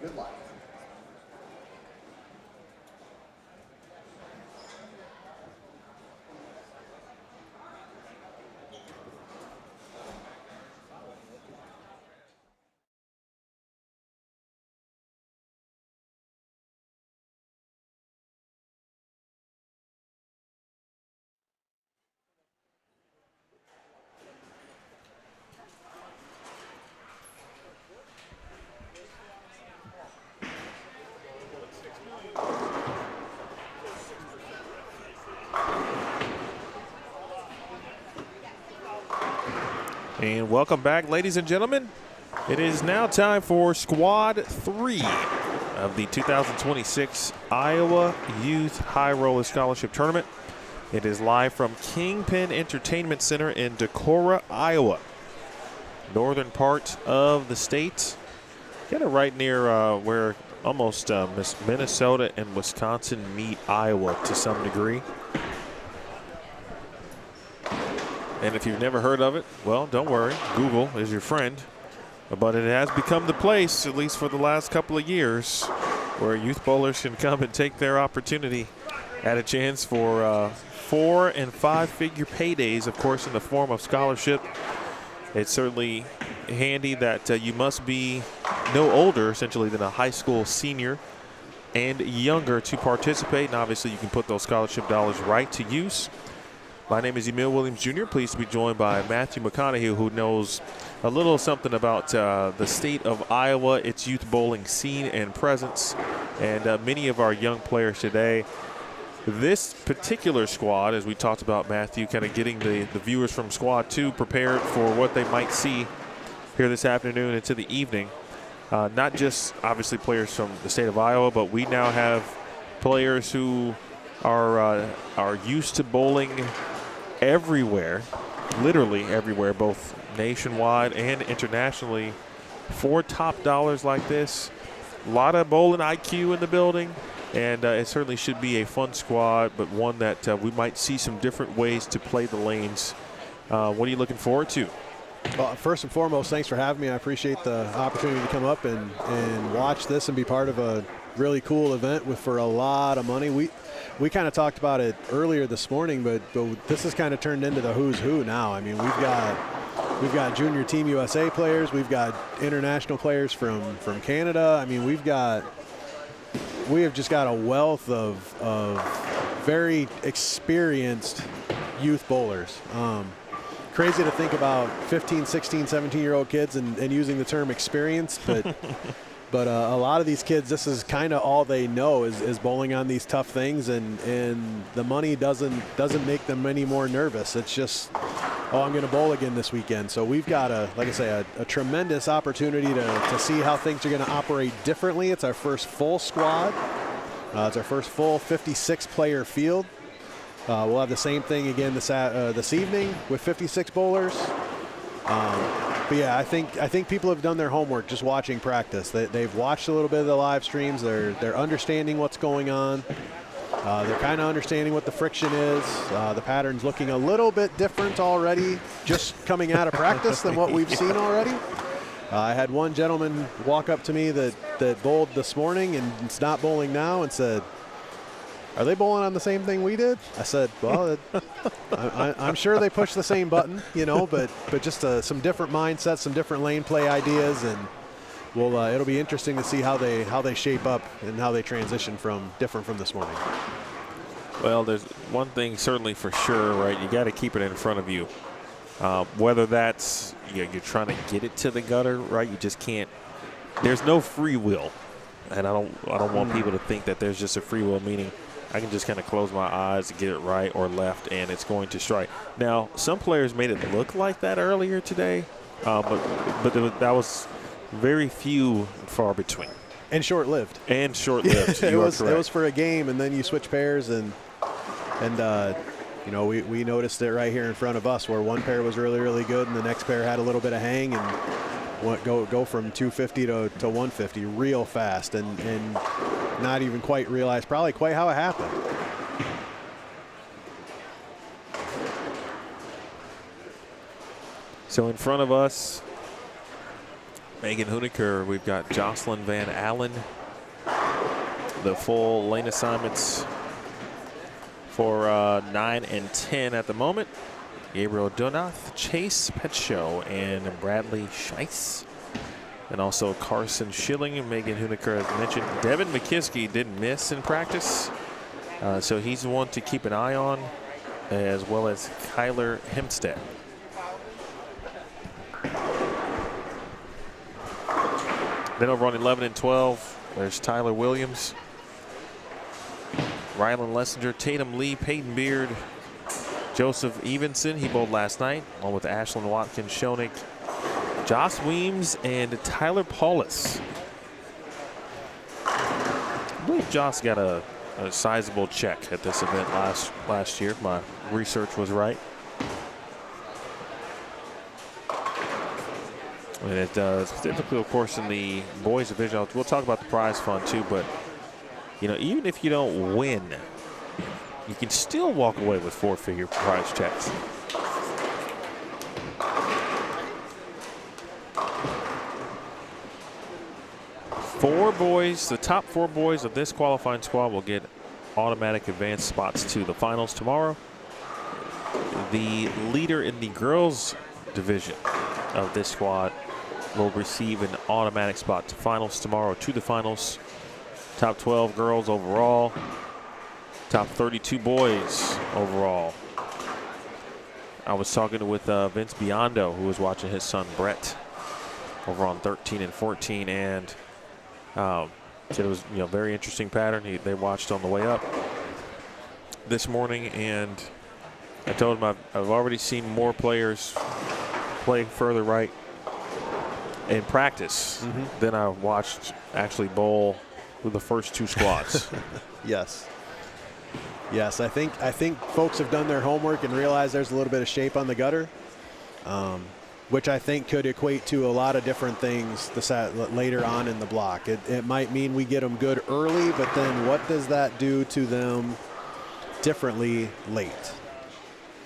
Good luck. And welcome back, ladies and gentlemen. It is now time for Squad 3 of the 2026 Iowa Youth High Roller Scholarship Tournament. It is live from Kingpin Entertainment Center in Decorah, Iowa. Northern part of the state. Kind of right near where almost Minnesota and Wisconsin meet Iowa to some degree. And if you've never heard of it, well, don't worry. Google is your friend. But it has become the place, at least for the last couple of years, where youth bowlers can come and take their opportunity at a chance for 4- and 5-figure paydays, of course, in the form of scholarship. It's certainly handy that you must be no older, essentially, than a high school senior and younger to participate. And obviously, you can put those scholarship dollars right to use. My name is Emil Williams Jr. Pleased to be joined by Matthew McConaughey, who knows a little something about the state of Iowa, its youth bowling scene and presence, and many of our young players today. This particular squad, as we talked about, Matthew, kind of getting the viewers from Squad 2 prepared for what they might see here this afternoon into the evening. Not just, obviously, players from the state of Iowa, but we now have players who are used to bowling everywhere, literally everywhere, both nationwide and internationally, for top dollars like this. A lot of bowling IQ in the building, and it certainly should be a fun squad, but one that we might see some different ways to play the lanes. What are you looking forward to? Well, first and foremost, thanks for having me. I appreciate the opportunity to come up and watch this and be part of a really cool event for a lot of money. We kind of talked about it earlier this morning, but this has kind of turned into the who's who now. I mean, we've got junior Team USA players, we've got international players from Canada. I mean, we have just got a wealth of very experienced youth bowlers. Crazy to think about 15, 16, 17-year-old kids and using the term experience, but a lot of these kids, this is kind of all they know is bowling on these tough things, and the money doesn't make them any more nervous. It's just, oh, I'm going to bowl again this weekend. So we've got a tremendous opportunity to see how things are going to operate differently. It's our first full squad. It's our first full 56-player field. We'll have the same thing again this evening with 56 bowlers. But yeah, I think people have done their homework just watching practice. They've watched a little bit of the live streams. They're understanding what's going on. They're kind of understanding what the friction is. The pattern's looking a little bit different already, just coming out of practice than what we've seen already. I had one gentleman walk up to me that bowled this morning and it's not bowling now and said, "Are they bowling on the same thing we did?" I said, "Well, I'm sure they push the same button, but just some different mindsets, some different lane play ideas, and it'll be interesting to see how they shape up and how they transition from this morning." Well, there's one thing certainly for sure, right? You got to keep it in front of you. Whether that's you're trying to get it to the gutter, right? You just can't. There's no free will, and I don't want people to think that there's just a free will, meaning I can just kind of close my eyes and get it right or left, and it's going to strike. Now, some players made it look like that earlier today, but that was very few and far between. And short-lived. And short-lived. It was for a game, and then you switch pairs, and we noticed it right here in front of us where one pair was really, really good, and the next pair had a little bit of hang, and go from 250 to 150 real fast, and not even quite realize probably quite how it happened. So in front of us, Megan Hooniker, we've got Jocelyn Van Allen. The full lane assignments for 9 and 10 at the moment. Gabriel Donath, Chase Petshow, and Bradley Scheiss. And also Carson Schilling and Megan Hooniker, as mentioned. Devin McKiskey didn't miss in practice, so he's the one to keep an eye on, as well as Kyler Hempstead. Then over on 11 and 12, there's Tyler Williams, Rylan Lessinger, Tatum Lee, Peyton Beard, Joseph Evenson, he bowled last night, along with Ashlyn Watkins, Schoenig, Josh Weems, and Tyler Paulus. I believe Josh got a sizable check at this event last year, if my research was right. And it specifically, of course, in the boys division. We'll talk about the prize fund too, but you know, even if you don't win, you can still walk away with 4-figure prize checks. Four boys, the top 4 boys of this qualifying squad will get automatic advanced spots to the finals tomorrow. The leader in the girls division of this squad will receive an automatic spot to finals tomorrow, to the finals. Top 12 girls overall, top 32 boys overall. I was talking with Vince Biondo, who was watching his son Brett over on 13 and 14, and said it was, you know, very interesting pattern. They watched on the way up this morning, and I told him I've already seen more players play further right in practice than I watched actually bowl with the first 2 squads. Yes. Yes, I think folks have done their homework and realized there's a little bit of shape on the gutter, which I think could equate to a lot of different things later on in the block. It might mean we get them good early, but then what does that do to them differently late?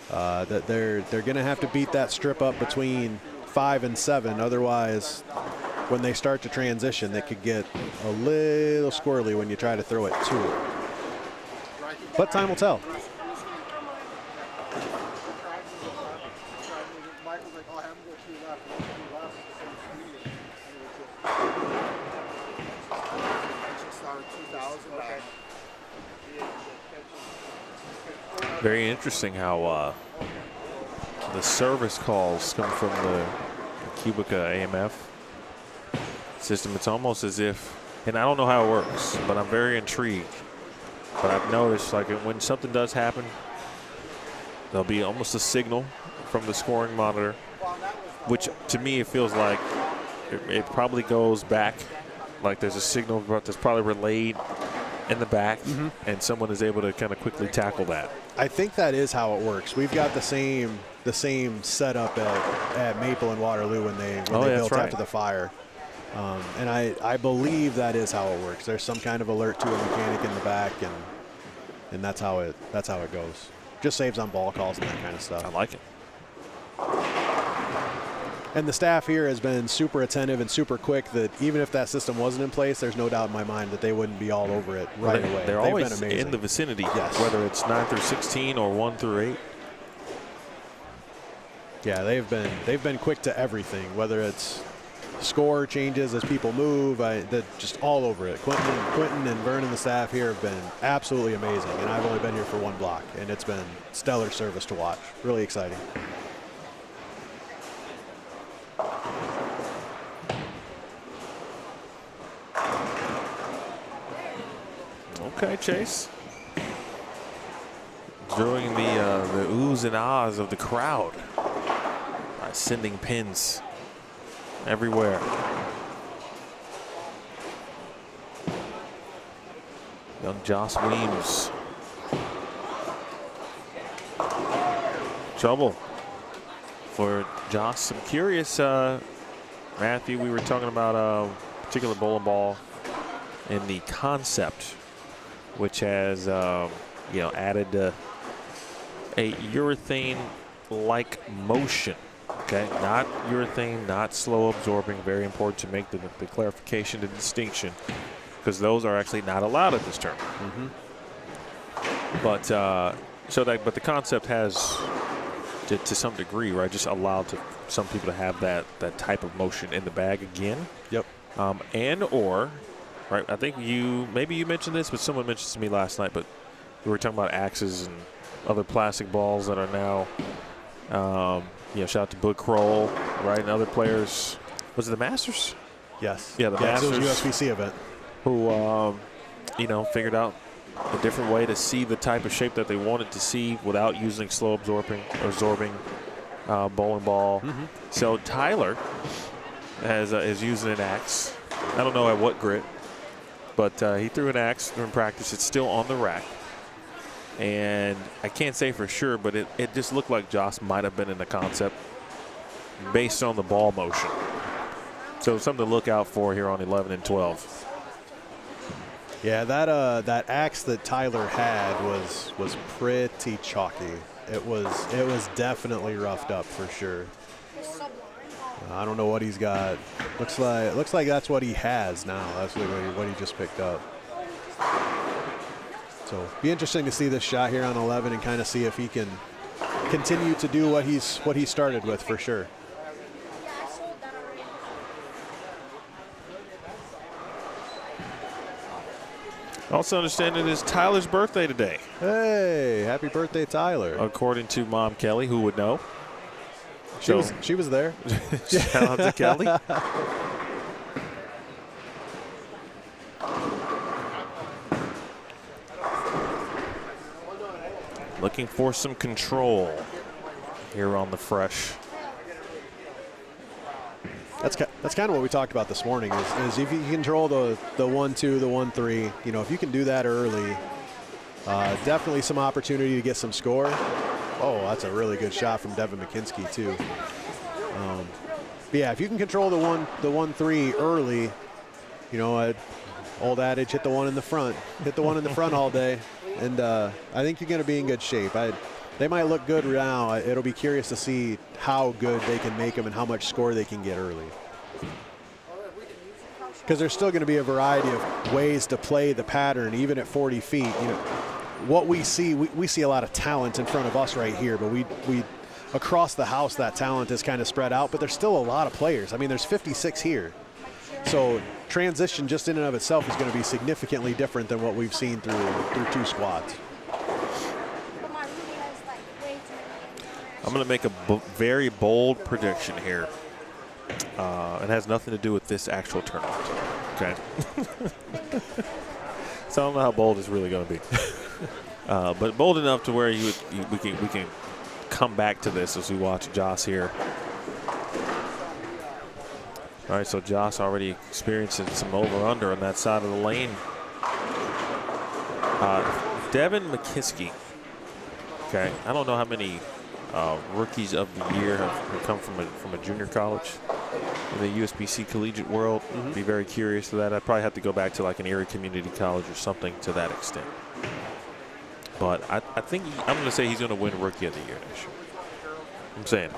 That they're going to have to beat that strip up between 5 and 7. Otherwise, when they start to transition, it could get a little squirrely when you try to throw it to it. But time will tell. Very interesting how the service calls come from the Cubica AMF system. It's almost as if, and I don't know how it works, but I'm very intrigued. But I've noticed, like, when something does happen, there'll be almost a signal from the scoring monitor, which to me it feels like it probably goes back, like there's a signal that's probably relayed in the back, and someone is able to kind of quickly tackle that. I think that is how it works. We've got the same setup at Maple and Waterloo when they built after the fire. And I believe that is how it works. There's some kind of alert to a mechanic in the back, and that's how it goes. Just saves on ball calls and that kind of stuff. I like it. And the staff here has been super attentive and super quick, that even if that system wasn't in place, there's no doubt in my mind that they wouldn't be all over it right away. They're They've always been amazing. in the vicinity, yes. Whether it's 9 through 16 or 1 through 8. Yeah, they've been quick to everything, whether it's score changes as people move, just all over it. Quentin and Vernon, the staff here, have been absolutely amazing, and I've only been here for 1 block, and it's been stellar service to watch. Really exciting. Okay, Chase. Drawing the oohs and ahs of the crowd by sending pins everywhere. Young Joss Weems. Trouble for Joss. I'm curious, Matthew, we were talking about a particular bowling ball in the concept, which has added a urethane-like motion Okay, not urethane, not slow absorbing. Very important to make the clarification, the distinction, because those are actually not allowed at this tournament. But but the concept has, to some degree, right, just allowed to some people to have that type of motion in the bag again. Yep. And or, right, I think maybe you mentioned this, but someone mentioned to me last night. But we were talking about axes and other plastic balls that are now. Shout out to Bud Kroll, right, and other players. Was it the Masters? Yes. Yeah, the Masters. It was a USBC event. Who, figured out a different way to see the type of shape that they wanted to see without using slow absorbing bowling ball. So Tyler is using an axe. I don't know at what grit, but he threw an axe during practice. It's still on the rack. And I can't say for sure, but it just looked like Joss might have been in the concept based on the ball motion. So something to look out for here on 11 and 12. Yeah, that axe that Tyler had was pretty chalky. It was definitely roughed up for sure. I don't know what he's got. Looks like that's what he has now. That's what he just picked up. So be interesting to see this shot here on 11 and kind of see if he can continue to do what he started with for sure. Also understand it is Tyler's birthday today. Hey, happy birthday, Tyler. According to Mom Kelly, who would know? She was there. Shout out to Kelly. Looking for some control here on the fresh. That's kind of what we talked about this morning is if you control the 1-2, the 1-3, if you can do that early, definitely some opportunity to get some score. Oh, that's a really good shot from Devin McKinsky too. But yeah, if you can control the 1-3 early, old adage, hit the one in the front. Hit the one in the front all day. And I think you're going to be in good shape. They might look good now. It'll be curious to see how good they can make them and how much score they can get early. Because there's still going to be a variety of ways to play the pattern, even at 40 feet. What we see, we see a lot of talent in front of us right here, but we across the house, that talent is kind of spread out, but there's still a lot of players. I mean, there's 56 here. So transition just in and of itself is going to be significantly different than what we've seen through two squads. I'm going to make a very bold prediction here. It has nothing to do with this actual tournament. Okay. So I don't know how bold it's really going to be. But bold enough to where we can come back to this as we watch Joss here. All right, so Joss already experiencing some over-under on that side of the lane. Devin McKinsky. Okay, I don't know how many rookies of the year have come from a junior college in the USBC collegiate world. Be very curious to that. I'd probably have to go back to like an Erie Community College or something to that extent. But I think I'm going to say he's going to win Rookie of the Year this year. I'm saying.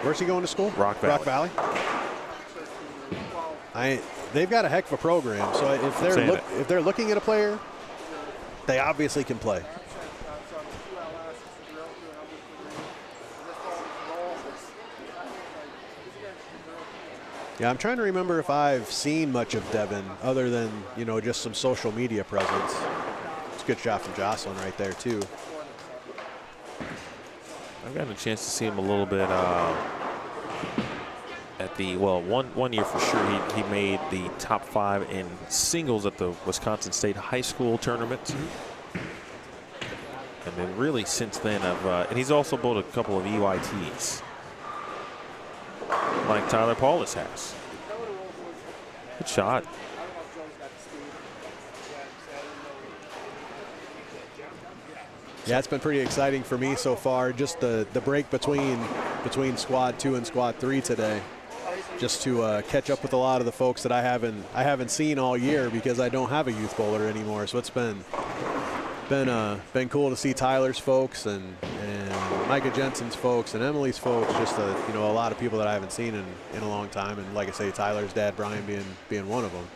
Where's he going to school? Rock Valley. Rock Valley. They've got a heck of a program. So if they're looking at a player, they obviously can play. Yeah, I'm trying to remember if I've seen much of Devin other than, just some social media presence. It's a good shot from Jocelyn right there, too. I've gotten a chance to see him a little bit at one year for sure. He made the top 5 in singles at the Wisconsin State High School tournament. And then really since then, and he's also bowled a couple of EYTs. Like Tyler Paulus has. Good shot. Yeah, it's been pretty exciting for me so far. Just the break between squad 2 and squad 3 today, just to catch up with a lot of the folks that I haven't seen all year because I don't have a youth bowler anymore. So it's been cool to see Tyler's folks and Micah Jensen's folks and Emily's folks, just a lot of people that I haven't seen in a long time, and like I say, Tyler's dad Brian being one of them.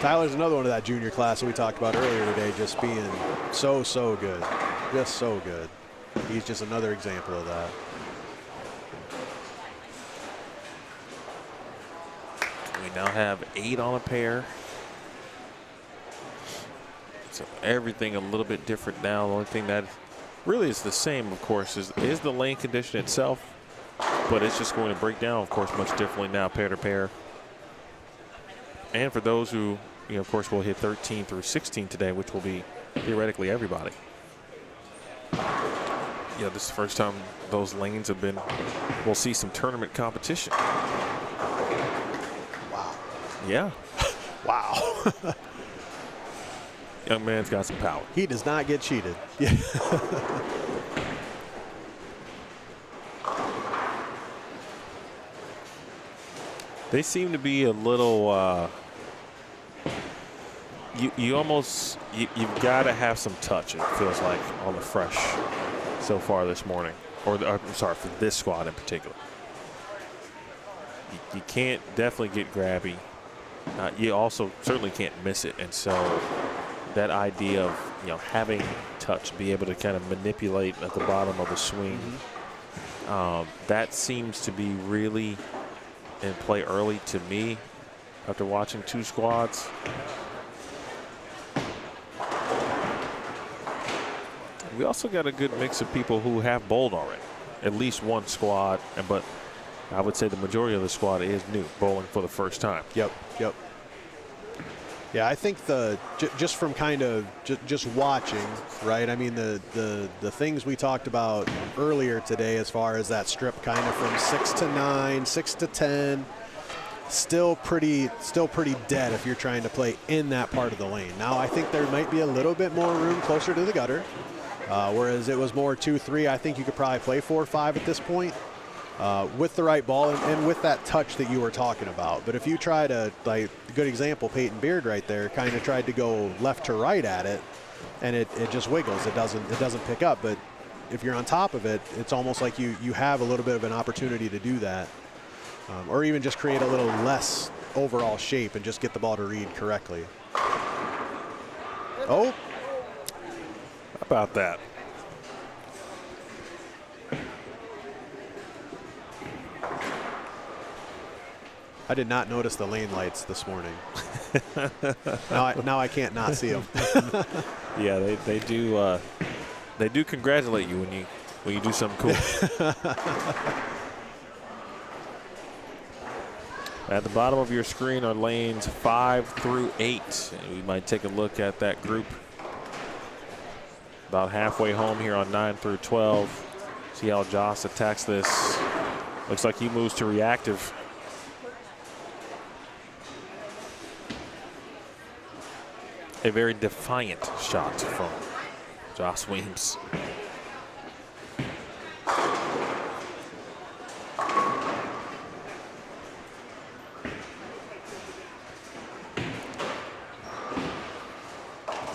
Tyler's another one of that junior class that we talked about earlier today, just being so good, just so good. He's just another example of that. We now have 8 on a pair. So everything a little bit different now. The only thing that really is the same, of course, is the lane condition itself, but it's just going to break down, of course, much differently now, pair to pair. And for those who, of course, will hit 13 through 16 today, which will be theoretically everybody. This is the first time those lanes have been, we'll see some tournament competition. Wow. Yeah. Wow. Young man's got some power. He does not get cheated. Yeah. They seem to be a little, you've got to have some touch, it feels like, on the fresh so far this morning. I'm sorry, for this squad in particular. You can't definitely get grabby. You also certainly can't miss it. And so that idea of, having touch, be able to kind of manipulate at the bottom of the swing, that seems to be really in play early to me after watching 2 squads. We also got a good mix of people who have bowled already, at least one squad, but I would say the majority of the squad is new, bowling for the first time. Yep. Yeah, I think just from kind of just watching, right? I mean, the things we talked about earlier today, as far as that strip, kind of from 6 to 9, 6 to 10, still pretty dead if you're trying to play in that part of the lane. Now, I think there might be a little bit more room closer to the gutter, whereas it was more 2-3. I think you could probably play 4-5 at this point. With the right ball and with that touch that you were talking about. But if you try to, like, good example, Peyton Beard right there, kind of tried to go left to right at it, and it just wiggles. It doesn't pick up. But if you're on top of it, it's almost like you have a little bit of an opportunity to do that, or even just create a little less overall shape and just get the ball to read correctly. Oh, how about that? I did not notice the lane lights this morning. now I can't not see them. Yeah, they do congratulate you when you do something cool. At the bottom of your screen are lanes 5 through 8. And we might take a look at that group about halfway home here on 9 through 12. See how Joss attacks this. Looks like he moves to reactive. A very defiant shot from Joss Weems.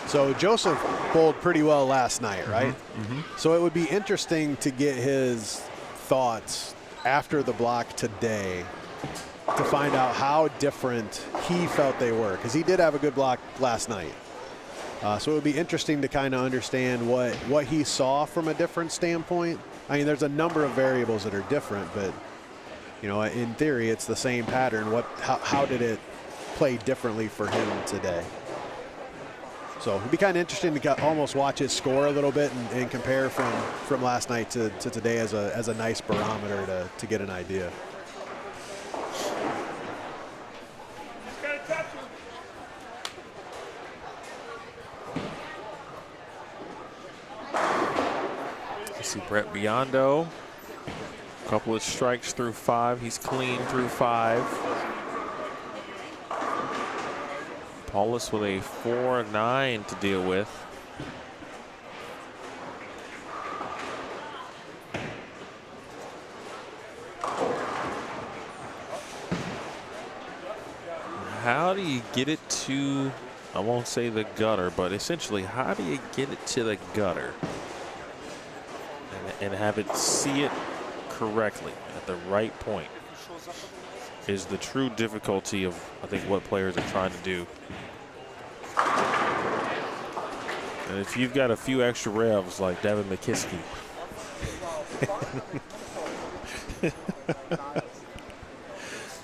So Joseph bowled pretty well last night, right? So it would be interesting to get his thoughts after the block today to find out how different he felt they were, because he did have a good block last night. So it would be interesting to kind of understand what he saw from a different standpoint. I mean, there's a number of variables that are different, but in theory, it's the same pattern. How did it play differently for him today? So it'd be kind of interesting to almost watch his score a little bit and compare from last night to today as a nice barometer to get an idea. See Brett Biondo, a couple of strikes through 5. He's clean through 5. Paulus with a 4-9 to deal with. how do you get it to, I won't say the gutter, but essentially how do you get it to the gutter and have it see it correctly at the right point is the true difficulty of, I think, what players are trying to do. And if you've got a few extra revs like Devin McKiskey,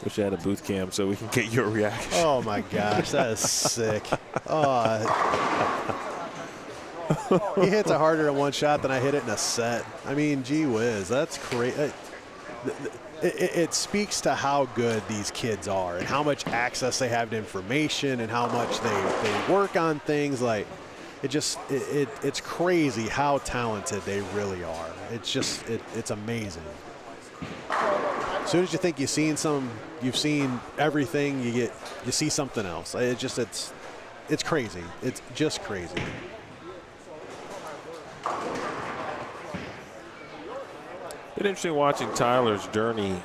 wish I had a booth cam so we can get your reaction. Oh my gosh, that is sick. Oh, he hits it harder in one shot than I hit it in a set. I mean, gee whiz, that's crazy. It speaks to how good these kids are and how much access they have to information and how much they work on things. Like, it's crazy how talented they really are. It's amazing. As soon as you think you've seen everything, you see something else. It's crazy. It's just crazy. Been interesting watching Tyler's journey.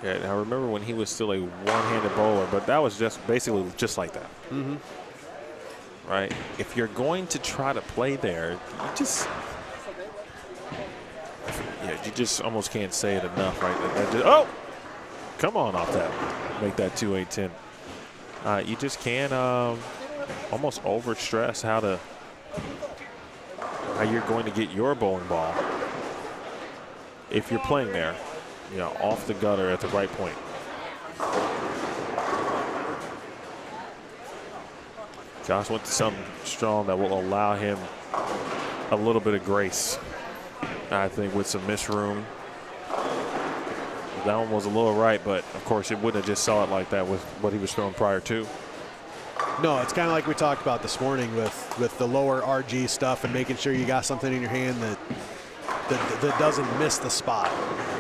Yeah, I remember when he was still a one-handed bowler, but that was just basically just like that. Mm-hmm. Right? If you're going to try to play there, you just almost can't say it enough, right? Oh, come on off that. Make that 2-8-10. You just can't almost overstress how you're going to get your bowling ball if you're playing there, off the gutter at the right point. Josh went to something strong that will allow him a little bit of grace, I think, with some miss room. That one was a little right, but of course it wouldn't have just saw it like that with what he was throwing prior to. No, it's kind of like we talked about this morning with the lower RG stuff and making sure you got something in your hand that doesn't miss the spot.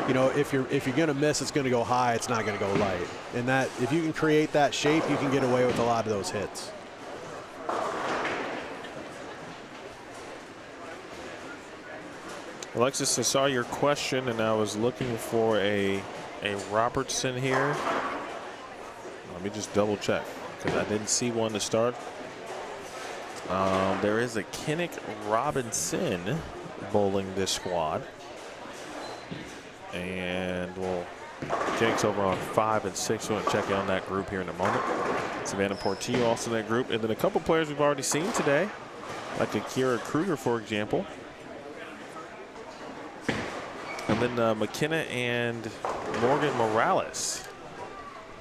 If you're gonna miss, it's gonna go high. It's not gonna go light. And that, if you can create that shape, you can get away with a lot of those hits. Alexis, I saw your question, and I was looking for a Robertson here. Let me just double check because I didn't see one to start. There is a Kinnick Robinson bowling this squad, and Kinnick's over on 5 and 6. We'll check on that group here in a moment. Savannah Portillo also in that group, and then a couple players we've already seen today, like Akira Kruger, for example. And then McKenna and Morgan Morales.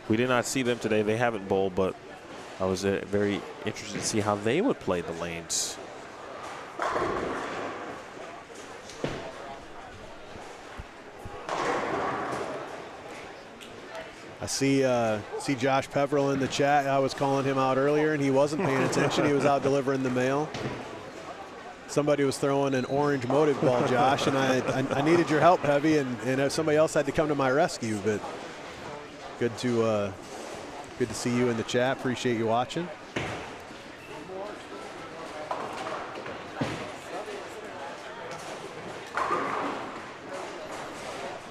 We did not see them today. They haven't bowled, but I was very interested to see how they would play the lanes. I see Josh Peveril in the chat. I was calling him out earlier, and he wasn't paying attention. He was out delivering the mail. Somebody was throwing an orange motive ball, Josh, and I needed your help, Heavy, and somebody else had to come to my rescue. But good to see you in the chat. Appreciate you watching.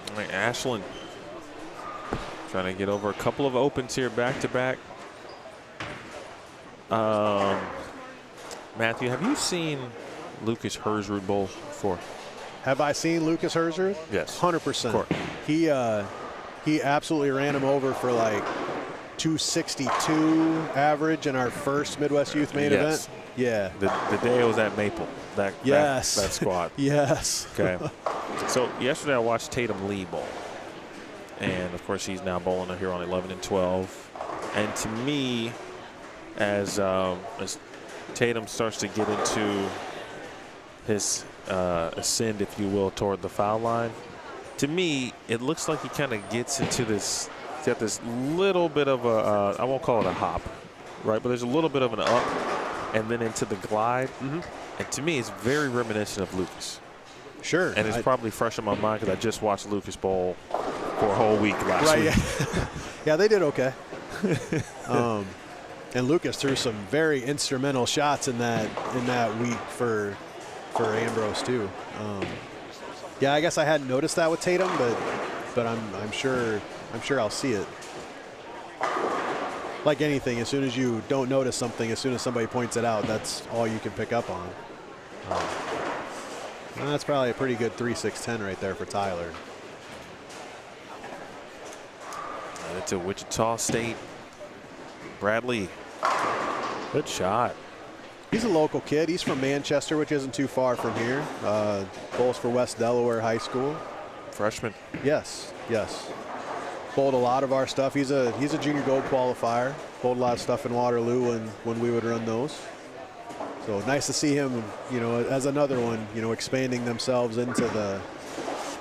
All right, Ashland trying to get over a couple of opens here back to back. Matthew, have you seen Lucas Herzrud bowl before? Have I seen Lucas Herzrud? Yes. 100%. He absolutely ran him over for like 262 average in our first Midwest Youth main event. Yeah. The day it was at Maple. That squad. Yes. Okay. So yesterday I watched Tatum Lee bowl. And of course he's now bowling here on 11 and 12. And to me, as Tatum starts to get into his ascend, if you will, toward the foul line, to me, it looks like he kind of gets into this. He's got this little bit of a, I won't call it a hop, right? But there's a little bit of an up and then into the glide. Mm-hmm. And to me, it's very reminiscent of Lucas. Sure. And it's probably fresh in my mind because I just watched Lucas bowl for a whole week last week. Yeah. Yeah, they did okay. And Lucas threw some very instrumental shots in that week for Ambrose too. Yeah, I guess I hadn't noticed that with Tatum, but I'm sure I'll see it. like anything, as soon as you don't notice something, as soon as somebody points it out, that's all you can pick up on. That's probably a pretty good 3.610 right there for Tyler. It's a Wichita State. Bradley. Good shot. He's a local kid. He's from Manchester, which isn't too far from here. Bowls for West Delaware High School. Freshman. Yes, yes. Bowled a lot of our stuff. He's a junior gold qualifier. Bowled a lot of stuff in Waterloo when we would run those. So nice to see him, you know, as another one, you know, expanding themselves into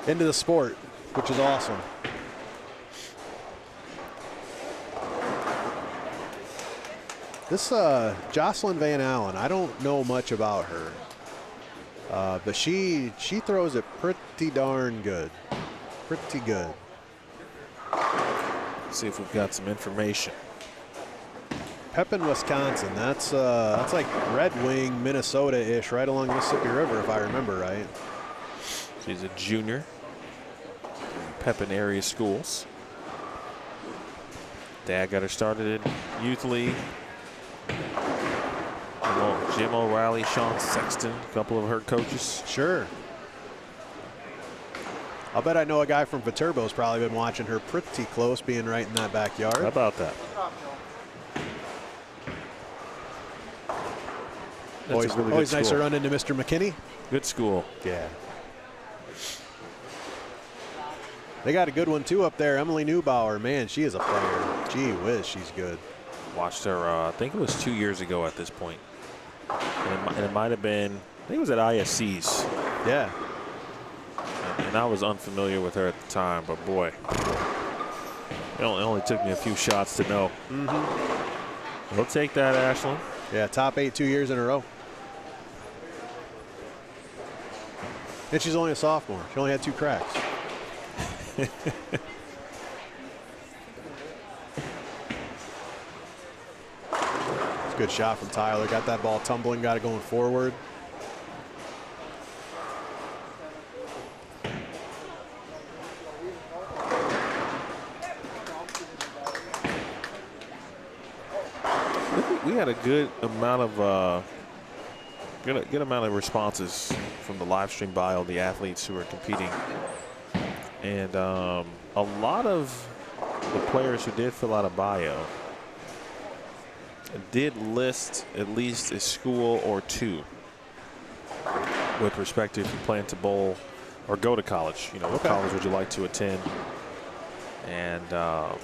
the sport, which is awesome. This Jocelyn Van Allen, I don't know much about her, but she throws it pretty darn good, pretty good. Let's see if we've got some information. Pepin, Wisconsin. That's like Red Wing, Minnesota-ish, right along the Mississippi River, if I remember right. She's a junior. Pepin area schools. Dad got her started in youth league. Jim O'Reilly, Sean Sexton, a couple of her coaches. Sure. I'll bet I know a guy from Viterbo's probably been watching her pretty close, being right in that backyard. How about that? Always, really always good nice to school. run into Mr. McKinney. Good school. Yeah. They got a good one too up there. Emily Neubauer, man, she is a player. Gee whiz, she's good. Watched her, I think it was 2 years ago at this point. And it might have been, I think it was at ISC's. Yeah. And I was unfamiliar with her at the time, but boy, it only took me a few shots to know. We'll take that, Ashlyn. Yeah, top 8 2 years in a row. And she's only a sophomore. She only had 2 cracks. It's a good shot from Tyler. Got that ball tumbling, got it going forward. We had a good amount of good amount of responses from the live stream bio, the athletes who are competing, and a lot of the players who did fill out a bio did list at least a school or two with respect to if you plan to bowl or go to college. You know, what college would you like to attend? And so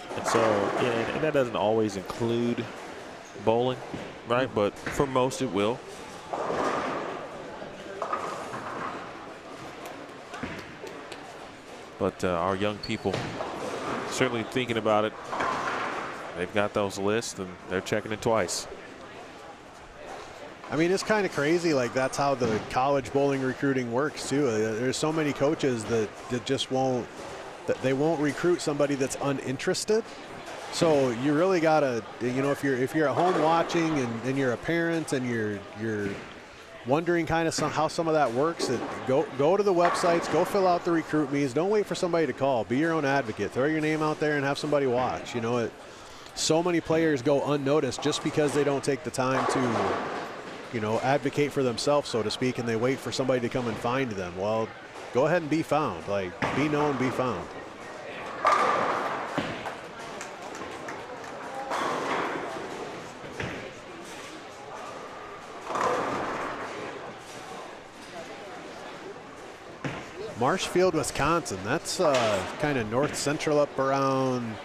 yeah, and that doesn't always include bowling, right? But for most it will. But our young people certainly thinking about it. They've got those lists and they're checking it twice. I mean, it's kind of crazy. Like, that's how the college bowling recruiting works too. There's so many coaches that just won't, that they won't recruit somebody that's uninterested. So you really gotta, you know, if you're at home watching and you're a parent and you're wondering kind of how some of that works, go to the websites, go fill out the recruit me's. Don't wait for somebody to call. Be your own advocate. Throw your name out there and have somebody watch. You know, so many players go unnoticed just because they don't take the time to, you know, advocate for themselves, so to speak, and they wait for somebody to come and find them. Well, go ahead and be found. Like, be known, be found. Marshfield, Wisconsin. That's kind of north central, up around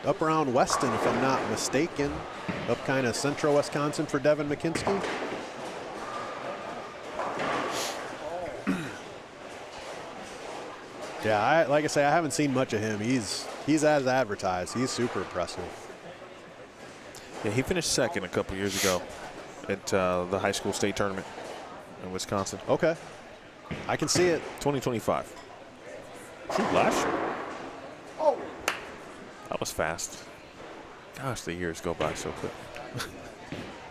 Weston, if I'm not mistaken. Up kind of central Wisconsin for Devin McKinsky. Yeah, like I say, I haven't seen much of him. He's as advertised. He's super impressive. Yeah, he finished second a couple years ago at the high school state tournament in Wisconsin. Okay, I can see it. 2025. Shoot, last year. Oh, that was fast. Gosh, the years go by so quick.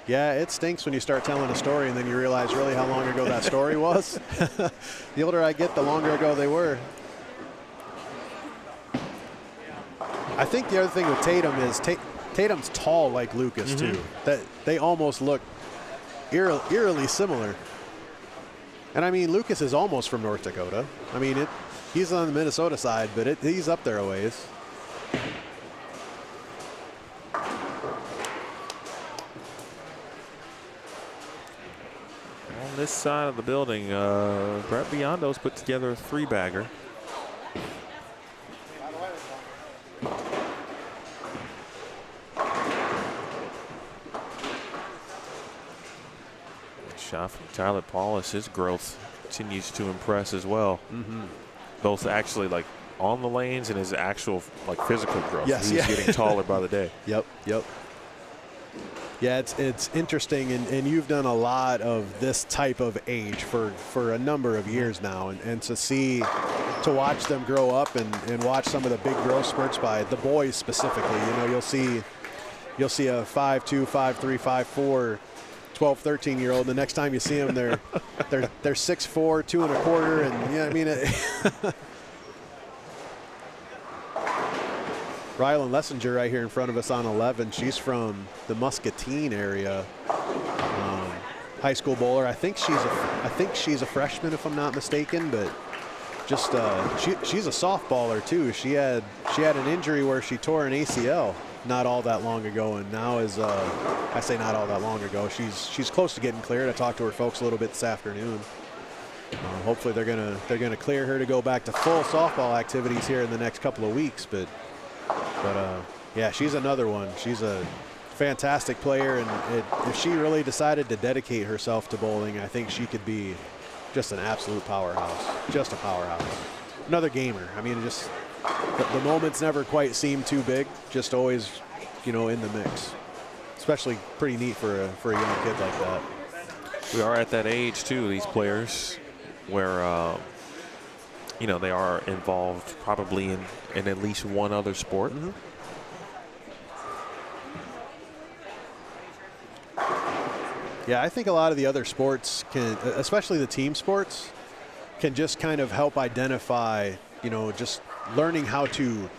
Yeah, it stinks when you start telling a story and then you realize really how long ago that story was. The older I get, the longer ago they were. I think the other thing with Tatum is Tatum's tall like Lucas too. That they almost look eerily similar. And I mean, Lucas is almost from North Dakota. I mean, he's on the Minnesota side, but he's up there a ways. On this side of the building, Brett Biondo's put together a 3-bagger. Shot from Tyler Paulus. His growth continues to impress as well. Both actually like on the lanes and his actual like physical growth. Yes, He's getting taller by the day. Yep. Yeah, it's interesting, and you've done a lot of this type of age for a number of years now, and to watch them grow up and watch some of the big growth spurts by the boys specifically. You know, you'll see a 5'2", 5'3", 5'4", 12, 13-year-old. The next time you see them, they're 6'4", 2 1/4, and yeah, I mean. Rylan Lessinger right here in front of us on 11. She's from the Muscatine area. High school bowler. I think she's a freshman if I'm not mistaken, but just she's a softballer too. She had an injury where she tore an ACL not all that long ago, and now is I say not all that long ago. She's close to getting cleared. I talked to her folks a little bit this afternoon. Hopefully they're gonna clear her to go back to full softball activities here in the next couple of weeks, but yeah, she's another one. She's a fantastic player, and if she really decided to dedicate herself to bowling, I think she could be just an absolute powerhouse. Just a powerhouse. Another gamer. I mean, just the moments never quite seem too big. Just always, in the mix. Especially pretty neat for a young kid like that. We are at that age too, these players, where they are involved probably in at least one other sport. Yeah, I think a lot of the other sports can, especially the team sports, can just kind of help identify, just learning how to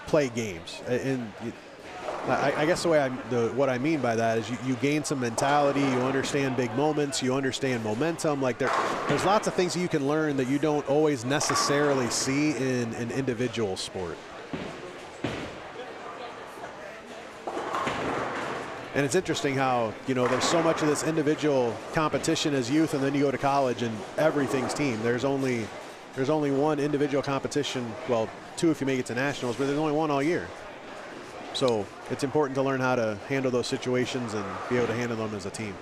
play games. And I guess what I mean by that is you gain some mentality, you understand big moments, you understand momentum. Like there's lots of things that you can learn that you don't always necessarily see in an individual sport. And it's interesting how, there's so much of this individual competition as youth, and then you go to college and everything's team. There's only one individual competition, well, 2 if you make it to nationals, but there's only 1 all year. So it's important to learn how to handle those situations and be able to handle them as a team.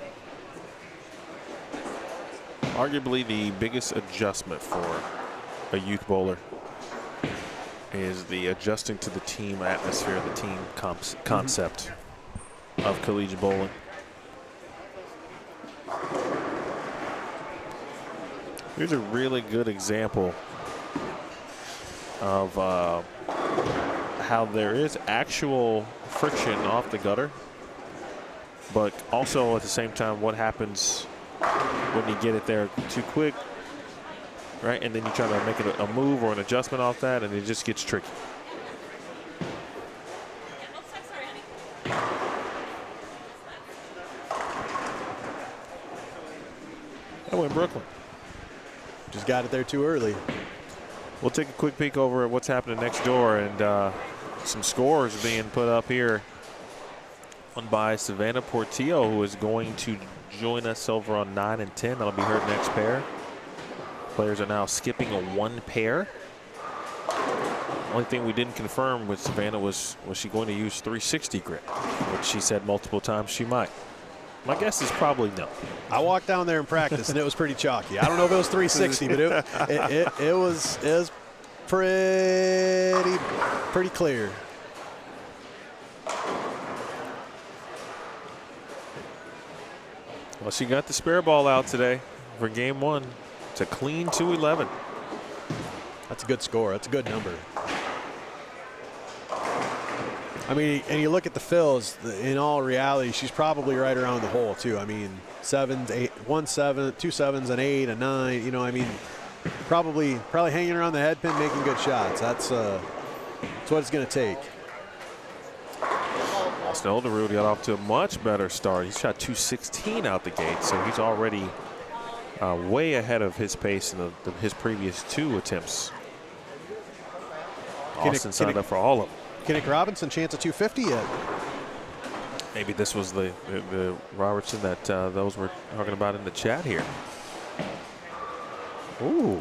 Arguably the biggest adjustment for a youth bowler is the adjusting to the team atmosphere, the team concept of collegiate bowling. Here's a really good example of how there is actual friction off the gutter, but also at the same time what happens when you get it there too quick, right? And then you try to make it a move or an adjustment off that, and it just gets tricky. Oh, in Brooklyn. Just got it there too early. We'll take a quick peek over at what's happening next door, and some scores being put up here. One by Savannah Portillo, who is going to join us over on 9 and 10. That'll be her next pair. Players are now skipping a 1 pair. Only thing we didn't confirm with Savannah was she going to use 360 grit, which she said multiple times she might. My guess is probably no. I walked down there in practice, and it was pretty chalky. I don't know if it was 360, but it was pretty clear. Well, she got the spare ball out today for game 1. It's a clean 211. That's a good score. That's a good number. I mean, and you look at the fills, in all reality, she's probably right around the hole, too. I mean, 7s, 8, 1 7, 2 7s, an 8, a 9. I mean, probably hanging around the head pin, making good shots. That's what it's going to take. Snelderud got off to a much better start. He shot 216 out the gate, so he's already way ahead of his pace in his previous 2 attempts. Austin signed up for all of them. Kinnick Robinson, chance of 250 yet? Maybe this was the Robertson that those were talking about in the chat here. Ooh,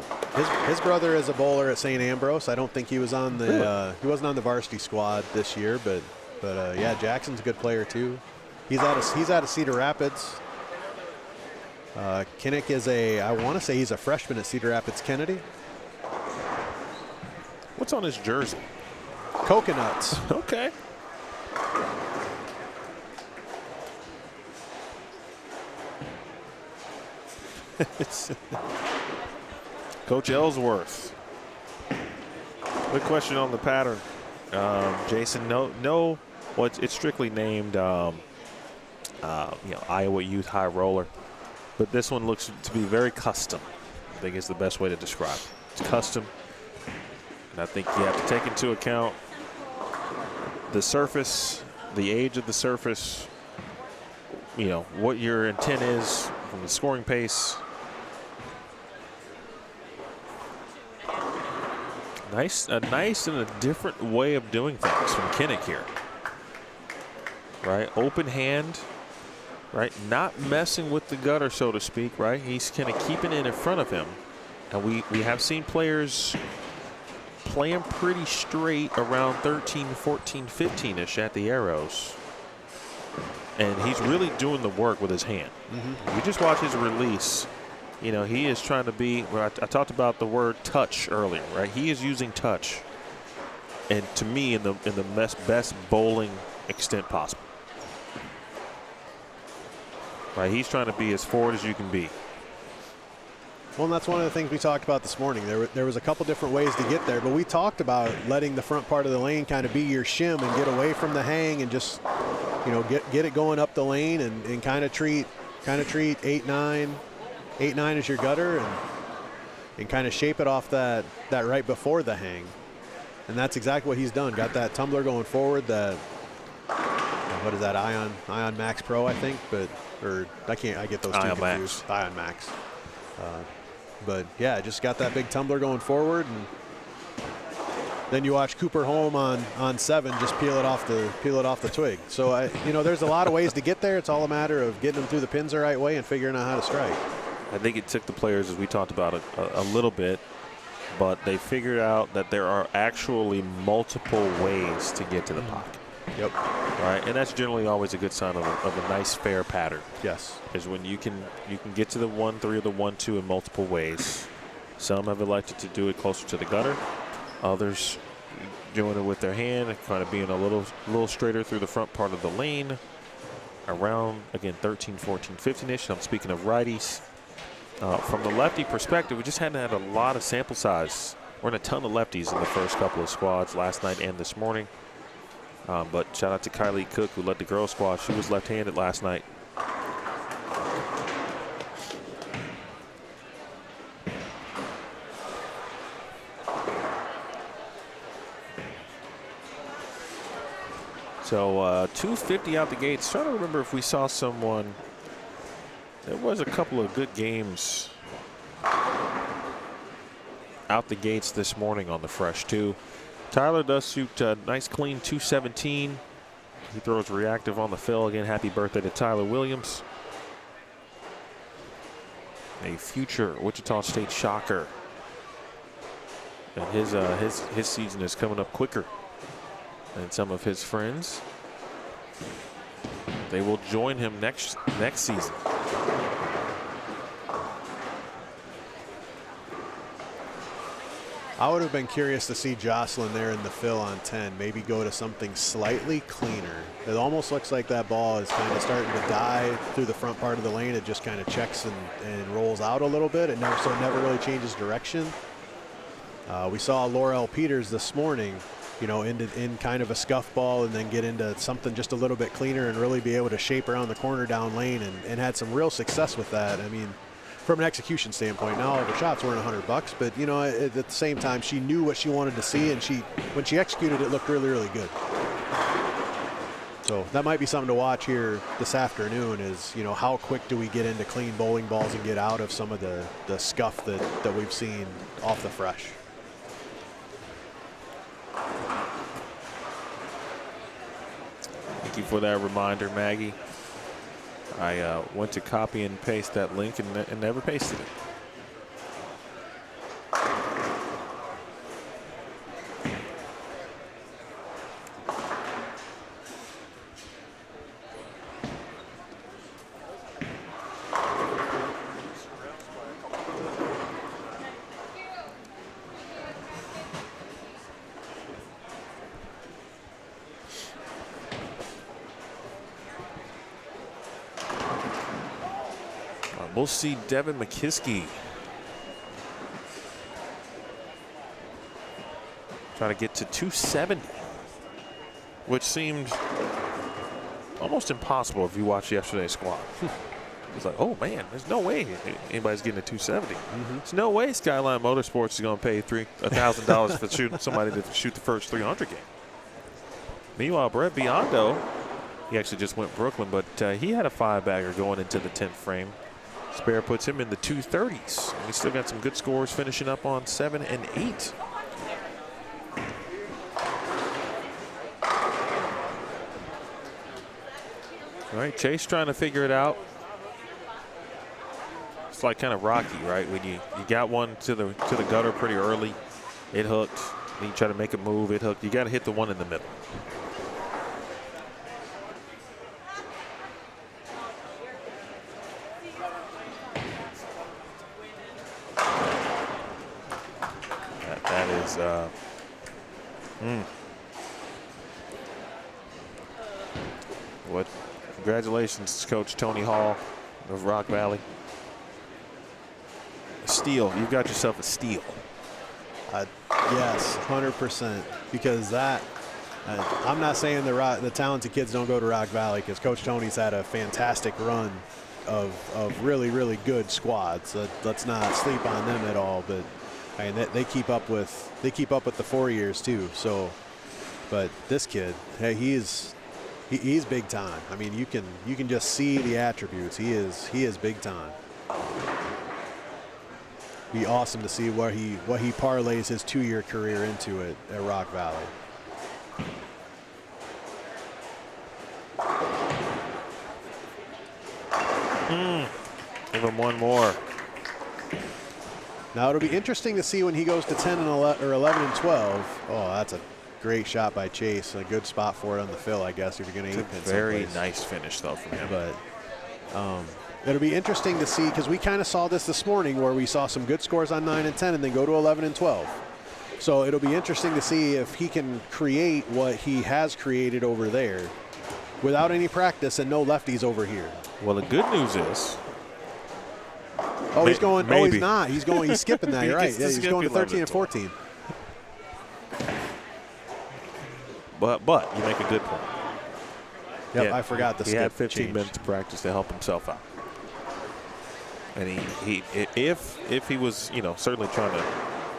his brother is a bowler at St. Ambrose. I don't think he was on the really? He wasn't on the varsity squad this year, but yeah, Jackson's a good player too. He's out of Cedar Rapids. Kinnick is I want to say he's a freshman at Cedar Rapids Kennedy. What's on his jersey? Coconuts. Okay. Coach Ellsworth. Quick question on the pattern, Jason. No. Well, it's strictly named, Iowa Youth High Roller, but this one looks to be very custom. I think is the best way to describe it. It's custom, and I think you have to take into account the surface, the age of the surface. What your intent is from the scoring pace. A nice and a different way of doing things from Kinnick here. Right, open hand, right, not messing with the gutter, so to speak, right? He's kind of keeping it in front of him. And we have seen players playing pretty straight around 13, 14, 15-ish at the arrows. And he's really doing the work with his hand. Mm-hmm. You just watch his release. He is trying to be, I talked about the word touch earlier, right? He is using touch. And to me, in the best bowling extent possible. Right, he's trying to be as forward as you can be. Well, and that's one of the things we talked about this morning. There was a couple different ways to get there, but we talked about letting the front part of the lane kind of be your shim and get away from the hang and just, get it going up the lane and kind of treat 8-9 as your gutter and kind of shape it off that right before the hang. And that's exactly what he's done. Got that tumbler going forward. What is that? Ion Max Pro, I think, I get those two Ion confused. Max. Ion Max. But yeah, just got that big tumbler going forward, and then you watch Cooper Holm on 7 just peel it off the twig. So there's a lot of ways to get there. It's all a matter of getting them through the pins the right way and figuring out how to strike. I think it took the players, as we talked about it, a little bit, but they figured out that there are actually multiple ways to get to the pocket. Yep. Right, and that's generally always a good sign of a nice, fair pattern. Yes. Is when you can get to the 1-3 or the 1-2 in multiple ways. Some have elected to do it closer to the gutter. Others doing it with their hand and kind of being a little straighter through the front part of the lane. Around, again, 13, 14, 15-ish. I'm speaking of righties. From the lefty perspective, we just hadn't had a lot of sample size. We're in a ton of lefties in the first couple of squads last night and this morning. But shout out to Kylie Cook, who led the girls squad. She was left-handed last night. So 250 out the gates. Trying to remember if we saw someone. There was a couple of good games out the gates this morning on the fresh too. Tyler does shoot a nice clean 217. He throws reactive on the fill. Again, happy birthday to Tyler Williams. A future Wichita State Shocker. And his season is coming up quicker than some of his friends. They will join him next season. I would have been curious to see Jocelyn there in the fill on 10, maybe go to something slightly cleaner. It almost looks like that ball is kind of starting to die through the front part of the lane. It just kind of checks and rolls out a little bit. It never really changes direction. We saw Laurel Peters this morning, in kind of a scuff ball and then get into something just a little bit cleaner and really be able to shape around the corner down lane and had some real success with that. I mean, from an execution standpoint, now all the shots weren't $100, but at the same time, she knew what she wanted to see, and when she executed, it looked really, really good. So that might be something to watch here this afternoon is, you know, how quick do we get into clean bowling balls and get out of some of the scuff that we've seen off the fresh. Thank you for that reminder, Maggie. I went to copy and paste that link and never pasted it. We'll see Devin McKiskey trying to get to 270, which seemed almost impossible if you watched yesterday's squad. It's like, oh man, there's no way anybody's getting to 270. There's no way Skyline Motorsports is going to pay $1,000 for shooting somebody to shoot the first 300 game. Meanwhile, Brett Biondo, he actually just went Brooklyn, but he had a 5-bagger going into the 10th frame. Spare puts him in the 230s. And he's still got some good scores finishing up on 7 and 8. All right, Chase trying to figure it out. It's like kind of rocky, right? When you got one to the gutter pretty early, it hooked. Then you try to make it move, it hooked. You got to hit the one in the middle. What? Congratulations, Coach Tony Hall of Rock Valley. A steal. You've got yourself a steal. Yes, 100%. Because that, I'm not saying the talented kids don't go to Rock Valley, because Coach Tony's had a fantastic run of really, really good squads. Let's not sleep on them at all. But I mean, they keep up with the 4 years too. So, but this kid, hey, he's big time. I mean, you can just see the attributes. He is big time. Be awesome to see what he parlays his 2-year career into it at Rock Valley. Give him one more. Now it'll be interesting to see when he goes to 10 and 11 or 11 and 12. Oh, that's a great shot by Chase. A good spot for it on the fill, I guess, if you're going to 8-pin. Very nice finish though from him. But it'll be interesting to see, because we kind of saw this morning where we saw some good scores on 9 and 10 and then go to 11 and 12. So it'll be interesting to see if he can create what he has created over there without any practice and no lefties over here. Well, the good news is. Oh, he's going. Maybe. Oh, he's not. He's going. He's skipping that. You're right. Yeah, he's going to 13 and 14. But you make a good point. Yep, I forgot the skip. He had 15 change. minutes to practice to help himself out. And he if he was, certainly trying to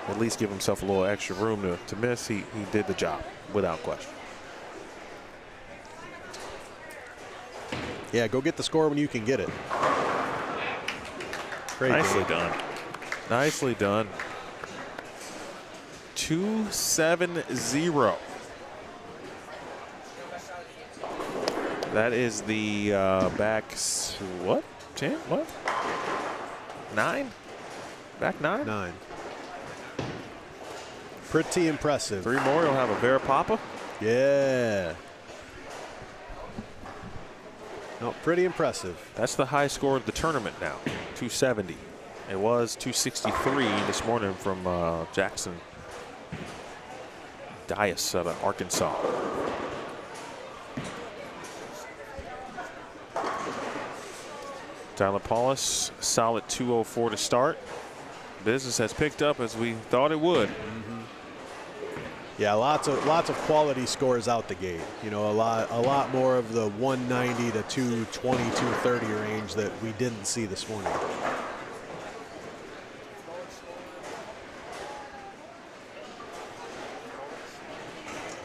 at least give himself a little extra room to miss, he did the job without question. Yeah, go get the score when you can get it. Great Nicely game. done. Nicely done. 2-7-0. That is the back, what? 10? What? 9? Back 9? 9. Pretty impressive. 3 more, you'll have a Vera Papa. Yeah. No, pretty impressive. That's the high score of the tournament now, 270. It was 263 this morning from Jackson Dias out of Arkansas. Tyler Paulus, solid 204 to start. Business has picked up as we thought it would. Yeah, lots of quality scores out the gate. A lot more of the 190 to 220, 230 range that we didn't see this morning.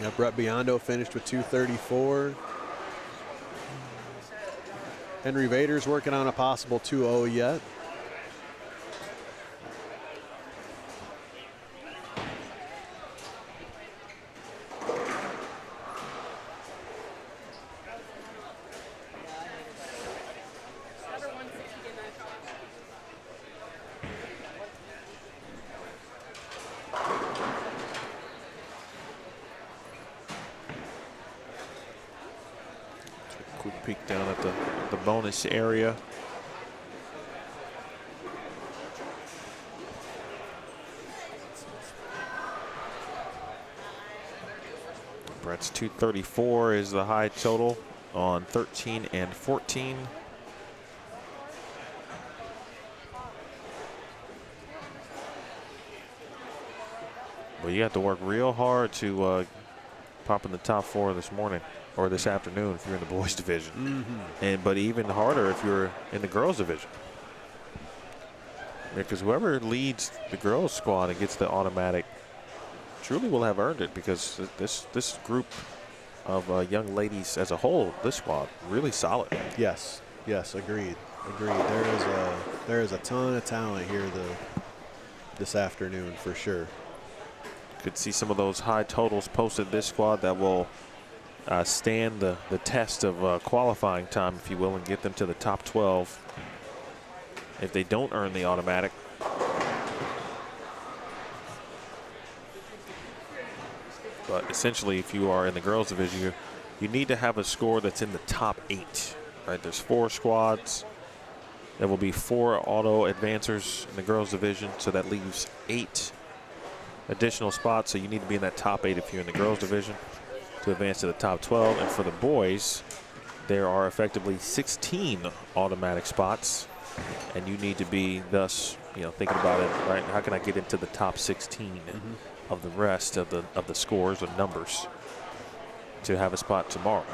Yeah, Brett Biondo finished with 234. Henry Vader's working on a possible 2-0 yet. Quick peek down at the bonus area. Brett's 234 is the high total on 13 and 14. Well, you have to work real hard to pop in the top 4 this morning or this afternoon if you're in the boys division. But even harder if you're in the girls division. Because whoever leads the girls squad and gets the automatic truly will have earned it, because this group of young ladies as a whole, this squad, really solid. Yes, agreed. There is a ton of talent here this afternoon for sure. Could see some of those high totals posted this squad that will stand the test of qualifying time, if you will, and get them to the top 12 if they don't earn the automatic. But essentially, if you are in the girls division, you need to have a score that's in the top 8. Right? There's 4 squads. There will be 4 auto advancers in the girls division, so that leaves 8 additional spots. So you need to be in that top 8 if you're in the girls division to advance to the top 12. And for the boys, there are effectively 16 automatic spots, and you need to be thus, thinking about it, right? How can I get into the top 16 of the rest of the scores or numbers to have a spot tomorrow?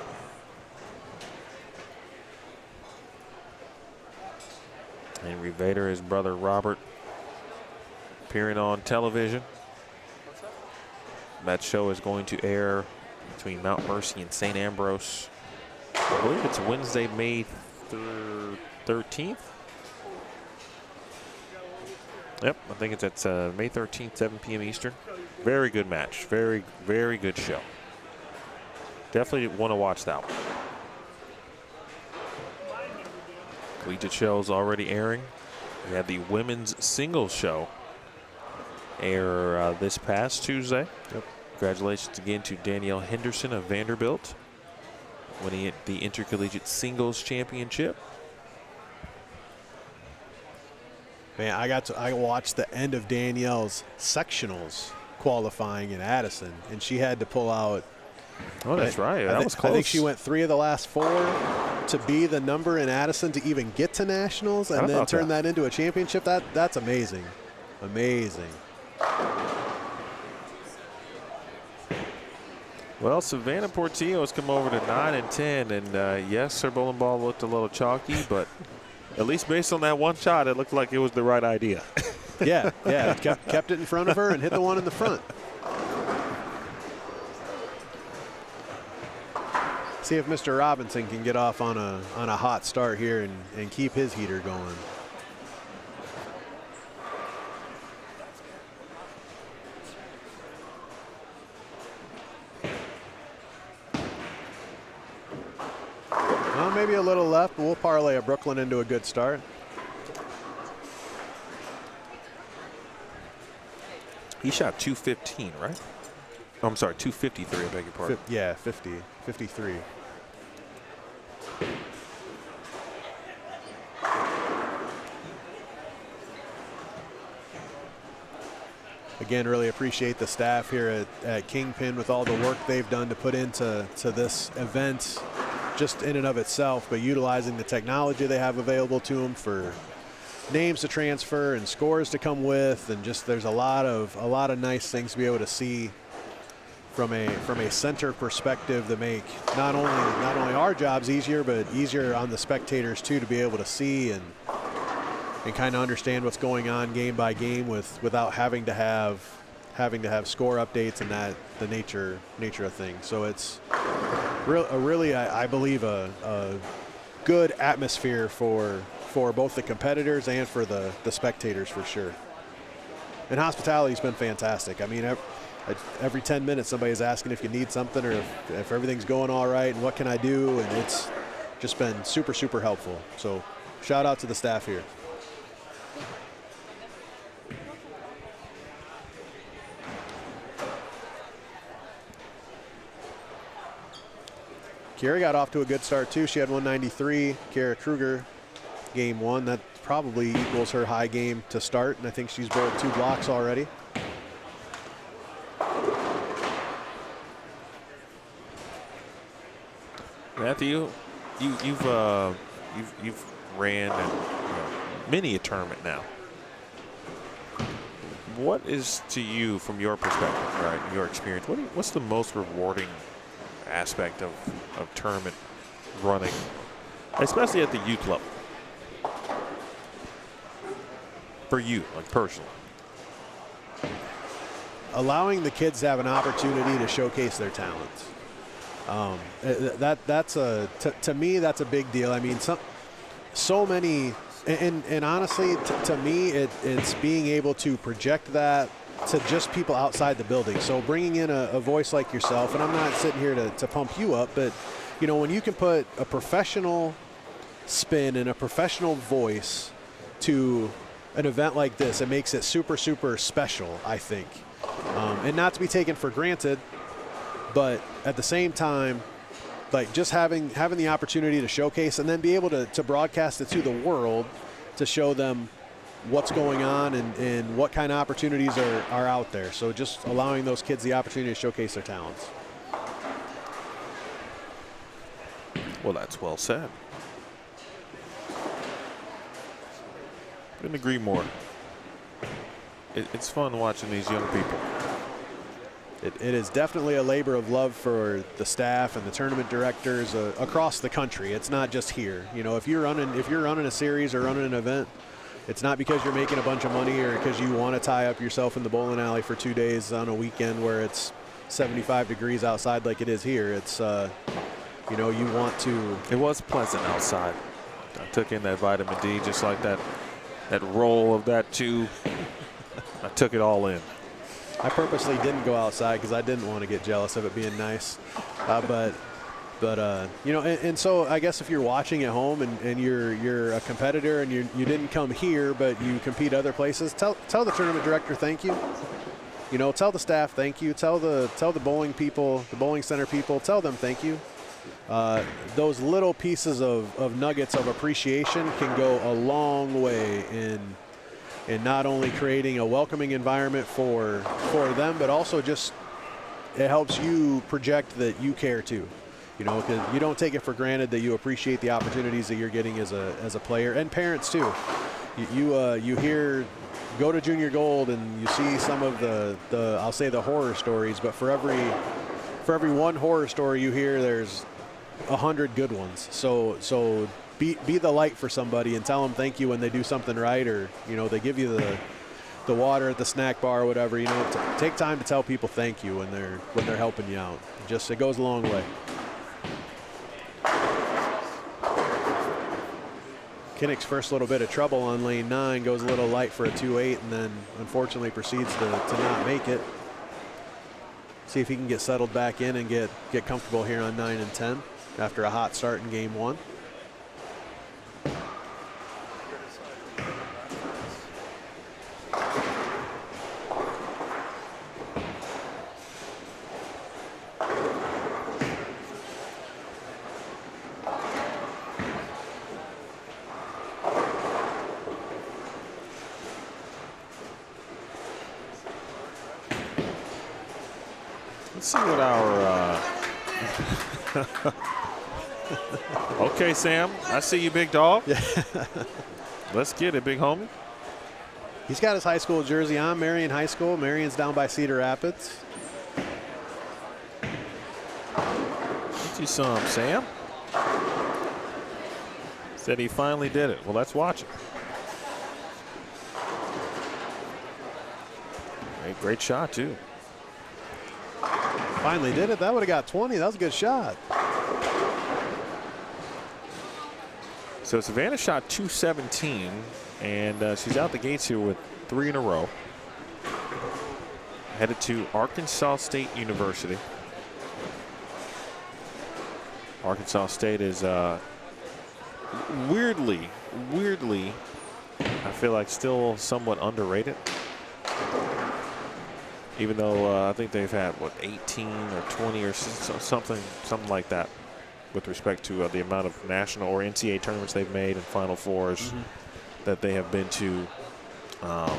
Henry Vader, his brother Robert, appearing on television. That show is going to air between Mount Mercy and St. Ambrose. I believe it's Wednesday, May 13th. Yep, I think it's at May 13th, 7 p.m. Eastern. Very good match. Very, very good show. Definitely want to watch that one. Collegiate show's already airing. We had the women's singles show air this past Tuesday. Yep. Congratulations again to Danielle Henderson of Vanderbilt, winning the Intercollegiate Singles Championship. Man, I watched the end of Danielle's sectionals qualifying in Addison, and she had to pull out. Oh, that's right. That was close. I think she went 3 of the last 4 to be the number in Addison to even get to nationals, and then turn that into a championship. That's amazing. Amazing. Well, Savannah Portillo has come over to 9 and 10, and yes, her bowling ball looked a little chalky, but at least based on that one shot, it looked like it was the right idea. Yeah, kept it in front of her and hit the one in the front. See if Mr. Robinson can get off on a hot start here and keep his heater going. Well, maybe a little left, but we'll parlay a Brooklyn into a good start. He shot 215, right? Oh, I'm sorry, 253, I beg your pardon. Yeah, 53. Again, really appreciate the staff here at Kingpin with all the work they've done to put into this event just in and of itself, but utilizing the technology they have available to them for names to transfer and scores to come with, and just there's a lot of nice things to be able to see from a center perspective that make not only our jobs easier, but easier on the spectators too, to be able to see and kind of understand what's going on game by game without having to have score updates and the nature of things. So it's really I believe a good atmosphere for both the competitors and for the spectators for sure. And hospitality's been fantastic. I mean, every 10 minutes somebody's asking if you need something or if everything's going all right and what can I do, and it's just been super, super helpful. So shout out to the staff here. Kiera got off to a good start too. She had 193. Kiera Kruger, game 1. That probably equals her high game to start, and I think she's bowled 2 blocks already. Matthew, you've ran many a tournament now. What is to you, from your perspective, right, your experience, what's the most rewarding aspect of tournament running, especially at the youth level, for you, like personally? Allowing the kids to have an opportunity to showcase their talents. To me, that's a big deal. I mean, so many, and honestly, to me, it's being able to project that to just people outside the building. So bringing in a voice like yourself, and I'm not sitting here to pump you up, but you know, when you can put a professional spin and a professional voice to an event like this, it makes it super, super special, I think. And not to be taken for granted, but at the same time, like just having the opportunity to showcase and then be able to broadcast it to the world to show them what's going on and what kind of opportunities are out there. So just allowing those kids the opportunity to showcase their talents. Well, that's well said. Couldn't agree more. It's fun watching these young people. It is definitely a labor of love for the staff and the tournament directors across the country. It's not just here. You know, if you're running a series or running an event, it's not because you're making a bunch of money or because you want to tie up yourself in the bowling alley for 2 days on a weekend where it's 75 degrees outside like it is here. It's, you know, you want to. It was pleasant outside. I took in that vitamin D just like that roll of that too. I took it all in. I purposely didn't go outside because I didn't want to get jealous of it being nice. But you know, and so I guess if you're watching at home and you're a competitor and you didn't come here but you compete other places, tell the tournament director thank you. You know, tell the staff thank you. Tell the bowling people, the bowling center people, tell them thank you. Those little pieces of nuggets of appreciation can go a long way in not only creating a welcoming environment for them, but also just it helps you project that you care too. You know, because you don't take it for granted that you appreciate the opportunities that you're getting as a player, and parents too. You hear, go to Junior Gold and you see some of the I'll say the horror stories, but for every one horror story you hear, there's 100 good ones. So be the light for somebody and tell them thank you when they do something right, or you know, they give you the water at the snack bar or whatever. You know, take time to tell people thank you when they're helping you out. It goes a long way. Kinnick's first little bit of trouble on lane 9 goes a little light for a 2-8, and then unfortunately proceeds to not make it. See if he can get settled back in and get comfortable here on 9 and 10 after a hot start in game 1. Let's see what our okay, Sam, I see you, big dog. Yeah. Let's get it, big homie. He's got his high school jersey on, Marion High School. Marion's down by Cedar Rapids. Get you some, Sam. Said he finally did it. Well, let's watch it. Hey, great shot, too. Finally did it. That would have got 20. That was a good shot. So Savannah shot 217, and she's out the gates here with 3 in a row. Headed to Arkansas State University. Arkansas State is weirdly, I feel like still somewhat underrated. Even though I think they've had, what, 18 or 20 or something like that with respect to the amount of national or NCAA tournaments they've made and Final Fours that they have been to. I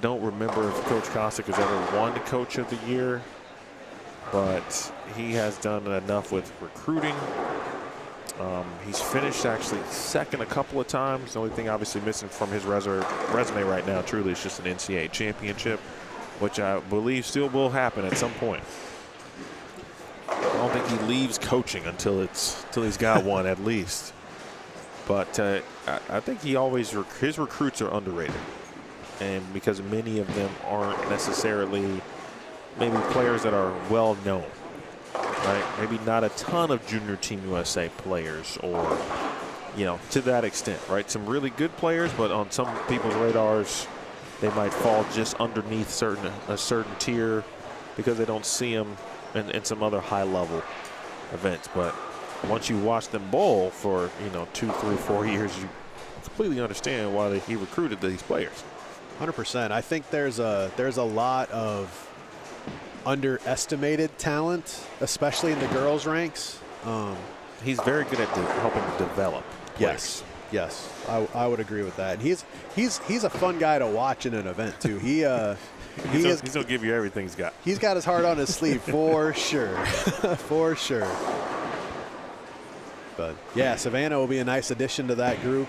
don't remember if Coach Kostick has ever won the Coach of the Year, but he has done enough with recruiting. He's finished actually second a couple of times. The only thing obviously missing from his resume right now truly is just an NCAA championship, which I believe still will happen at some point. I don't think he leaves coaching until he's got one at least. But I think his recruits are underrated. And because many of them aren't necessarily maybe players that are well known, right? Maybe not a ton of Junior Team USA players, or to that extent, right? Some really good players, but on some people's radars, they might fall just underneath a certain tier because they don't see them in some other high-level events. But once you watch them bowl for 2, 3, 4 years, you completely understand why he recruited these players. 100%. I think there's a lot of underestimated talent, especially in the girls' ranks. He's very good at helping develop players. Yes, I would agree with that. And he's a fun guy to watch in an event too. He's gonna give you everything he's got. He's got his heart on his sleeve for sure, for sure. But yeah, Savannah will be a nice addition to that group.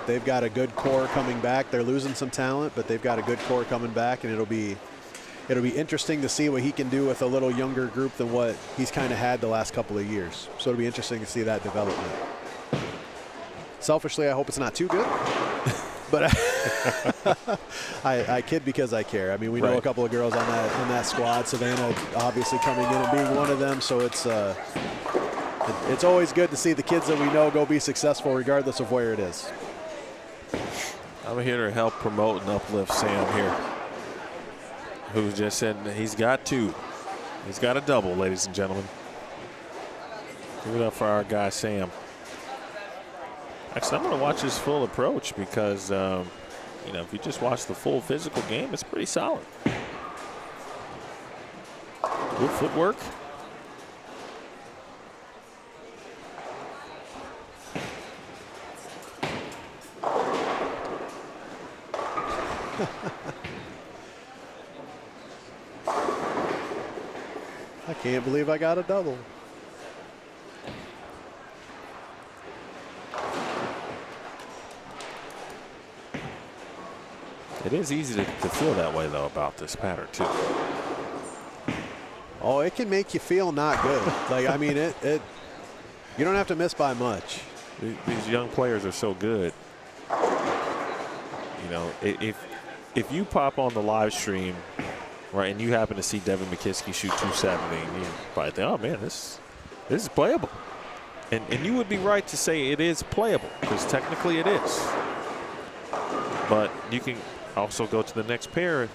They've got a good core coming back. They're losing some talent, but they've got a good core coming back, and it'll be interesting to see what he can do with a little younger group than what he's kind of had the last couple of years. So it'll be interesting to see that development. Selfishly, I hope it's not too good. But I kid because I care. I mean, we know a couple of girls on that squad. Savannah obviously coming in and being one of them. So it's always good to see the kids that we know go be successful regardless of where it is. I'm here to help promote and uplift Sam here, who just said he's got 2. He's got a double, ladies and gentlemen. Give it up for our guy, Sam. Actually, I'm going to watch his full approach because, if you just watch the full physical game, it's pretty solid. Good footwork. I can't believe I got a double. It is easy to feel that way, though, about this pattern, too. Oh, it can make you feel not good. Like, I mean, you don't have to miss by much. These young players are so good. If you pop on the live stream, right, and you happen to see Devin McKiskey shoot 270, you probably think, oh, man, this is playable. And you would be right to say it is playable, because technically it is. But you can also go to the next pair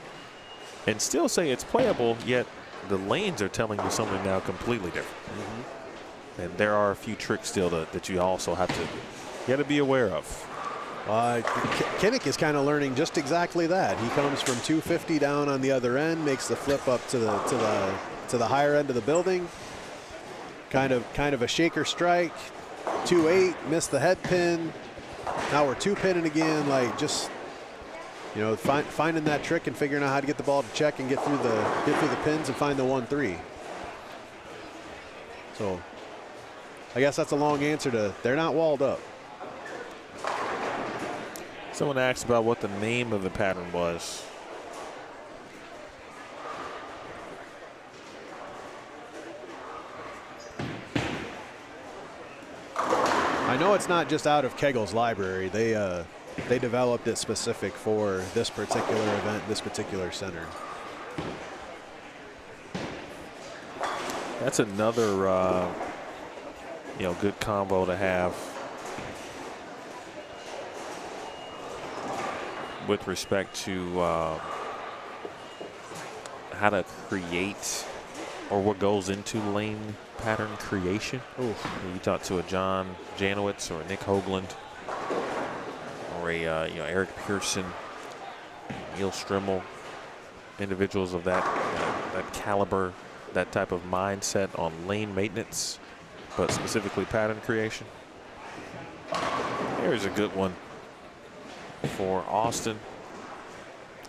and still say it's playable, yet the lanes are telling you something now completely different. And there are a few tricks still that you also have to be aware of. Kinnick is kind of learning just exactly that. He comes from 250 down on the other end, makes the flip up to the higher end of the building. Kind of a shaker strike. 2-8, missed the head pin. Now we're 2-pinning again. Like, just finding that trick and figuring out how to get the ball to check and get through the pins and find the 1-3. So I guess that's a long answer to they're not walled up. Someone asked about what the name of the pattern was. I know it's not just out of Kegel's library. They developed it specific for this particular event, this particular center. That's another good combo to have. with respect to how to create or what goes into lane pattern creation. Ooh. You talk to a John Janowitz or a Nick Hoagland or a Eric Pearson, Neil Strimmel, individuals of that caliber, that type of mindset on lane maintenance, but specifically pattern creation. Here's a good one for Austin.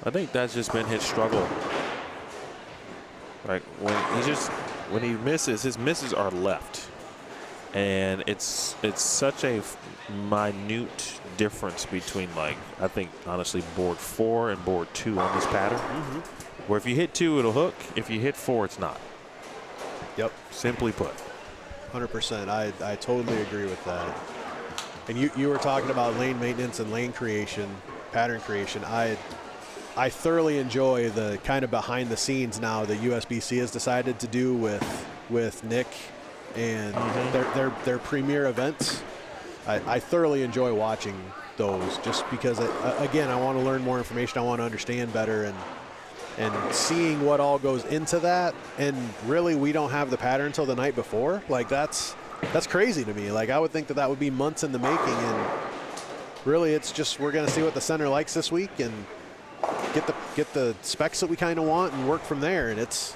I think that's just been his struggle. Like when he misses, his misses are left, and it's such a minute difference between, like, I think honestly board 4 and board 2 on this pattern. Where if you hit 2, it'll hook. If you hit 4, it's not. Yep. Simply put. 100%. I totally agree with that. And you were talking about lane maintenance and lane creation, pattern creation. I thoroughly enjoy the kind of behind the scenes now that USBC has decided to do with Nick and their premier events. I thoroughly enjoy watching those just because, again, I want to learn more information. I want to understand better and seeing what all goes into that. And really, we don't have the pattern until the night before. Like, that's crazy to me. Like, I would think that would be months in the making. And really, it's just we're going to see what the center likes this week and get the specs that we kind of want and work from there. And it's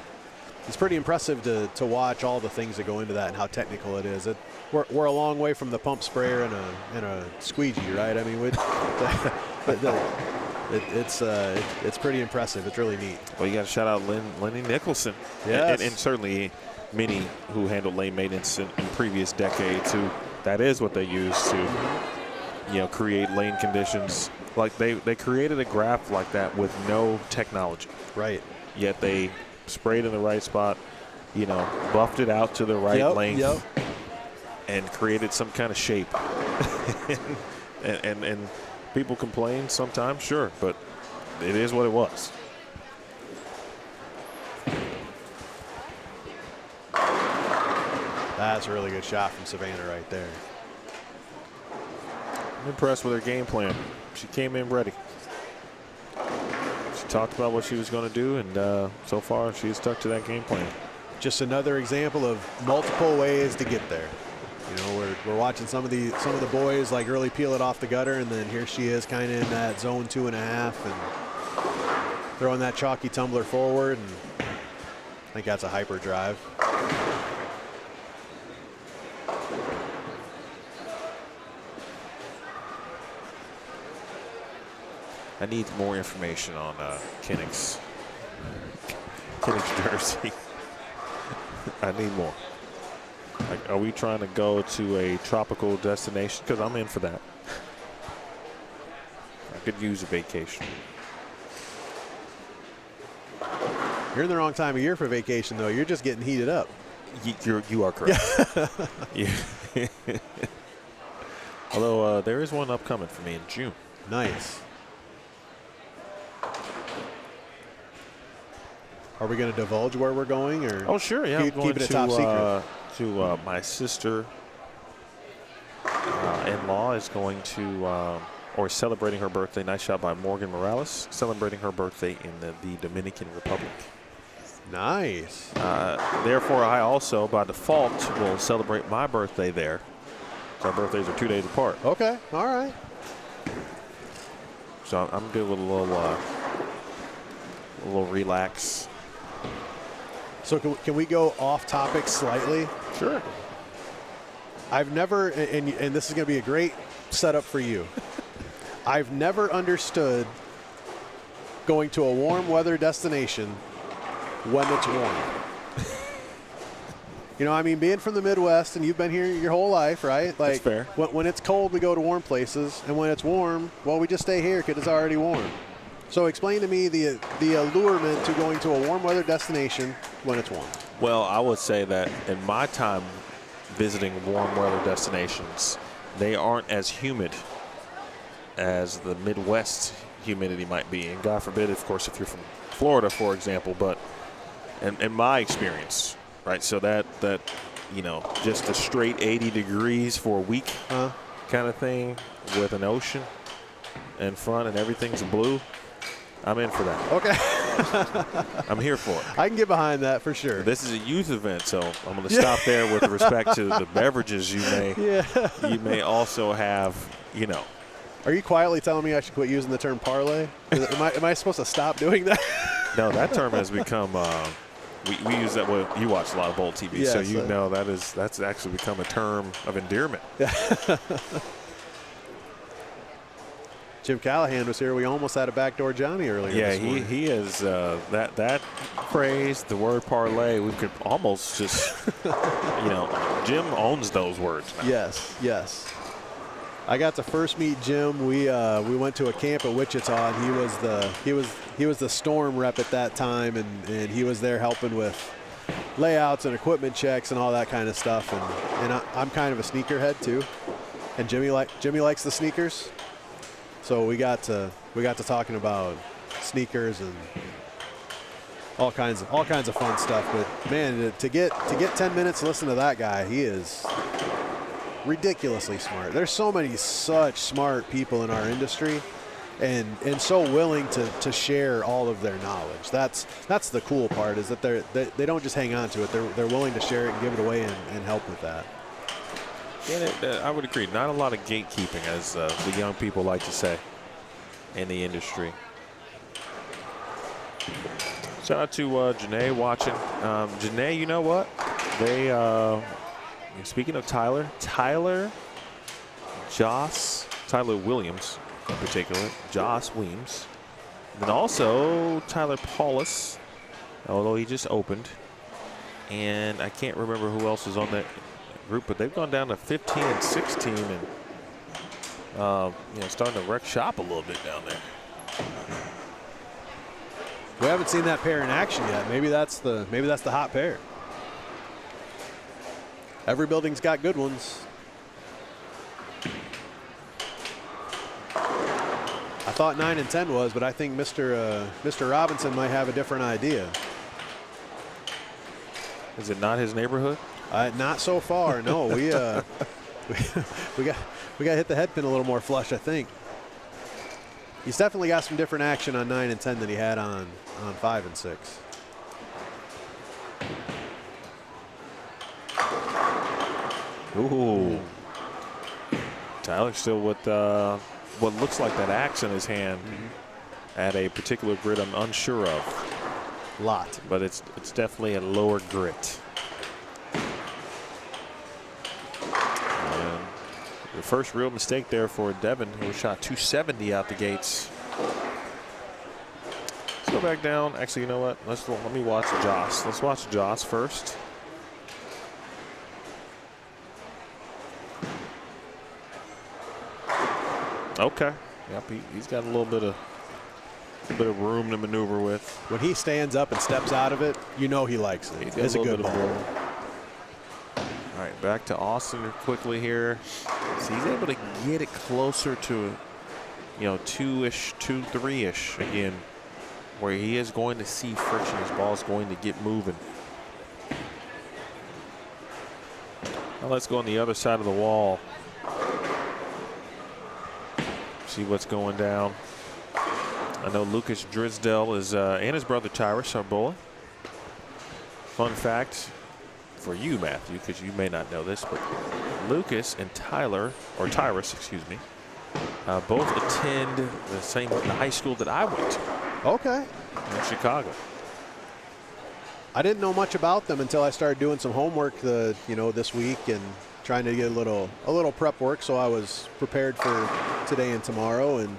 pretty impressive to watch all the things that go into that and how technical it is. We're a long way from the pump sprayer and a squeegee, right? I mean, it's pretty impressive. It's really neat. Well, you got to shout out Lenny Nicholson, yes. and certainly many who handled lane maintenance in previous decades. Who that is what they use to create lane conditions. Like they created a graph like that with no technology. Right. Yet they sprayed in the right spot, buffed it out to the right length, and created some kind of shape. and people complain sometimes, sure, but it is what it was. That's a really good shot from Savannah right there. I'm impressed with her game plan. She came in ready. She talked about what she was going to do, and so far she's stuck to that game plan. Just another example of multiple ways to get there. We're watching some of the boys like really peel it off the gutter, and then here she is kind of in that zone 2.5 and throwing that chalky tumbler forward, and I think that's a hyper drive. I need more information on Kinnick's jersey. I need more. Like, are we trying to go to a tropical destination? Because I'm in for that. I could use a vacation. You're in the wrong time of year for vacation, though. You're just getting heated up. You are correct. Yeah. Although there is one upcoming for me in June. Nice. Are we going to divulge where we're going, or? Oh, sure, yeah. Keep it a top secret. To my sister in-law is going to, or celebrating her birthday. Nice shot by Morgan Morales, celebrating her birthday in the Dominican Republic. Nice. Therefore, I also, by default, will celebrate my birthday there. So our birthdays are 2 days apart. Okay, all right. So I'm good with a little relax. So can we go off topic slightly? Sure. I've never, and this is going to be a great setup for you. I've never understood going to a warm weather destination when it's warm. Being from the Midwest, and you've been here your whole life, right? Like, that's fair. When it's cold, we go to warm places, and when it's warm, well, we just stay here because it's already warm. So explain to me the allurement to going to a warm weather destination when it's warm. Well, I would say that in my time visiting warm weather destinations, they aren't as humid as the Midwest humidity might be. And God forbid, of course, if you're from Florida, for example, but in my experience, right, so that just a straight 80 degrees for a week kind of thing with an ocean, and fun and everything's blue, I'm in for that. Okay. I'm here for it. I can get behind that for sure. This is a youth event, so I'm going to stop there with respect to the beverages you may also have, you know. Are you quietly telling me I should quit using the term parlay? Am I supposed to stop doing that? No, that term has become we use that. Well, you watch a lot of Bowl TV, yes, so you know that's actually become a term of endearment. Jim Callahan was here. We almost had a backdoor Johnny earlier. Yeah, this morning. he is that phrase, the word parlay. We could almost just, Jim owns those words now. Yes. I got to first meet Jim. We went to a camp at Wichita, and he was the Storm rep at that time, and he was there helping with layouts and equipment checks and all that kind of stuff. And I'm kind of a sneakerhead too, and Jimmy likes the sneakers. So we got to talking about sneakers and all kinds of fun stuff. But man, to get 10 minutes to listen to that guy, he is ridiculously smart. There's so many such smart people in our industry, and so willing to share all of their knowledge. That's the cool part, is that they don't just hang on to it. They're willing to share it and give it away and help with that. Yeah, I would agree. Not a lot of gatekeeping, as the young people like to say, in the industry. Shout out to Janae watching. Janae, you know what? They, speaking of Tyler Williams in particular, Joss Weems, and then also Tyler Paulus, although he just opened. And I can't remember who else is on that group, but they've gone down to 15 and 16 and starting to wreck shop a little bit down there. We haven't seen that pair in action yet. Maybe that's the hot pair. Every building's got good ones. I thought 9 and 10 was, but I think Mr. Robinson might have a different idea. Is it not his neighborhood? Not so far. No, we got hit the head pin a little more flush, I think. He's definitely got some different action on 9 and 10 than he had on 5 and 6. Ooh. Tyler still with what looks like that axe in his hand at a particular grit I'm unsure of. Lot. But it's definitely a lower grit. And the first real mistake there for Devin, who shot 270 out the gates. Let's go back down. Actually, you know what? Let me watch Joss. Let's watch Joss first. Okay. Yep, he's got a little bit of room to maneuver with. When he stands up and steps out of it, you know he likes it. It's a good ball. All right, back to Austin quickly here. So he's able to get it closer to, 2-ish, 2-3-ish again, where he is going to see friction. His ball is going to get moving. Now let's go on the other side of the wall. See what's going down. I know Lucas Drisdell is, and his brother Tyrus Arbola. Fun fact for you, Matthew, because you may not know this, but Lucas and Tyrus, excuse me, both attend the high school that I went to. Okay. In Chicago. I didn't know much about them until I started doing some homework, this week, and trying to get a little prep work, so I was prepared for today and tomorrow, and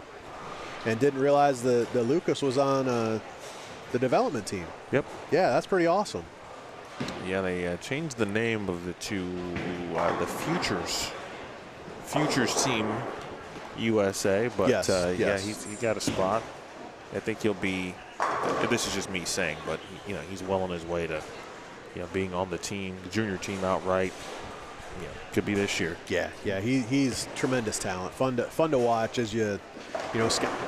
didn't realize that Lucas was on the development team. Yep. Yeah, that's pretty awesome. Yeah, they changed the name of it to the Futures Team USA, but yes. Yeah, he got a spot. I think he'll be. This is just me saying, but he's well on his way to, being on the team, the junior team outright. Could be this year. Yeah, he's tremendous talent. Fun to watch as you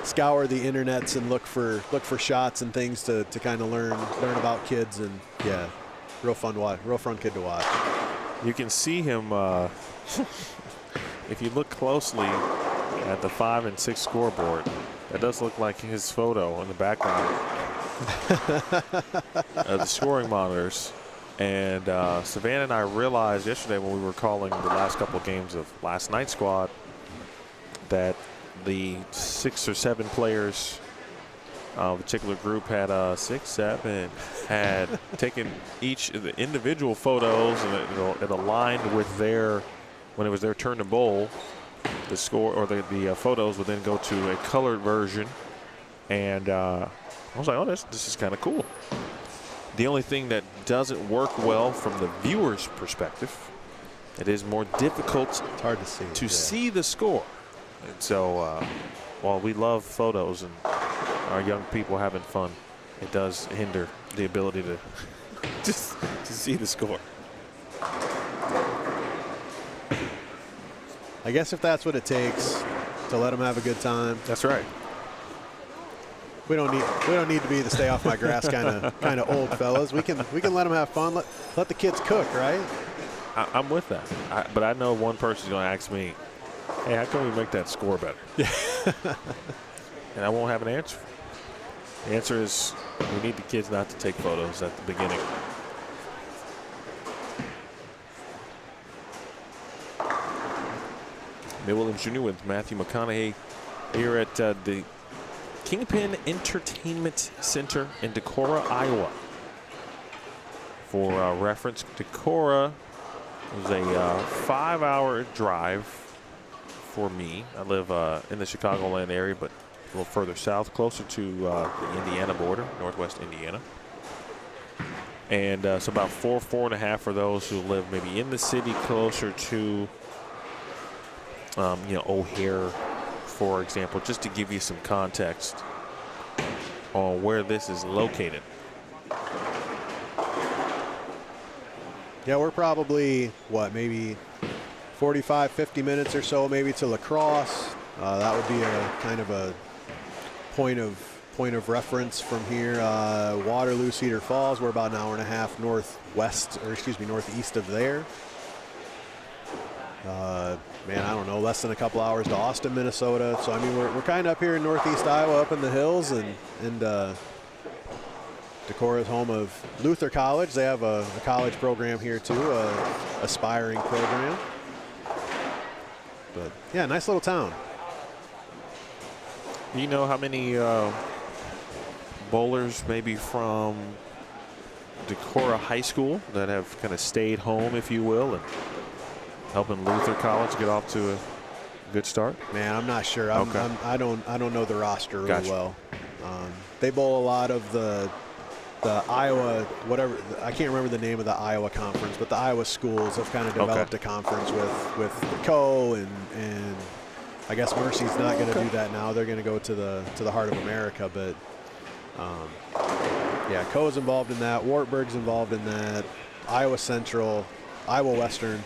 scour the internets and look for shots and things to kind of learn about kids, and yeah, real fun kid to watch. You can see him if you look closely. at the 5 and 6 scoreboard. That does look like his photo in the background of the scoring monitors. And Savannah and I realized yesterday when we were calling the last couple of games of last night's squad that the 6 or 7 players, the particular group had 6, 7, had taken each of the individual photos, and it aligned with their, when it was their turn to bowl, the score or the photos would then go to a colored version. And I was like, oh, this is kind of cool. The only thing that doesn't work well from the viewer's perspective, it is more difficult It's hard to see. see the score. And so while we love photos and our young people having fun, it does hinder the ability to just to see the score. I guess if that's what it takes to let them have a good time. That's right. We don't need to be the stay off my grass kind of old fellas. We can let them have fun. Let the kids cook, right? I'm with that. But I know one person's going to ask me, hey, how can we make that score better? And I won't have an answer. The answer is we need the kids not to take photos at the beginning. Bill Williams Jr. with Matthew McConaughey here at the Kingpin Entertainment Center in Decorah, Iowa. For reference, Decorah is a 5-hour drive for me. I live in the Chicagoland area, but a little further south, closer to the Indiana border, northwest Indiana. And so about 4.5 for those who live maybe in the city, closer to O'Hare, for example, just to give you some context on where this is located. Yeah, we're probably, maybe 45, 50 minutes or so, maybe to La Crosse. That would be a kind of a point of reference from here. Waterloo, Cedar Falls, we're about an hour and a half northeast of there. Man, I don't know, less than a couple hours to Austin, Minnesota. So, I mean, we're kind of up here in northeast Iowa, up in the hills, and Decorah is home of Luther College. They have a college program here, too, a aspiring program. But, yeah, nice little town. You know how many bowlers maybe from Decorah High School that have kind of stayed home, if you will, and helping Luther College get off to a good start? Man, I'm not sure. Okay. I don't know the roster really well. They bowl a lot of the Iowa, whatever, I can't remember the name of the Iowa conference, but the Iowa schools have kind of developed a conference with the Co. and I guess Mercy's not going to do that now. They're going to go to the Heart of America, but yeah, Co's involved in that. Wartburg's involved in that. Iowa Central, Iowa Western.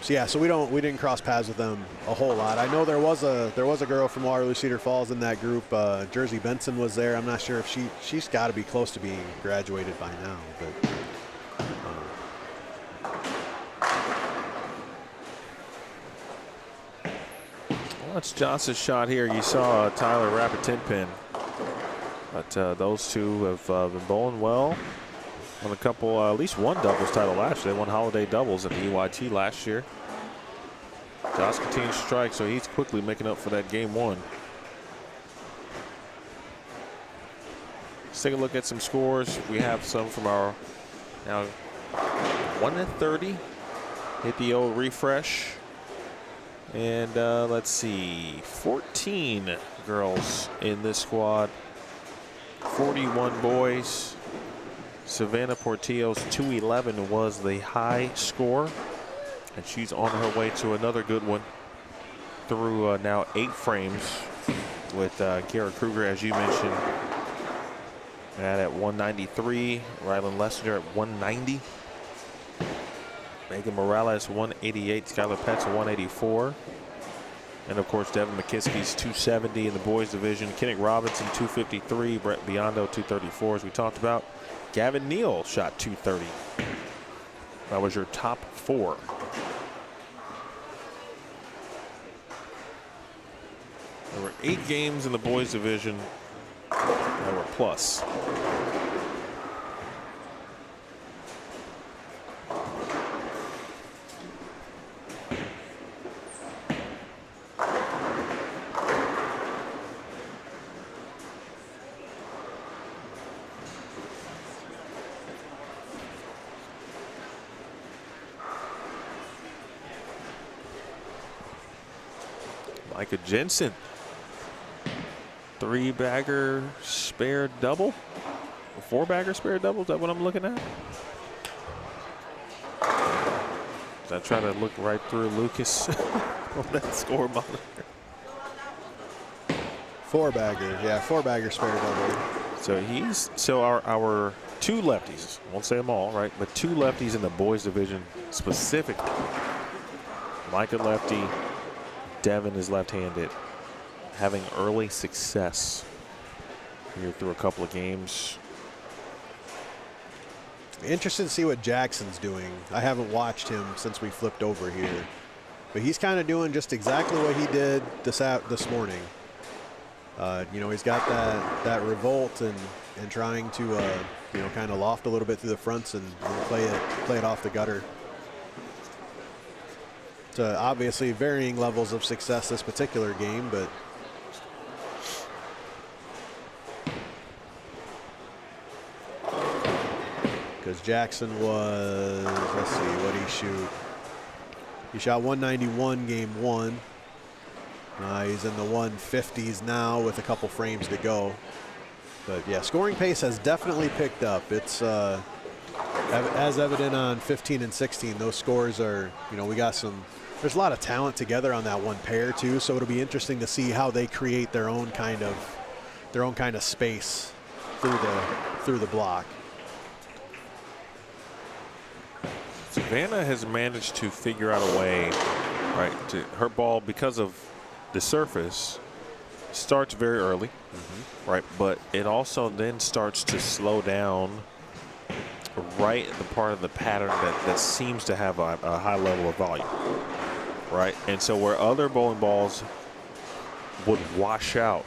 So we didn't cross paths with them a whole lot. I know there was a girl from Waterloo Cedar Falls in that group. Jersey Benson was there. I'm not sure if she's got to be close to being graduated by now, but. Well, that's Johnson's shot here. You saw Tyler Rapid 10 pin, but those two have been bowling well. Won a couple, at least one doubles title last year. They won holiday doubles at the EYT last year. Josh continues to strike, so he's quickly making up for that game one. Let's take a look at some scores. We have some from our now 1:30. Hit the old refresh. And let's see, 14 girls in this squad, 41 boys. Savannah Portillo's 211 was the high score, and she's on her way to another good one through now 8 frames with Kara Kruger, as you mentioned, at 193, Rylan Lessinger at 190, Megan Morales 188, Skylar Petz 184, and of course Devin McKiskey's 270 in the boys division, Kennick Robinson 253, Brett Biondo 234, as we talked about. Gavin Neal shot 230. That was your top 4. There were 8 games in the boys division that were plus. Micah Jensen, 3-bagger spare double, a 4-bagger spare double. Is that what I'm looking at? I try to look right through Lucas on that score monitor. 4-bagger, yeah, 4-bagger spare double. So our 2 lefties, I won't say them all, right, but 2 lefties in the boys division specifically. Micah lefty, Devin is left-handed, having early success here through a couple of games. Interested to see what Jackson's doing. I haven't watched him since we flipped over here, but he's kind of doing just exactly what he did this morning. You know, he's got that revolt and trying to you know, kind of loft a little bit through the fronts and play it off the gutter. To obviously varying levels of success this particular game, but because Jackson was, let's see, what did he shoot? He shot 191 game 1. He's in the 150s now with a couple frames to go. But yeah, scoring pace has definitely picked up. It's as evident on 15 and 16. Those scores are, you know, we got some. There's a lot of talent together on that one pair too, so it'll be interesting to see how they create their own kind of space through the block. Savannah has managed to figure out a way, right, to her ball, because of the surface, starts very early, right, but it also then starts to slow down right at the part of the pattern that seems to have a high level of volume. Right, and so where other bowling balls would wash out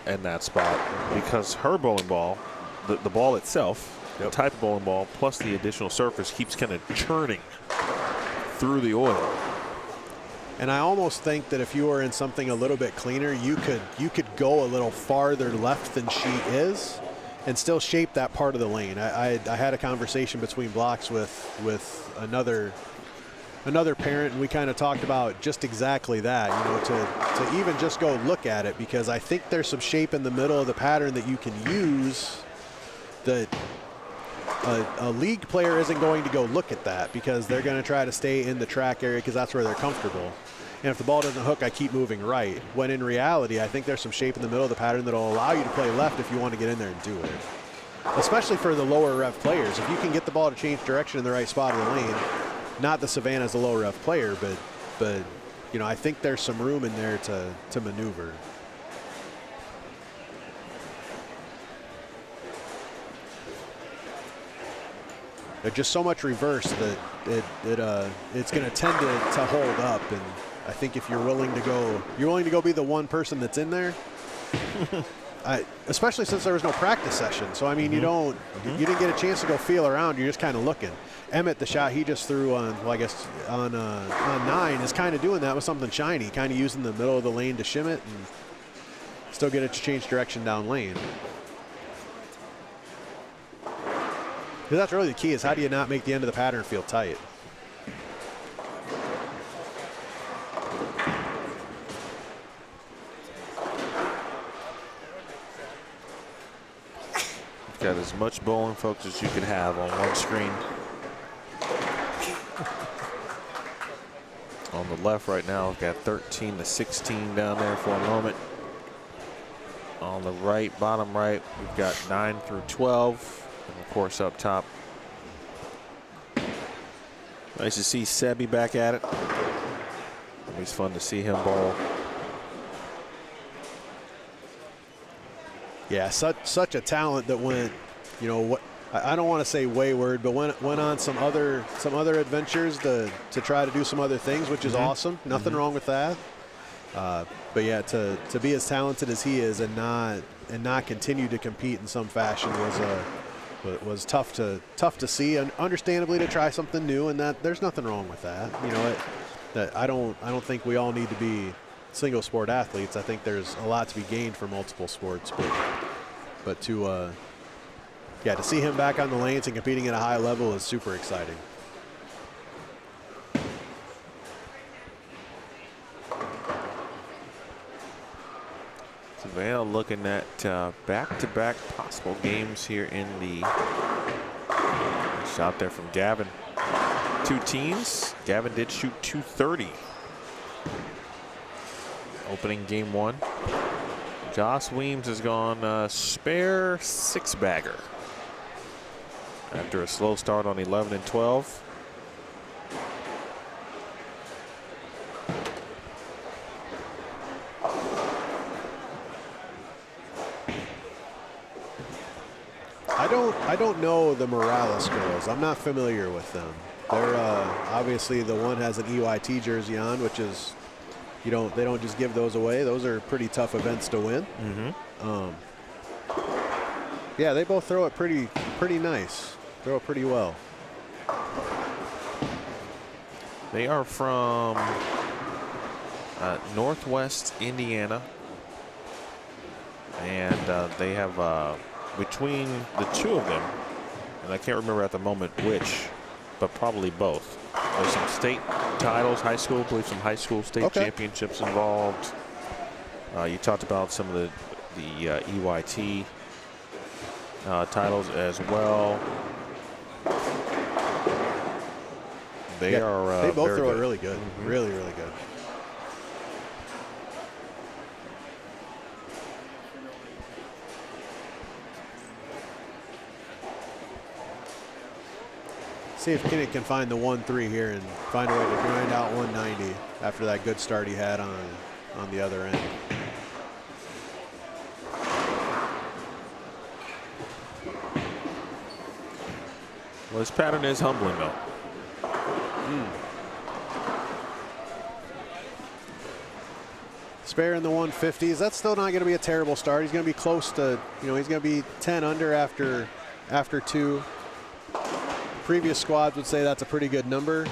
in that spot, because her bowling ball, the ball itself, the type of bowling ball, plus the additional surface, keeps kind of churning through the oil. And I almost think that if you were in something a little bit cleaner, you could go a little farther left than she is and still shape that part of the lane. I had a conversation between blocks with another parent, and we kind of talked about just exactly that, you know, to even just go look at it, because I think there's some shape in the middle of the pattern that you can use that a league player isn't going to go look at that, because they're going to try to stay in the track area because that's where they're comfortable. And if the ball doesn't hook, I keep moving right. When in reality, I think there's some shape in the middle of the pattern that'll allow you to play left if you want to get in there and do it. Especially for the lower rev players. If you can get the ball to change direction in the right spot of the lane, not that Savannah's a low rev player, but you know, I think there's some room in there to maneuver. There's just so much reverse that it's going to tend to hold up, and I think if you're willing to go be the one person that's in there. Especially since there was no practice session, so I mean, you didn't get a chance to go feel around. You're just kind of looking. Emmett, the shot he just threw on, well, I guess on 9, is kind of doing that with something shiny, kind of using the middle of the lane to shim it and still get it to change direction down lane. Because that's really the key, is how do you not make the end of the pattern feel tight? Got as much bowling focus as you could have on one screen. On the left right now, we've got 13 to 16 down there for a moment. On the right, bottom right, we've got 9 through 12. And of course up top. Nice to see Sebi back at it. Always fun to see him bowl. Yeah, such a talent that went, you know, what I don't want to say wayward, but went on some other adventures to try to do some other things, which is awesome. Nothing wrong with that. But yeah, to be as talented as he is and not continue to compete in some fashion was tough to see, and understandably to try something new, and that there's nothing wrong with that. You know, that I don't think we all need to be single sport athletes. I think there's a lot to be gained from multiple sports, but to see him back on the lanes and competing at a high level is super exciting. Savannah looking at back-to-back possible games here in the shot there from Gavin. 2 teams. Gavin did shoot 230. Opening game 1. Joss Weems has gone spare 6-bagger after a slow start on 11 and 12. I don't know the Morales girls. I'm not familiar with them. They're obviously the one has an EYT jersey on, which is they don't just give those away. Those are pretty tough events to win. Yeah, they both throw it pretty nice. Throw it pretty well. They are from Northwest Indiana, and they have between the two of them, and I can't remember at the moment which, but probably both. There's some state titles, high school, I believe some high school state championships involved. You talked about some of the EYT titles as well. They both throw it really good. Really, really good. See if Kinnick can find the 1-3 here and find a way to grind out 190 after that good start he had on the other end. Well, his pattern is humbling, though. Spare in the 150s. That's still not going to be a terrible start. He's going to be close to, he's going to be 10 under after 2. Previous squads would say that's a pretty good number.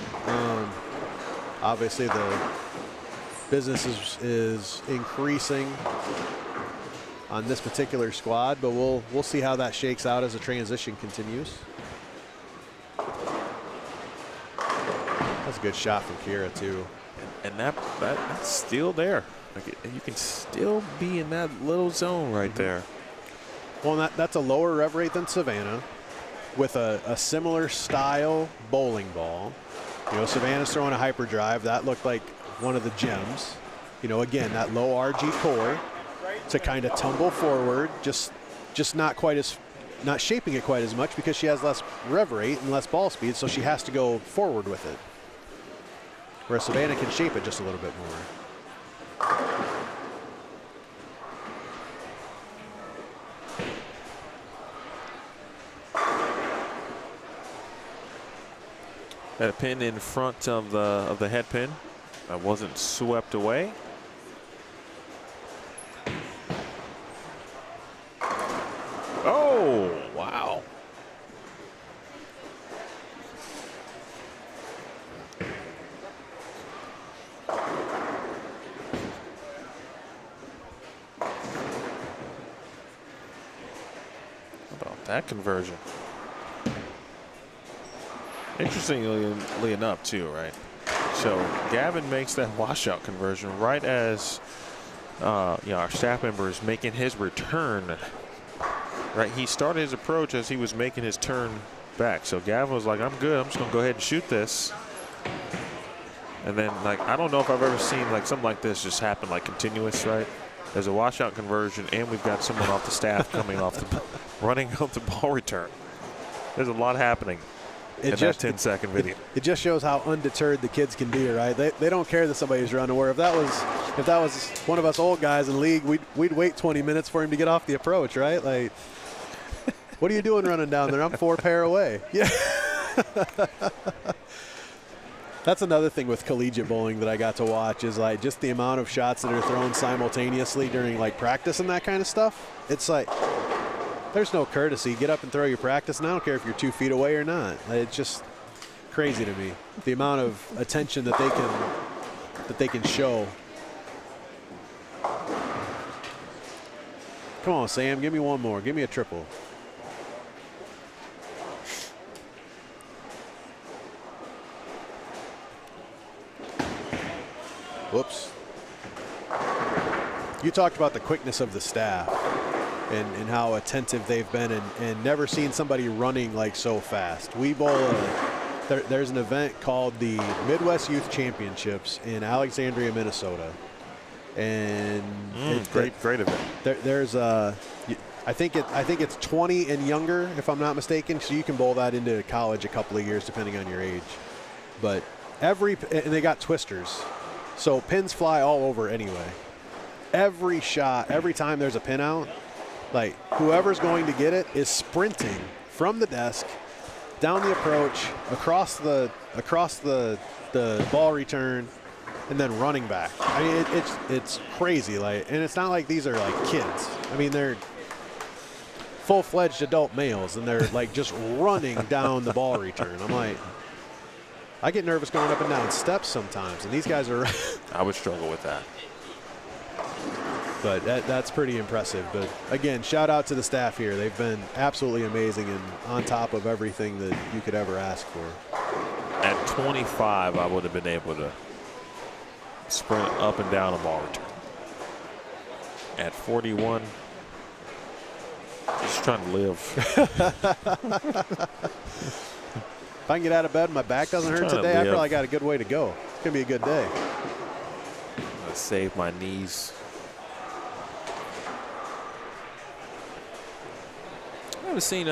Obviously, the business is increasing on this particular squad, but we'll see how that shakes out as the transition continues. That's a good shot from Kira too, and that's still there. Like you can still be in that little zone right there. Well, that's a lower rev rate than Savannah, with a similar style bowling ball. Savannah's throwing a hyperdrive. That looked like one of the gems. Again, that low RG core to kind of tumble forward, just not shaping it quite as much because she has less rev rate and less ball speed, so she has to go forward with it. Whereas Savannah can shape it just a little bit more. Had a pin in front of the head pin that wasn't swept away. Oh, wow. How about that conversion? Interestingly enough, too, right? So Gavin makes that washout conversion right as our staff member is making his return. Right, he started his approach as he was making his turn back. So Gavin was like, "I'm good. I'm just gonna go ahead and shoot this." And then, I don't know if I've ever seen something like this just happen continuous, right? There's a washout conversion, and we've got someone off the staff coming off running off the ball return. There's a lot happening. That 10-second video. It just shows how undeterred the kids can be, right? They don't care that somebody's running. Where if that was one of us old guys in the league, we'd wait 20 minutes for him to get off the approach, right? What are you doing running down there? I'm 4 pair away. Yeah. That's another thing with collegiate bowling that I got to watch is like just the amount of shots that are thrown simultaneously during like practice and that kind of stuff. It's like there's no courtesy. Get up and throw your practice, and I don't care if you're 2 feet away or not. It's just crazy to me the amount of attention that they can show. Come on, Sam, give me one more. Give me a triple. Whoops. You talked about the quickness of the staff and how attentive they've been and never seen somebody running like so fast. We bowl, there's an event called the Midwest Youth Championships in Alexandria, Minnesota. And great event. There's I think it's 20 and younger, if I'm not mistaken. So you can bowl that into college a couple of years depending on your age. But and they got twisters, so pins fly all over anyway. Every shot, every time there's a pin out, like whoever's going to get it is sprinting from the desk down the approach across the ball return. And then running back. I mean, it's crazy. Like, and it's not like these are like kids. I mean, they're full-fledged adult males, and they're like just running down the ball return. I'm like, I get nervous going up and down steps sometimes, and these guys are. I would struggle with that. But that's pretty impressive. But again, shout out to the staff here. They've been absolutely amazing and on top of everything that you could ever ask for. At 25, I would have been able to sprint up and down a ball return. At 41, just trying to live. If I can get out of bed and my back doesn't hurt today, I probably got a good way to go. It's going to be a good day. Let's save my knees. I haven't seen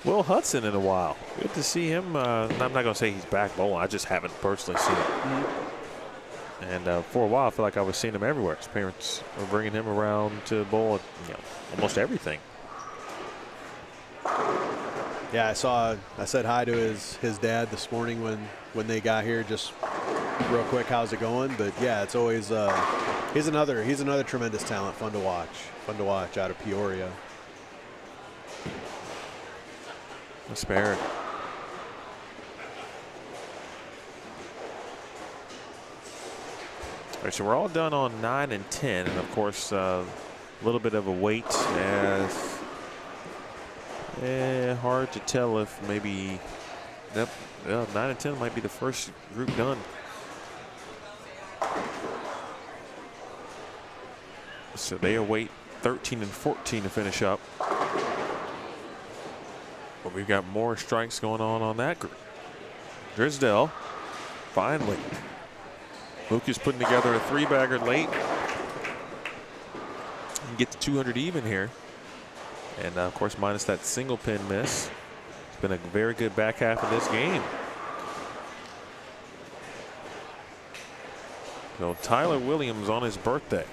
Will Hudson in a while. Good to see him. I'm not going to say he's back bowling. I just haven't personally seen him. Mm-hmm. And for a while, I feel like I was seeing him everywhere. His parents were bringing him around to bowl at almost everything. Yeah, I said hi to his dad this morning when they got here. Just real quick, how's it going? But yeah, it's always he's another tremendous talent. Fun to watch out of Peoria. Spare. All right, so we're all done on 9 and 10, and of course a little bit of a wait as hard to tell if maybe 9 and 10 might be the first group done. So they await 13 and 14 to finish up. But we've got more strikes going on that group. Drisdale, finally. Luke is putting together a 3-bagger late. And get to 200 even here. And of course, minus that single pin miss. It's been a very good back half of this game. So Tyler Williams on his birthday.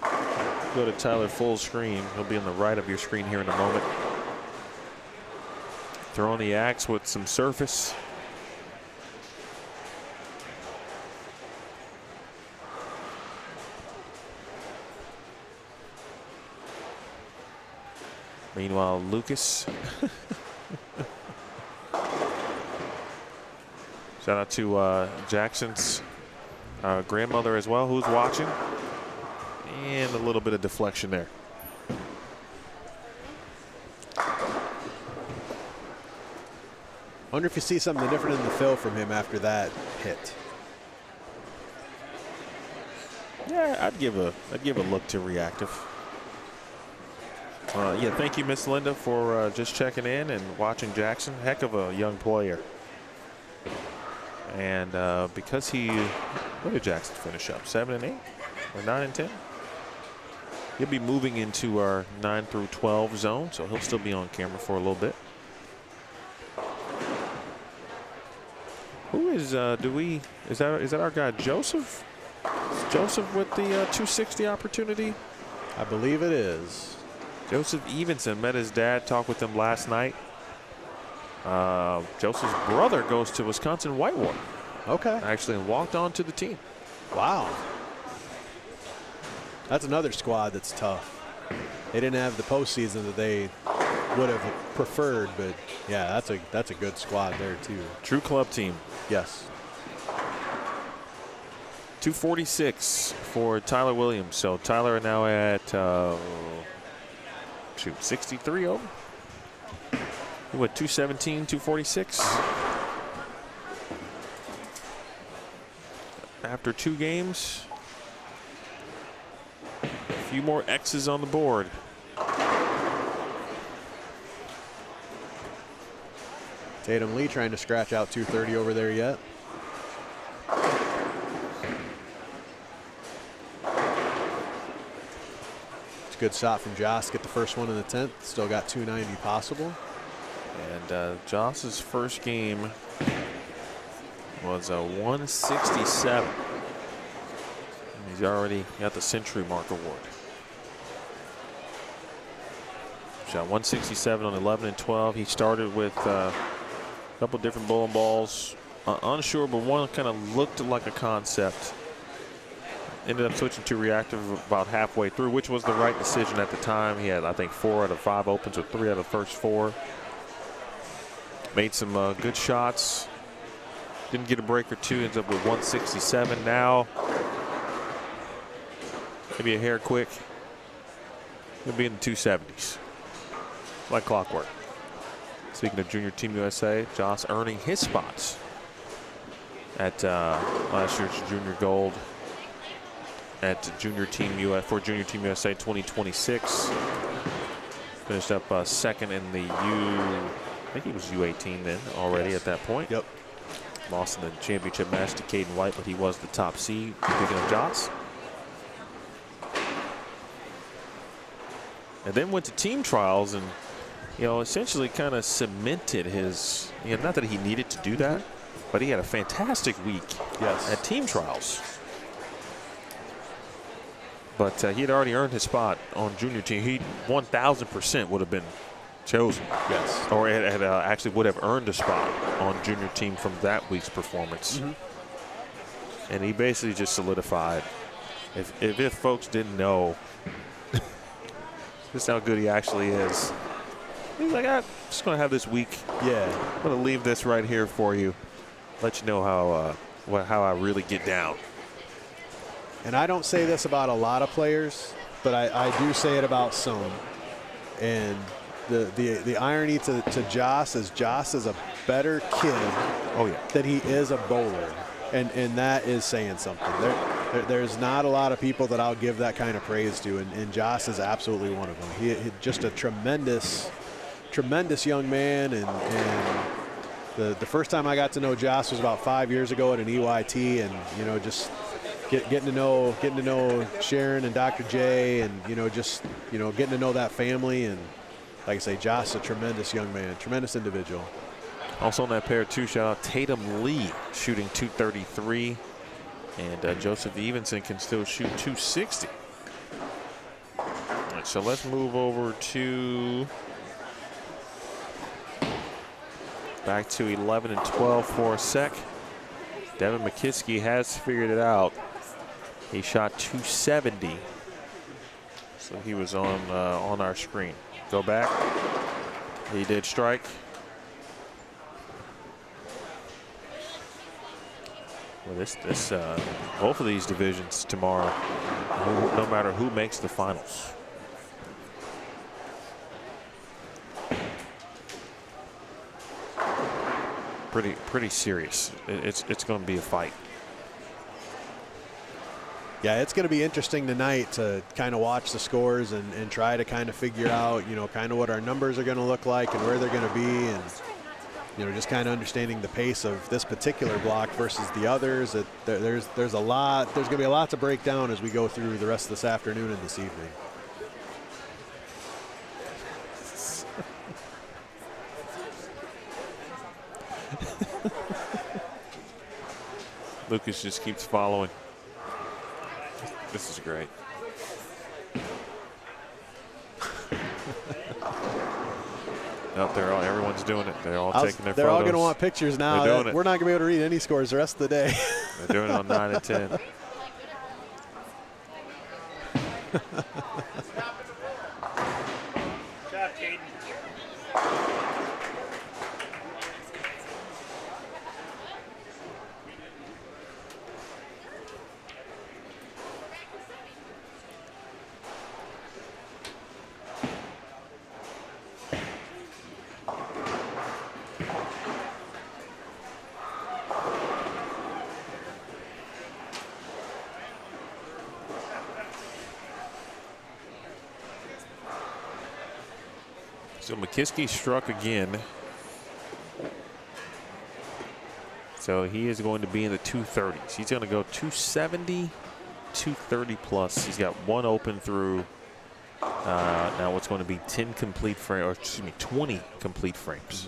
Go to Tyler full screen. He'll be on the right of your screen here in a moment. Throwing the axe with some surface. Meanwhile, Lucas. Shout out to Jackson's grandmother as well, who's watching. And a little bit of deflection there. Wonder if you see something different in the fill from him after that hit. Yeah, I'd give a look to reactive. Yeah, thank you, Miss Linda, for just checking in and watching Jackson. Heck of a young player. And because what did Jackson finish up? 7 and 8 or 9 and 10? He'll be moving into our 9 through 12 zone, so he'll still be on camera for a little bit. Who is is that our guy Joseph? Is Joseph with the 260 opportunity? I believe it is. Joseph Evenson met his dad, talked with him last night. Joseph's brother goes to Wisconsin Whitewater. Okay. actually, and walked on to the team. Wow. That's another squad that's tough. They didn't have the postseason that they would have preferred, but yeah, that's a good squad there too. True club team. Yes. 246 for Tyler Williams. So Tyler now at 63 over. He went 217, 246. After 2 games, a few more X's on the board. Tatum Lee trying to scratch out 230 over there yet. It's a good shot from Joss. Get the first one in the 10th. Still got 290 possible. And Joss's first game was a 167. And he's already got the Century Mark Award. Shot 167 on 11 and 12. He started with a couple different bowling balls. Unsure, but one kind of looked like a concept. Ended up switching to reactive about halfway through, which was the right decision at the time. He had, I think, 4 out of 5 opens with 3 out of the first 4. Made some good shots. Didn't get a break or 2. Ends up with 167 now. Maybe a hair quick. He'll be in the 270s. Like clockwork. Speaking of Junior Team USA, Joss earning his spots at last year's Junior Gold at Junior Team for Junior Team USA 2026. Finished up second in the I think he was U18 then already at that point. Yep. Lost in the championship match to Caden White, but he was the top seed. Speaking of Joss. And then went to team trials and, essentially kind of cemented his, not that he needed to do that, but he had a fantastic week at team trials. But he had already earned his spot on junior team. He 1,000% would have been chosen. Yes. Or had actually would have earned a spot on junior team from that week's performance. And he basically just solidified. If folks didn't know just how good he actually is, he's like, I'm just going to have this week. Yeah. I'm going to leave this right here for you. Let you know how I really get down. And I don't say this about a lot of players, but I do say it about some. And the irony to Joss is a better kid than he is a bowler. And that is saying something. There's not a lot of people that I'll give that kind of praise to, and Joss is absolutely one of them. He just a tremendous young man, and the first time I got to know Joss was about 5 years ago at an EYT, and just getting to know Sharon and Dr. J, and getting to know that family, and like I say, Joss is a tremendous young man, tremendous individual. Also on that pair too, shout out Tatum Lee shooting 233, and Joseph Evenson can still shoot 260. All right, so let's move over to back to 11 and 12 for a sec. Devin McKiskey has figured it out. He shot 270, so he was on our screen. Go back. He did strike. Well, both of these divisions tomorrow, no matter who makes the finals. Pretty serious. It's going to be a fight. Yeah, it's going to be interesting tonight to kind of watch the scores and try to kind of figure out, kind of what our numbers are going to look like and where they're going to be, and just kind of understanding the pace of this particular block versus the others. There's going to be a lot to break down as we go through the rest of this afternoon and this evening. Lucas just keeps following. This is great. Out there, everyone's doing it. They're all taking their They're photos. all going to want pictures now. They're doing it. We're not going to be able to read any scores the rest of the day. They're doing it on 9 and 10. Good job, Caden. So McKiskey struck again. So he is going to be in the 230s. He's going to go 270, 230 plus. He's got one open through now what's going to be 10 complete frames, or excuse me, 20 complete frames.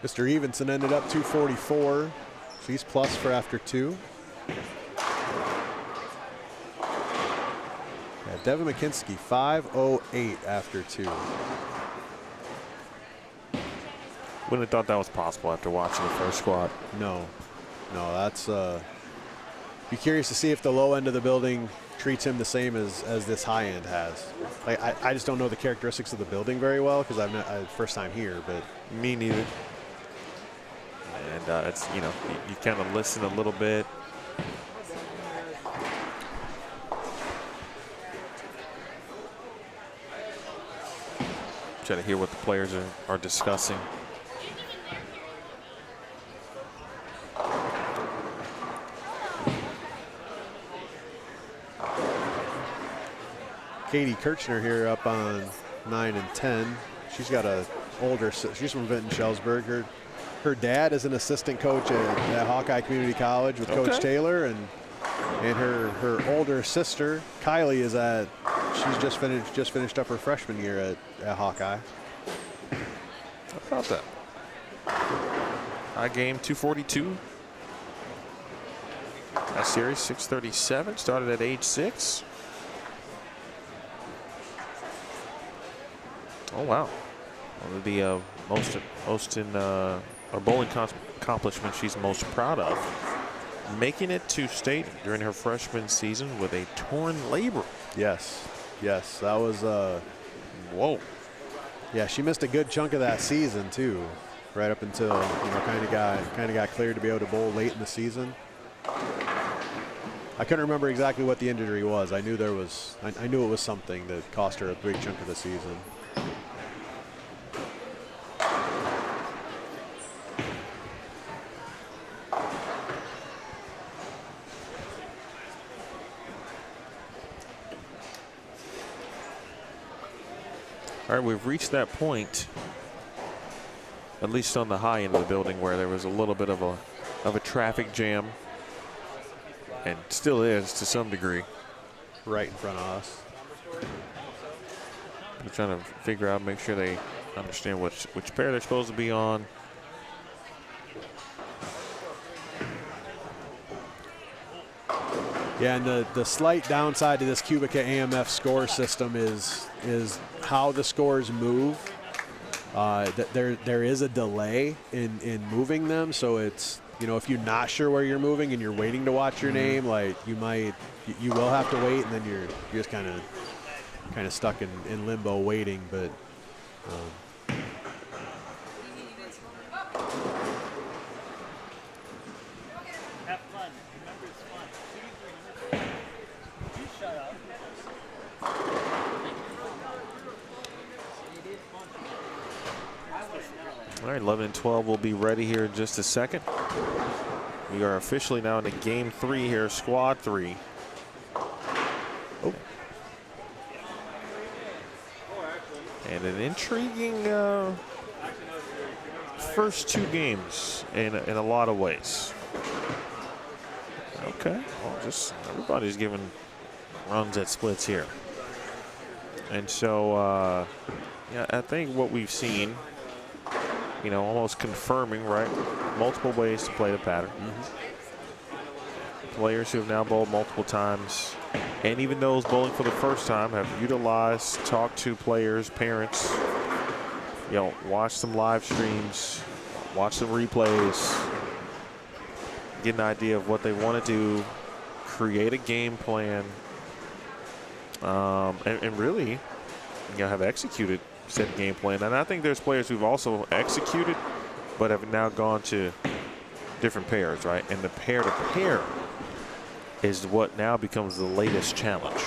Mr. Evenson ended up 244. So he's plus for after 2. Yeah, Devin McKinsky, 508 after 2. Wouldn't have thought that was possible after watching the first squad. No, that's be curious to see if the low end of the building treats him the same as this high end has. Like I just don't know the characteristics of the building very well because I'm first time here, but Me neither. And it's, you know, you kind of listen a little bit. Try to hear what the players are discussing. Katie Kirchner here up on 9 and 10. She's got a older, she's from Vinton Shellsburg. Her dad is an assistant coach at Hawkeye Community College with Coach Taylor, and her older sister Kylie is she's just finished up her freshman year at Hawkeye. How about that? High game 242. That series 637. Started at age 6. Oh wow! One of the most in our bowling accomplishment she's most proud of. Making it to state during her freshman season with a torn labrum. Yes, that was whoa. Yeah, she missed a good chunk of that season too, right up until kind of got cleared to be able to bowl late in the season. I couldn't remember exactly what the injury was. I knew it was something that cost her a big chunk of the season. All right, we've reached that point, at least on the high end of the building, where there was a little bit of a traffic jam, and still is to some degree. Right in front of us. They're trying to figure out, make sure they understand which pair they're supposed to be on. Yeah, and the slight downside to this Cubica AMF score system is how the scores move. That there is a delay in moving them, so it's, if you're not sure where you're moving and you're waiting to watch your name, like you will have to wait, and then you're just kind of stuck in limbo waiting. But Have fun. Remember, it's fun. You shut up. All right, 11 and 12 will be ready here in just a second. We are officially now into game 3 here, squad 3. Oh. And an intriguing first 2 games in a lot of ways. Okay, well, just everybody's giving runs at splits here. And so, yeah, I think what we've seen, you know, almost confirming, right, multiple ways to play the pattern. Players who have now bowled multiple times, and even those bowling for the first time, have utilized, talked to players, parents, you know, watch some live streams, watch some replays, get an idea of what they want to do, create a game plan, and really, you know, have executed said game plan. And I think there's players who've also executed, but have now gone to different pairs, right? And the pair-to-pair is what now becomes the latest challenge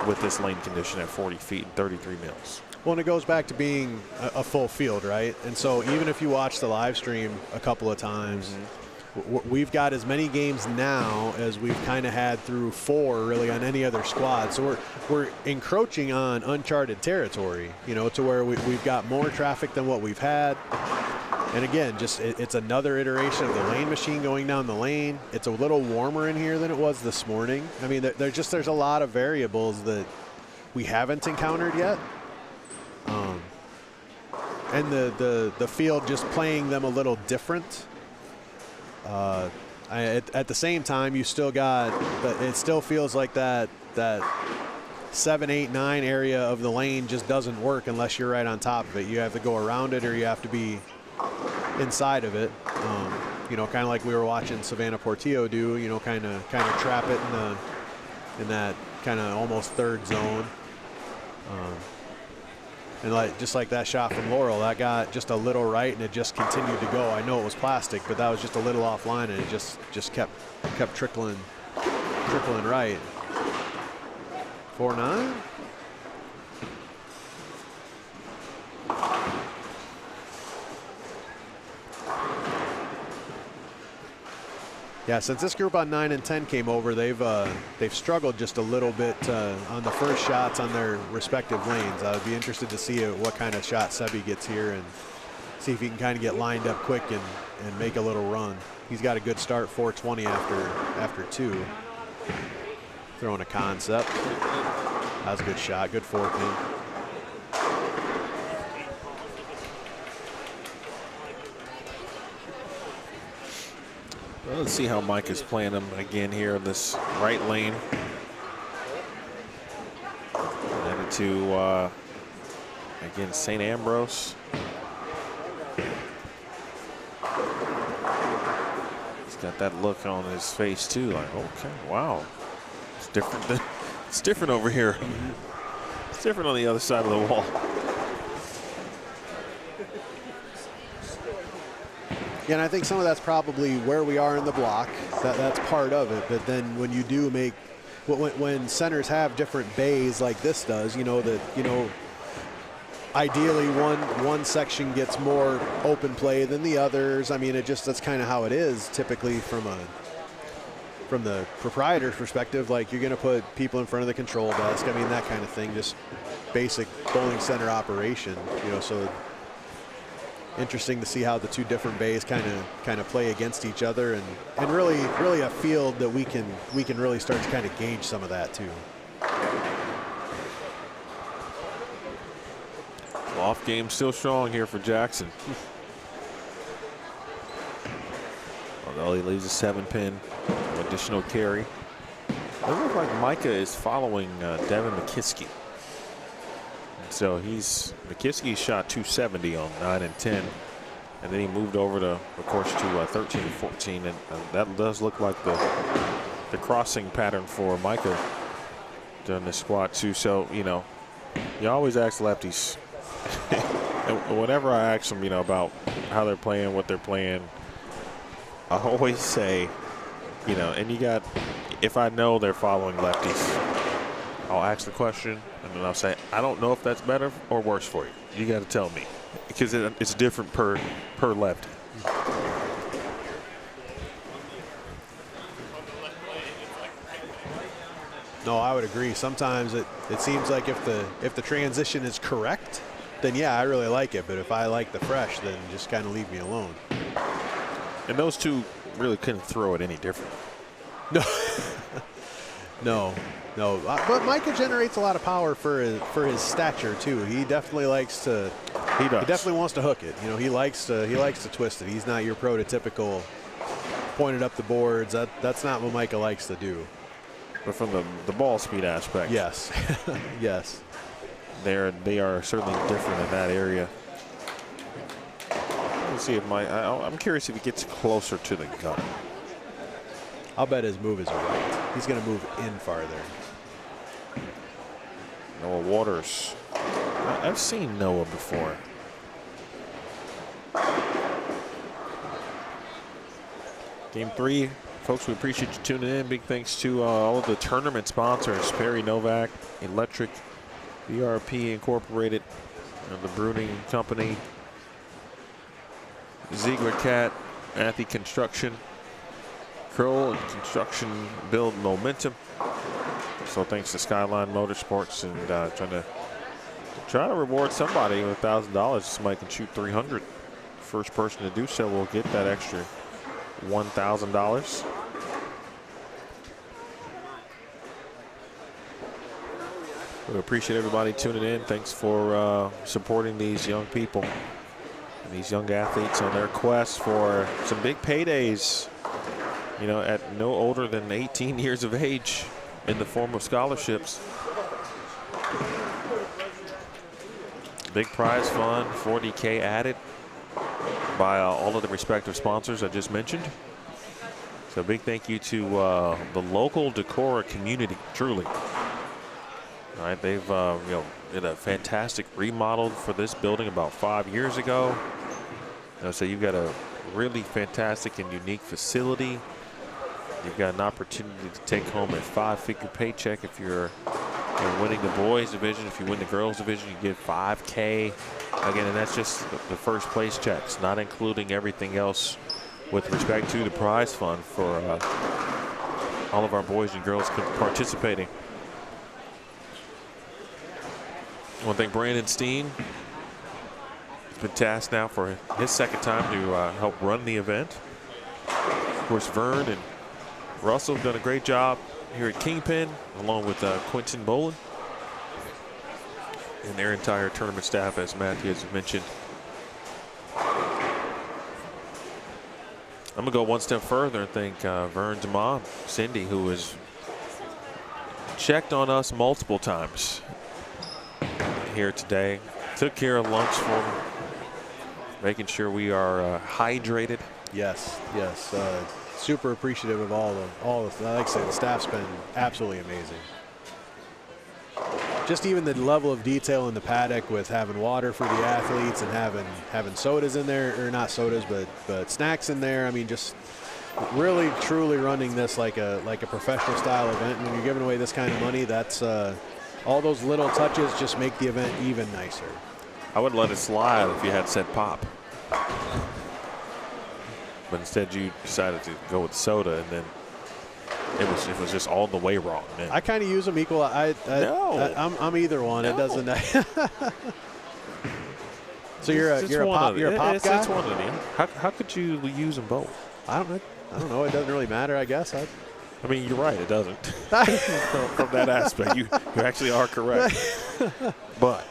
with this lane condition at 40 feet and 33 mils. Well, and it goes back to being a full field, right? And so even if you watch the live stream a couple of times, we've got as many games now as we've kind of had through 4 really on any other squad. So we're encroaching on uncharted territory, you know, to where we've got more traffic than what we've had. And again, just it's another iteration of the lane machine going down the lane. It's a little warmer in here than it was this morning. I mean, there's a lot of variables that we haven't encountered yet. And the field just playing them a little different. At the same time, you still got, it still feels like that 7, 8, 9 area of the lane just doesn't work unless you're right on top of it. You have to go around it, or you have to be inside of it. You know, kind of like we were watching Savannah Portillo do. You know, kind of trap it in that kind of almost third zone. And just like that shot from Laurel, that got just a little right, and it just continued to go. I know it was plastic, but that was just a little offline, and it just kept trickling right. 4-9. Yeah, since this group on 9 and 10 came over, they've struggled just a little bit on the first shots on their respective lanes. I'd be interested to see what kind of shot Sebi gets here and see if he can kind of get lined up quick and make a little run. He's got a good start, 420 after 2. Throwing a concept. That was a good shot, good forking. Well, let's see how Mike is playing them again here in this right lane. Headed to, again, St. Ambrose. He's got that look on his face, too, like, okay, wow. It's different over here. It's different on the other side of the wall. Yeah, and I think some of that's probably where we are in the block. That's part of it. But then when you do make, when centers have different bays like this does, ideally one section gets more open play than the others. I mean, that's kind of how it is typically from the proprietor's perspective. Like, you're going to put people in front of the control desk. I mean, that kind of thing, just basic bowling center operation, so interesting to see how the two different bays kind of play against each other, and really a field that we can really start to kind of gauge some of that too. Off game still strong here for Jackson. Although he leaves a 7-pin, additional carry. It looks like Micah is following Devin McKiskey. So McKiskey shot 270 on 9 and 10, and then he moved over to, of course, to 13 and 14, and that does look like the crossing pattern for Micah during the squat too. So you always ask lefties, and whenever I ask them, about how they're playing, what they're playing, I always say, and if I know they're following lefties, I'll ask the question, and then I'll say, I don't know if that's better or worse for you. You got to tell me, because it's different per lefty. No, I would agree. Sometimes it seems like if the transition is correct, then yeah, I really like it. But if I like the fresh, then just kind of leave me alone. And those two really couldn't throw it any different. No. No. No, but Micah generates a lot of power for his stature too. He definitely likes to. He does. He definitely wants to hook it. You know, he likes to twist it. He's not your prototypical pointed up the boards. That's not what Micah likes to do. But from the ball speed aspect, yes, yes, they are certainly different in that area. Let's see if I'm curious if he gets closer to the gun. I'll bet his move is right. He's going to move in farther. Noah Waters. I've seen Noah before. Game 3, folks, we appreciate you tuning in. Big thanks to all of the tournament sponsors, Perry Novak, Electric, BRP Incorporated, and the Brewing Company, Ziegler Cat, Athy Construction, Kroll and Construction Build Momentum. So thanks to Skyline Motorsports, and trying to reward somebody with $1,000. Somebody can shoot 300. First person to do so will get that extra $1,000. We appreciate everybody tuning in. Thanks for supporting these young people and these young athletes on their quest for some big paydays, you know, at no older than 18 years of age in the form of scholarships. Big prize fund, $40K added by all of the respective sponsors I just mentioned. So big thank you to the local Decorah community, truly. All right, they've did a fantastic remodel for this building about 5 years ago. So you've got a really fantastic and unique facility. You've got an opportunity to take home a 5-figure paycheck if you're winning the boys division. If you win the girls division, you get $5K. Again, and that's just the first place checks, not including everything else with respect to the prize fund for all of our boys and girls participating. I want to thank Brandon Steen. He's been tasked now for his second time to help run the event. Of course, Vern and Russell have done a great job here at Kingpin, along with Quentin Bolin and their entire tournament staff, as Matthew has mentioned. I'm going to go one step further and thank Vern's mom, Cindy, who has checked on us multiple times here today. Took care of lunch for me, making sure we are hydrated. Yes, yes. Super appreciative of all the, like I said, the staff's been absolutely amazing. Just even the level of detail in the paddock with having water for the athletes and having sodas in there, or not sodas, but snacks in there. I mean, just really truly running this like a professional style event. And when you're giving away this kind of money, that's all those little touches just make the event even nicer. I would let it slide if you had said pop. But instead you decided to go with soda, and then it was just all the way wrong, man. I kind of use them equal. I'm either one. No. It doesn't. So you're a pop guy? It's one of them. How could you use them both? I don't know. It doesn't really matter, I guess. I mean, you're right. It doesn't. From that aspect, you actually are correct. But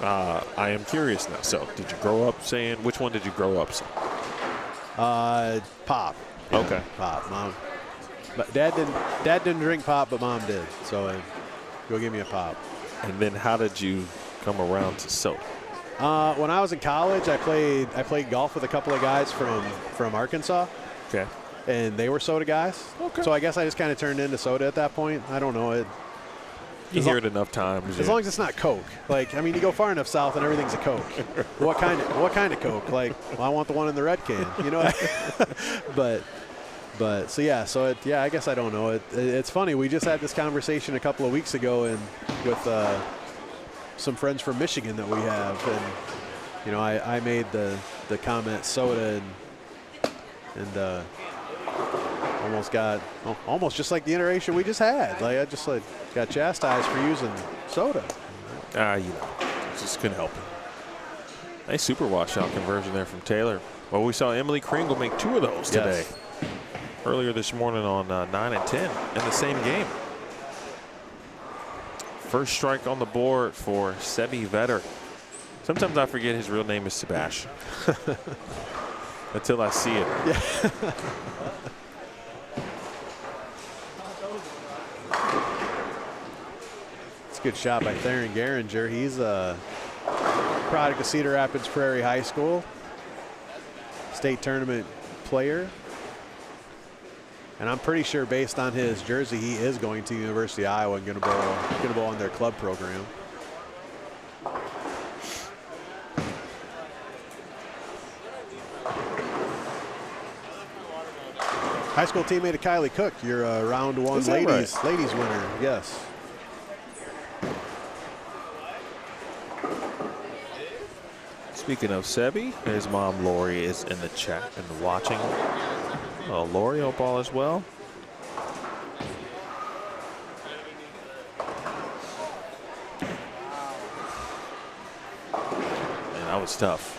I am curious now. So did you grow up saying, which one did you grow up saying? Pop. Yeah, okay. Pop. Mom. But Dad didn't drink pop, but Mom did. So go give me a pop. And then how did you come around to soda? When I was in college, I played golf with a couple of guys from Arkansas. Okay. And they were soda guys. Okay. So I guess I just kind of turned into soda at that point. I don't know. You hear it enough times. As long as it's not Coke. Like, I mean, you go far enough south and everything's a Coke. What kind of Coke? Like, well, I want the one in the red can. You know. But so yeah. So I guess I don't know. It's funny. We just had this conversation a couple of weeks ago, and with some friends from Michigan that we have, and you know, I made the comment soda, and almost just like the iteration we just had. Like I just got chastised for using soda. You know, just couldn't help it. A super washout conversion there from Taylor. Well, we saw Emily Kringle make 2 of those today. Yes. Earlier this morning on 9 and 10 in the same game. First strike on the board for Sebi Vetter. Sometimes I forget his real name is Sebastian until I see it. Yeah. It's a good shot by Theron Geringer. He's a product of Cedar Rapids Prairie High School, state tournament player. And I'm pretty sure based on his jersey, he is going to University of Iowa and going to bowl in their club program. High school teammate of Kylie Cook, you're a round one ladies winner. Yes. Speaking of Sebi, his mom Lori is in the chat and watching. Lori, hope all is well. Man, that was tough.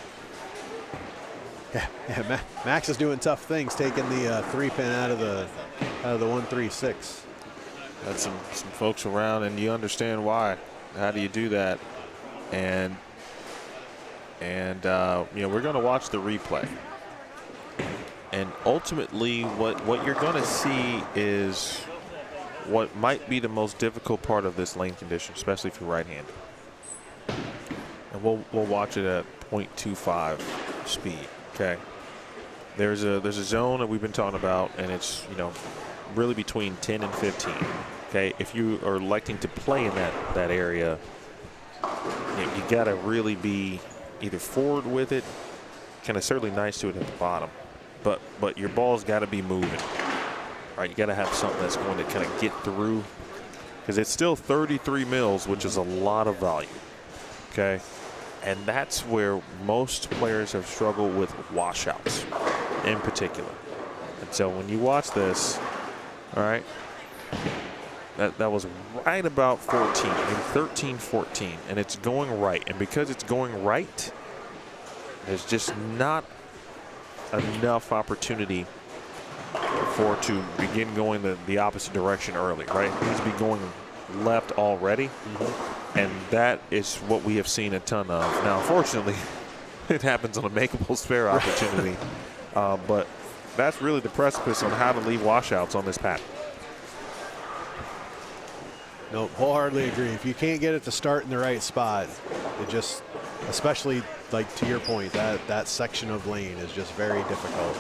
Yeah, Max is doing tough things, taking the 3-pin out of the 136. That's some folks around, and you understand why. How do you do that? And you know, we're going to watch the replay. And ultimately, what you're going to see is what might be the most difficult part of this lane condition, especially if you're right-handed. And we'll watch it at 0.25 speed. Okay. There's a zone that we've been talking about, and it's, you know, really between 10 and 15. Okay. If you are electing to play in that area, you got to really be either forward with it, kind of certainly nice to it at the bottom. But your ball's got to be moving. Right, you got to have something that's going to kind of get through, because it's still 33 mils, which is a lot of volume. Okay, and that's where most players have struggled with washouts, in particular. And so when you watch this, all right, that was right about 14, maybe 13, 14, and it's going right. And because it's going right, there's just not enough opportunity for it to begin going the opposite direction early, right? It needs to be going left already, and that is what we have seen a ton of. Now, unfortunately, it happens on a makeable spare opportunity, but that's really the precipice on how to leave washouts on this pattern. Nope, wholeheartedly agree. If you can't get it to start in the right spot, it just, especially like to your point, that section of lane is just very difficult.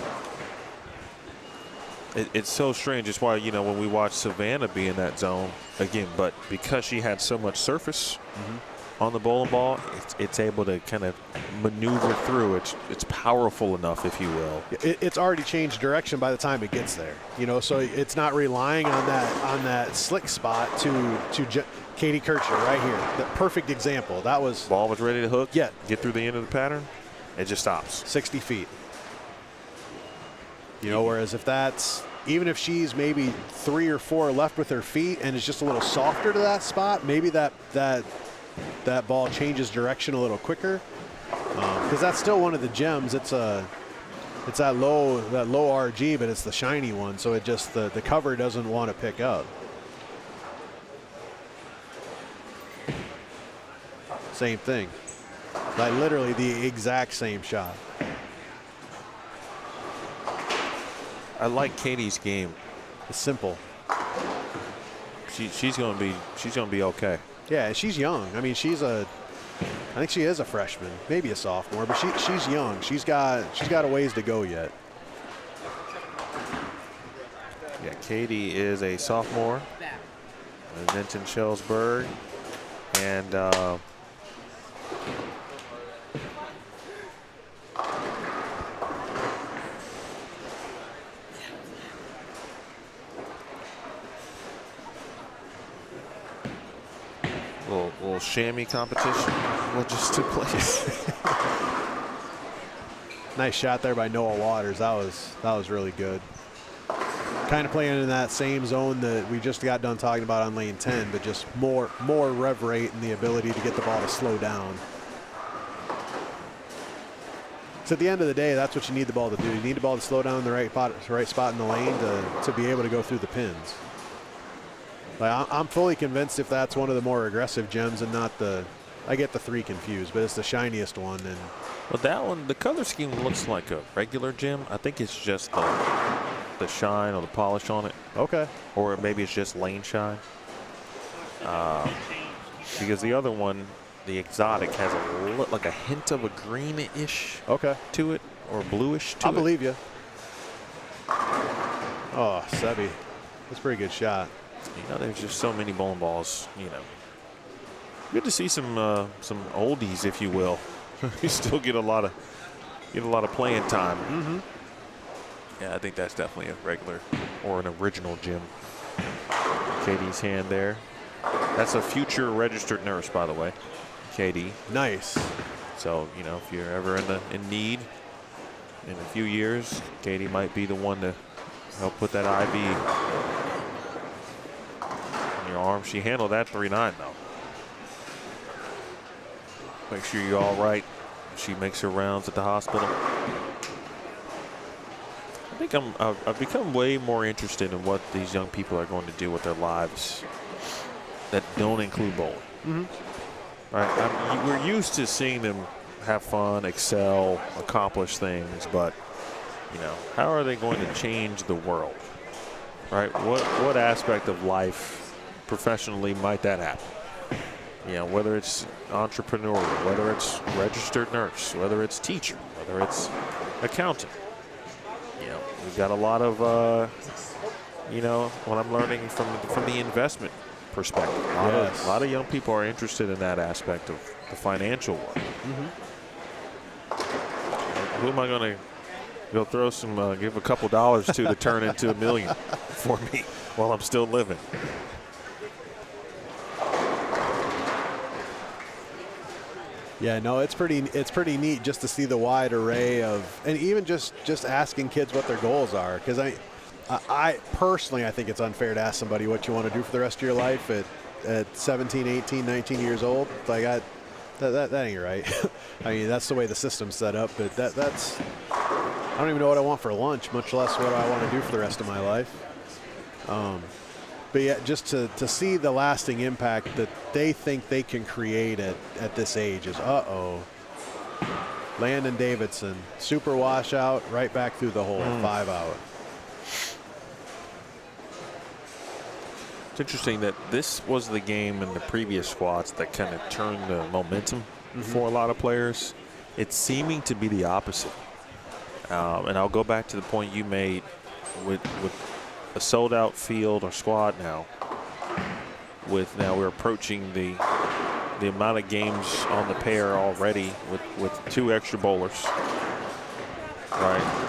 It's so strange. It's why, you know, when we watch Savannah be in that zone again, but because she had so much surface on the bowling ball, it's able to kind of maneuver through. It's powerful enough, if you will. It's already changed direction by the time it gets there. You know, so it's not relying on that slick spot to Katie Kircher right here. The perfect example. That was ball was ready to hook. Yeah. Get through the end of the pattern. It just stops. 60 feet. You know, whereas if that's, even if she's maybe 3 or 4 left with her feet and is just a little softer to that spot, maybe that ball changes direction a little quicker. Because that's still one of the gems. It's that low RG, but it's the shiny one, so it just the cover doesn't want to pick up. Same thing. Like literally the exact same shot. I like Katie's game. It's simple. She's gonna be okay. Yeah, she's young. I mean, I think she is a freshman, maybe a sophomore, but she's young. She's got a ways to go yet. Yeah, Katie is a sophomore at Vinton Schellsburg, and little chamois competition just took place. Nice shot there by Noah Waters. That was really good. Kind of playing in that same zone that we just got done talking about on lane 10, but just more rev rate and the ability to get the ball to slow down. So at the end of the day, that's what you need the ball to do. You need the ball to slow down in the right spot in the lane to be able to go through the pins. Like, I'm fully convinced if that's one of the more aggressive gems and not the, I get the 3 confused, but it's the shiniest one. And Well, that one, the color scheme looks like a regular gem. I think it's just the shine or the polish on it. okay, Or maybe it's just lane shine. Because the other one, the exotic, has like a hint of a greenish okay, to it, or bluish to I it. believe you. Oh, Sebi, that's a pretty good shot. You know, there's just so many bowling balls. You know, good to see some oldies, if you will. You still get a lot of playing time. Mm-hmm. Yeah, I think that's definitely a regular or an original gem. Katie's hand there. That's a future registered nurse, by the way, Katie. Nice. So, you know, if you're ever in need in a few years, Katie might be the one to help put that IV in your arm. She handled that 3-9, though. Make sure you're all right. She makes her rounds at the hospital. I think I've become way more interested in what these young people are going to do with their lives that don't include bowling. Mm-hmm. Right? We're used to seeing them have fun, excel, accomplish things, but you know, how are they going to change the world? Right? What aspect of life professionally might that happen? You know, whether it's entrepreneurial, whether it's registered nurse, whether it's teacher, whether it's accountant. You know, we've got a lot of, you know, what I'm learning from the investment perspective. A lot of young people are interested in that aspect of the financial world. Mm-hmm. Who am I going to go throw some, give a couple dollars to turn into $1 million for me while I'm still living? Yeah, no, it's pretty neat just to see the wide array of, and even just asking kids what their goals are. Because I personally, I think it's unfair to ask somebody what you want to do for the rest of your life at 17, 18, 19 years old. Like that ain't right. I mean, that's the way the system's set up. But that's I don't even know what I want for lunch, much less what I want to do for the rest of my life. But yeah, just to see the lasting impact that they think they can create at this age is Landon Davidson, super washout, right back through the hole, 5 out. It's interesting that this was the game in the previous squats that kind of turned the momentum for a lot of players. It's seeming to be the opposite. And I'll go back to the point you made with a sold-out field or squad now. Now we're approaching the amount of games on the pair already with 2 extra bowlers. Right.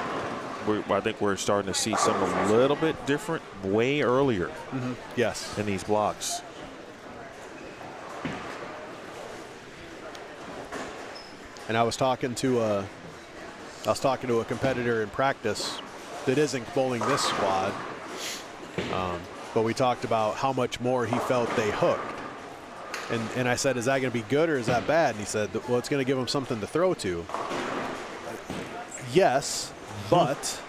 I think we're starting to see something a little bit different way earlier. Yes. In these blocks. And I was talking to a competitor in practice that isn't bowling this squad. But we talked about how much more he felt they hooked. And I said, is that going to be good or is that bad? And he said, well, it's going to give him something to throw to. Yes, but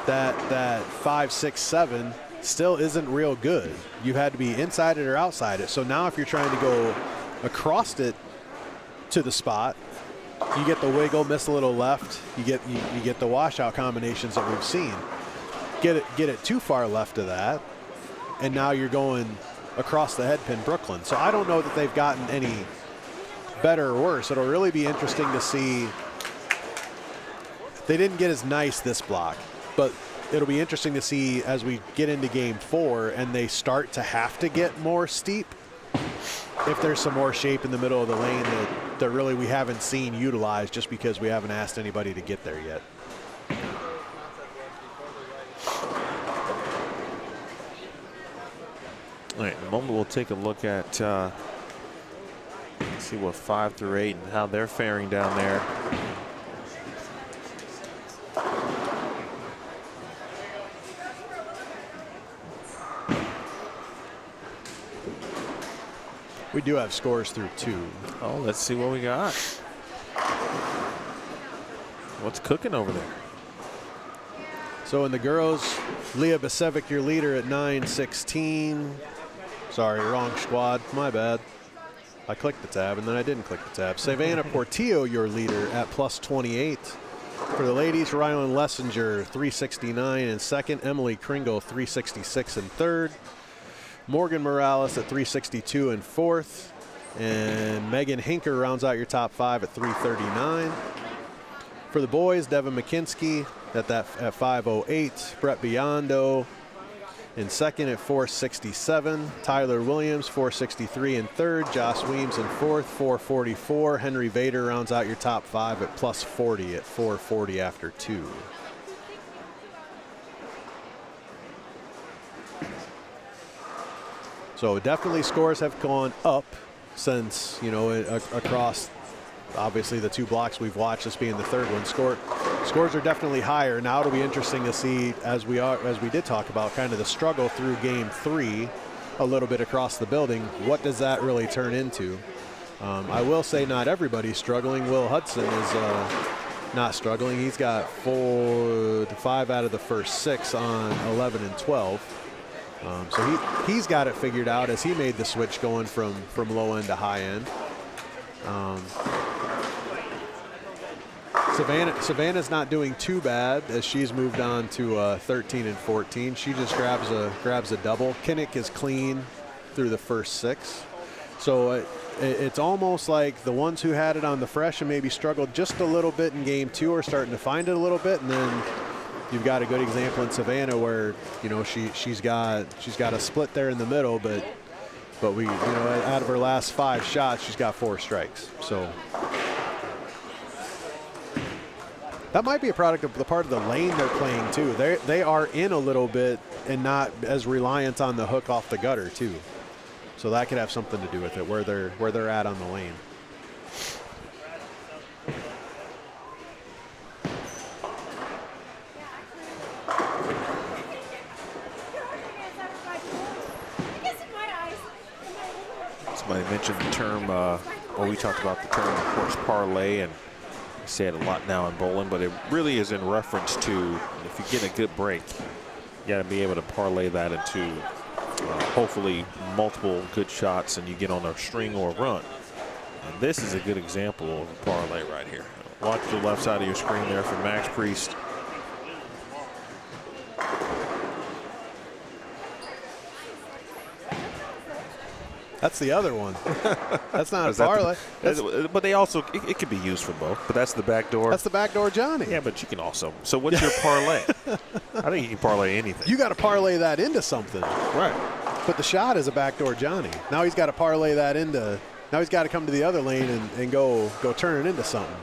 that 5, 6, 7 still isn't real good. You had to be inside it or outside it. So now if you're trying to go across it to the spot, you get the wiggle, miss a little left. You get the washout combinations that we've seen. Get it too far left of that, and now you're going across the head pin Brooklyn. So I don't know that they've gotten any better or worse. It'll really be interesting to see. They didn't get as nice this block, but it'll be interesting to see as we get into game 4 and they start to have to get more steep, if there's some more shape in the middle of the lane that really we haven't seen utilized just because we haven't asked anybody to get there yet. All right, in a moment we'll take a look at see what 5 through 8 and how they're faring down there. We do have scores through 2. Oh, let's see what we got. What's cooking over there? So in the girls, Leah Basevic, your leader at 9-16. Sorry, wrong squad. My bad. I clicked the tab and then I didn't click the tab. Savannah Portillo, your leader, at plus 28. For the ladies, Rylan Lessinger, 369 in second. Emily Kringle, 366 in third. Morgan Morales at 362 in fourth. And Megan Hinker rounds out your top 5 at 339. For the boys, Devin McKinsky at 508. Brett Biondo in second at 467. Tyler Williams, 463 in third. Josh Weems in fourth, 444. Henry Vader rounds out your top 5 at plus 40 at 440 after 2. So definitely scores have gone up since, you know, across obviously the 2 blocks we've watched, this being the third one. Scores are definitely higher. Now it'll be interesting to see, as we did talk about, kind of the struggle through game 3 a little bit across the building. What does that really turn into? I will say not everybody's struggling. Will Hudson is not struggling. He's got 4 to 5 out of the first 6 on 11 and 12. So he's got it figured out as he made the switch going from low end to high end. Savannah's not doing too bad as she's moved on to 13 and 14. She just grabs a double. Kinnick is clean through the first 6. So it's almost like the ones who had it on the fresh and maybe struggled just a little bit in game 2 are starting to find it a little bit, and then you've got a good example in Savannah where, you know, she's got a split there in the middle, but we, you know, out of her last 5 shots, she's got 4 strikes. So that might be a product of the part of the lane they're playing too. They are in a little bit and not as reliant on the hook off the gutter too. So that could have something to do with it, where they're at on the lane. Somebody mentioned the term, we talked about the term, of course, parlay, and I say it a lot now in bowling, but it really is in reference to if you get a good break, you got to be able to parlay that into hopefully multiple good shots and you get on a string or a run. And this is a good example of a parlay right here. Watch the left side of your screen there for Max Priest. That's the other one. That's not a parlay. But they also, it could be used for both. But that's the backdoor. That's the backdoor Johnny. Yeah, but you can also. So what's your parlay? I think you can parlay anything. You got to parlay that into something. Right. But the shot is a backdoor Johnny. Now he's got to parlay that into. Now he's got to come to the other lane and go turn it into something.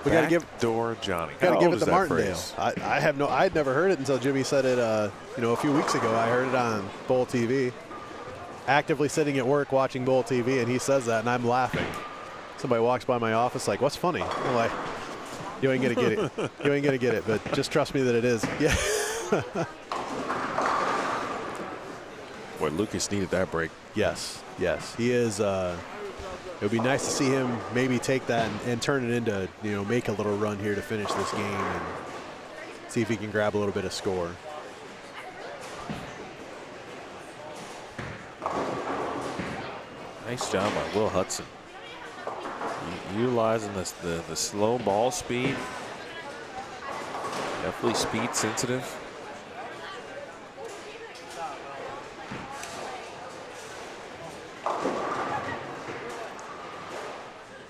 We got to give backdoor Johnny. Got to give it to Martindale. I'd never heard it until Jimmy said it. A few weeks ago. I heard it on Bowl TV. Actively sitting at work watching Bowl TV, and he says that, and I'm laughing. Somebody walks by my office like, "What's funny?" I'm like, "You ain't gonna get it. You ain't gonna get it, but just trust me that it is." Yeah. Boy, Lucas needed that break. Yes. He is. It would be nice to see him maybe take that and turn it into, make a little run here to finish this game and see if he can grab a little bit of score. Nice job by Will Hudson. Utilizing the slow ball speed. Definitely speed sensitive.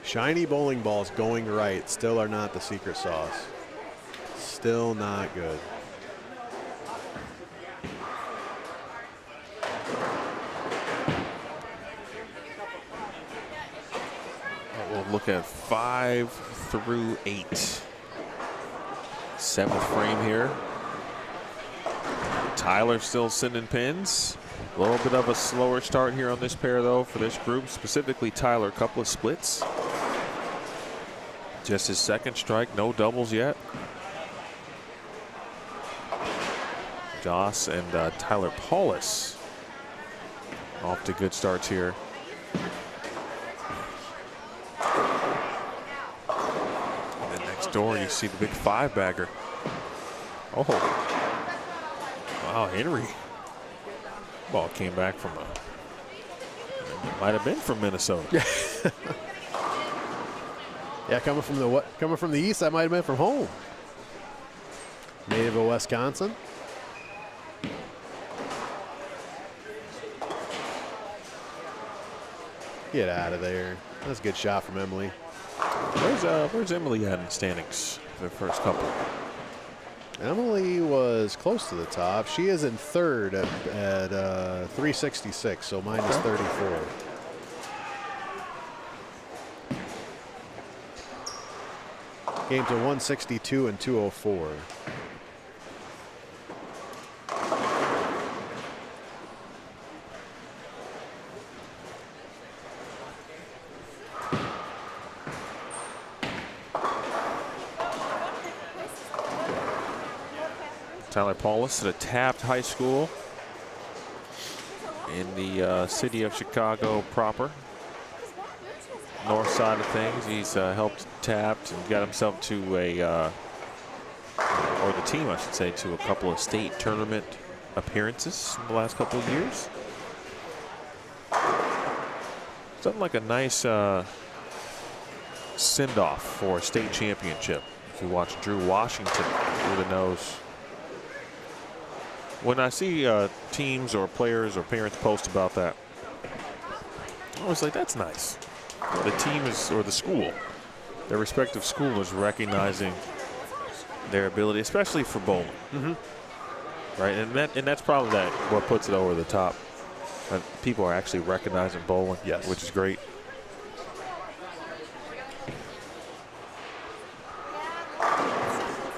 Shiny bowling balls going right still are not the secret sauce. Still not good. We'll look at 5 through 8. 7th frame here. Tyler still sending pins. A little bit of a slower start here on this pair, though, for this group. Specifically, Tyler, a couple of splits. Just his second strike, no doubles yet. Joss and Tyler Paulus off to good starts here. And then next door, you see the big 5-bagger. Oh, wow, Henry. Ball came back from a Might have been from Minnesota. Yeah, coming from the east, that might have been from home. Native of Wisconsin. Get out of there. That's a good shot from Emily. Where's Emily at in standings for the first couple? Emily was close to the top. She is in third at 366, so minus 34. Games are 162 and 204. Tyler Paulus at a Taft High School in the city of Chicago proper. North side of things. He's helped Taft and got himself to or the team, I should say, to a couple of state tournament appearances in the last couple of years. Something like a nice send-off for a state championship. If you watch Drew Washington through the nose. When I see teams or players or parents post about that, I was like, that's nice. The team is, or the school, their respective school is recognizing their ability, especially for bowling. Right, and that's probably what puts it over the top. People are actually recognizing bowling, yes, which is great.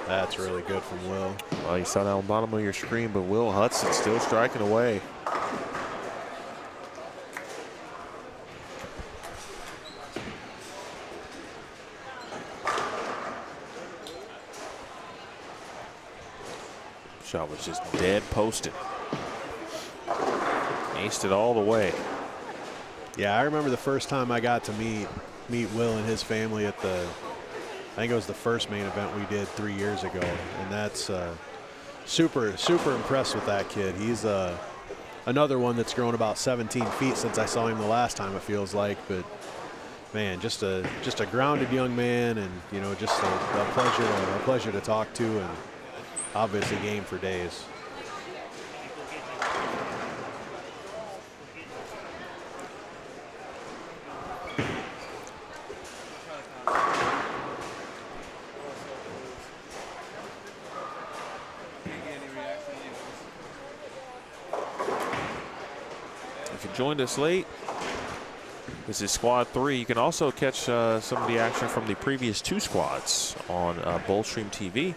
That's really good from Will. Well, you saw that on the bottom of your screen, but Will Hudson still striking away. Shot was just dead posted. Aced it all the way. Yeah, I remember the first time I got to meet Will and his family at I think it was the first main event we did 3 years ago, and that's super impressed with that kid. He's another one that's grown about 17 feet since I saw him the last time, it feels like. But man, just a grounded young man, and just a pleasure to talk to, and obviously game for days. Joined us late. This is Squad 3. You can also catch some of the action from the previous two squads on Boldstream TV.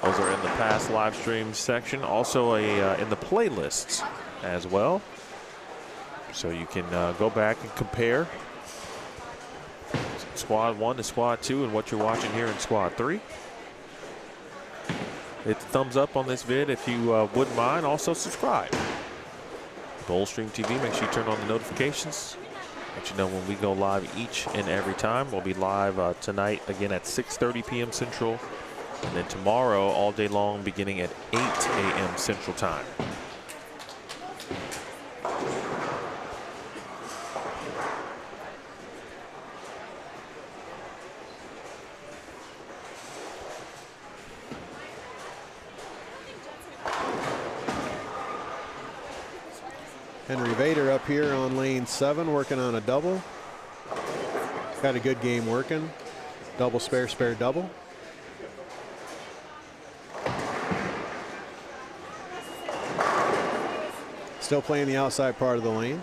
Those are in the past live stream section. Also in the playlists as well. So you can go back and compare Squad 1 to Squad 2 and what you're watching here in Squad 3. Hit the thumbs up on this vid if you wouldn't mind. Also subscribe. Boldstream TV, make sure you turn on the notifications. Let you know when we go live each and every time. We'll be live tonight again at 6:30 p.m. Central. And then tomorrow all day long beginning at 8 a.m. Central Time. Henry Vader up here on lane 7 working on a double. Got a good game working. Double, spare, double. Still playing the outside part of the lane.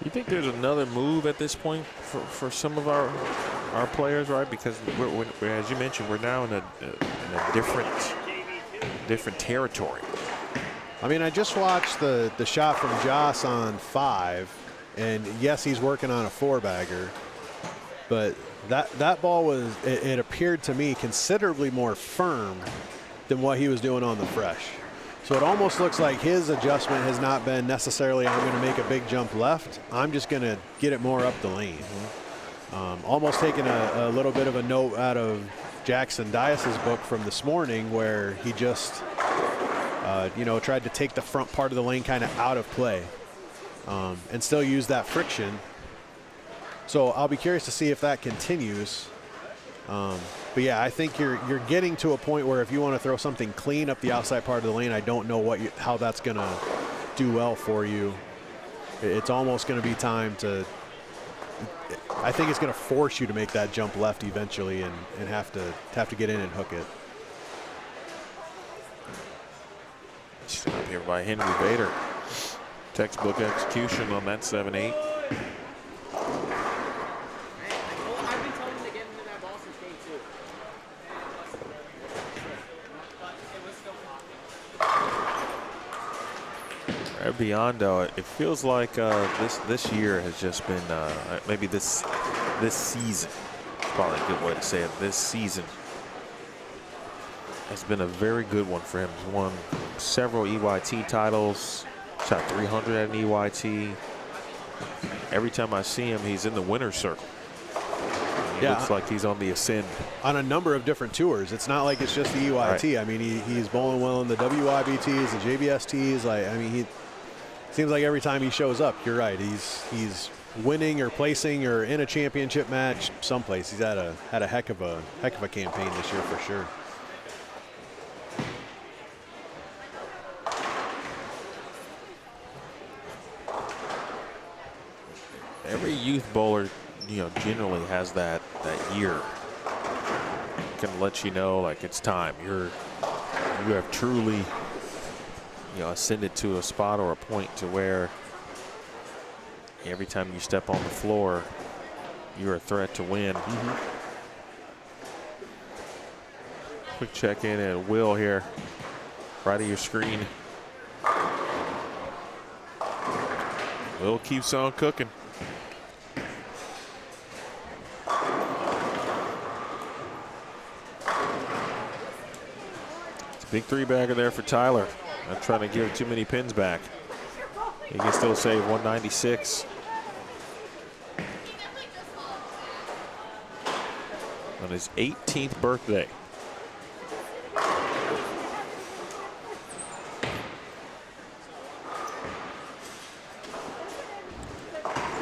You think there's another move at this point for some of our players, right? Because we're, as you mentioned, we're now in a different territory. I mean, I just watched the shot from Joss on 5, and yes, he's working on a 4-bagger, but that ball was, it appeared to me, considerably more firm than what he was doing on the fresh. So it almost looks like his adjustment has not been necessarily I'm going to make a big jump left. I'm just going to get it more up the lane. Almost taking a little bit of a note out of Jackson Dias's book from this morning where he just, tried to take the front part of the lane kind of out of play and still use that friction. So I'll be curious to see if that continues. But yeah, I think you're getting to a point where if you want to throw something clean up the outside part of the lane, I don't know how that's going to do well for you. It's almost going to be time to. I think it's going to force you to make that jump left eventually, and have to get in and hook it. Stop here by Henry Vader. Textbook execution on that 7-8. Beyond, it feels like this year has just been maybe this season, probably a good way to say it. This season has been a very good one for him. He's won several EYT titles, shot 300 at an EYT. Every time I see him, he's in the winner's circle. He looks like he's on the ascend. On a number of different tours. It's not like it's just the EYT. Right. I mean, he's bowling well in the WIBTs, the JBSTs. He seems like every time he shows up, you're right, he's winning or placing or in a championship match someplace. He's had a heck of a campaign this year for sure. Every youth bowler, generally has that year. Can let you know like it's time. You have truly ascended to a spot or a point to where every time you step on the floor, you're a threat to win. Quick check in at Will here, right of your screen. Will keeps on cooking. It's a big three-bagger there for Tyler. Not trying to give too many pins back. He can still save 196 on his 18th birthday.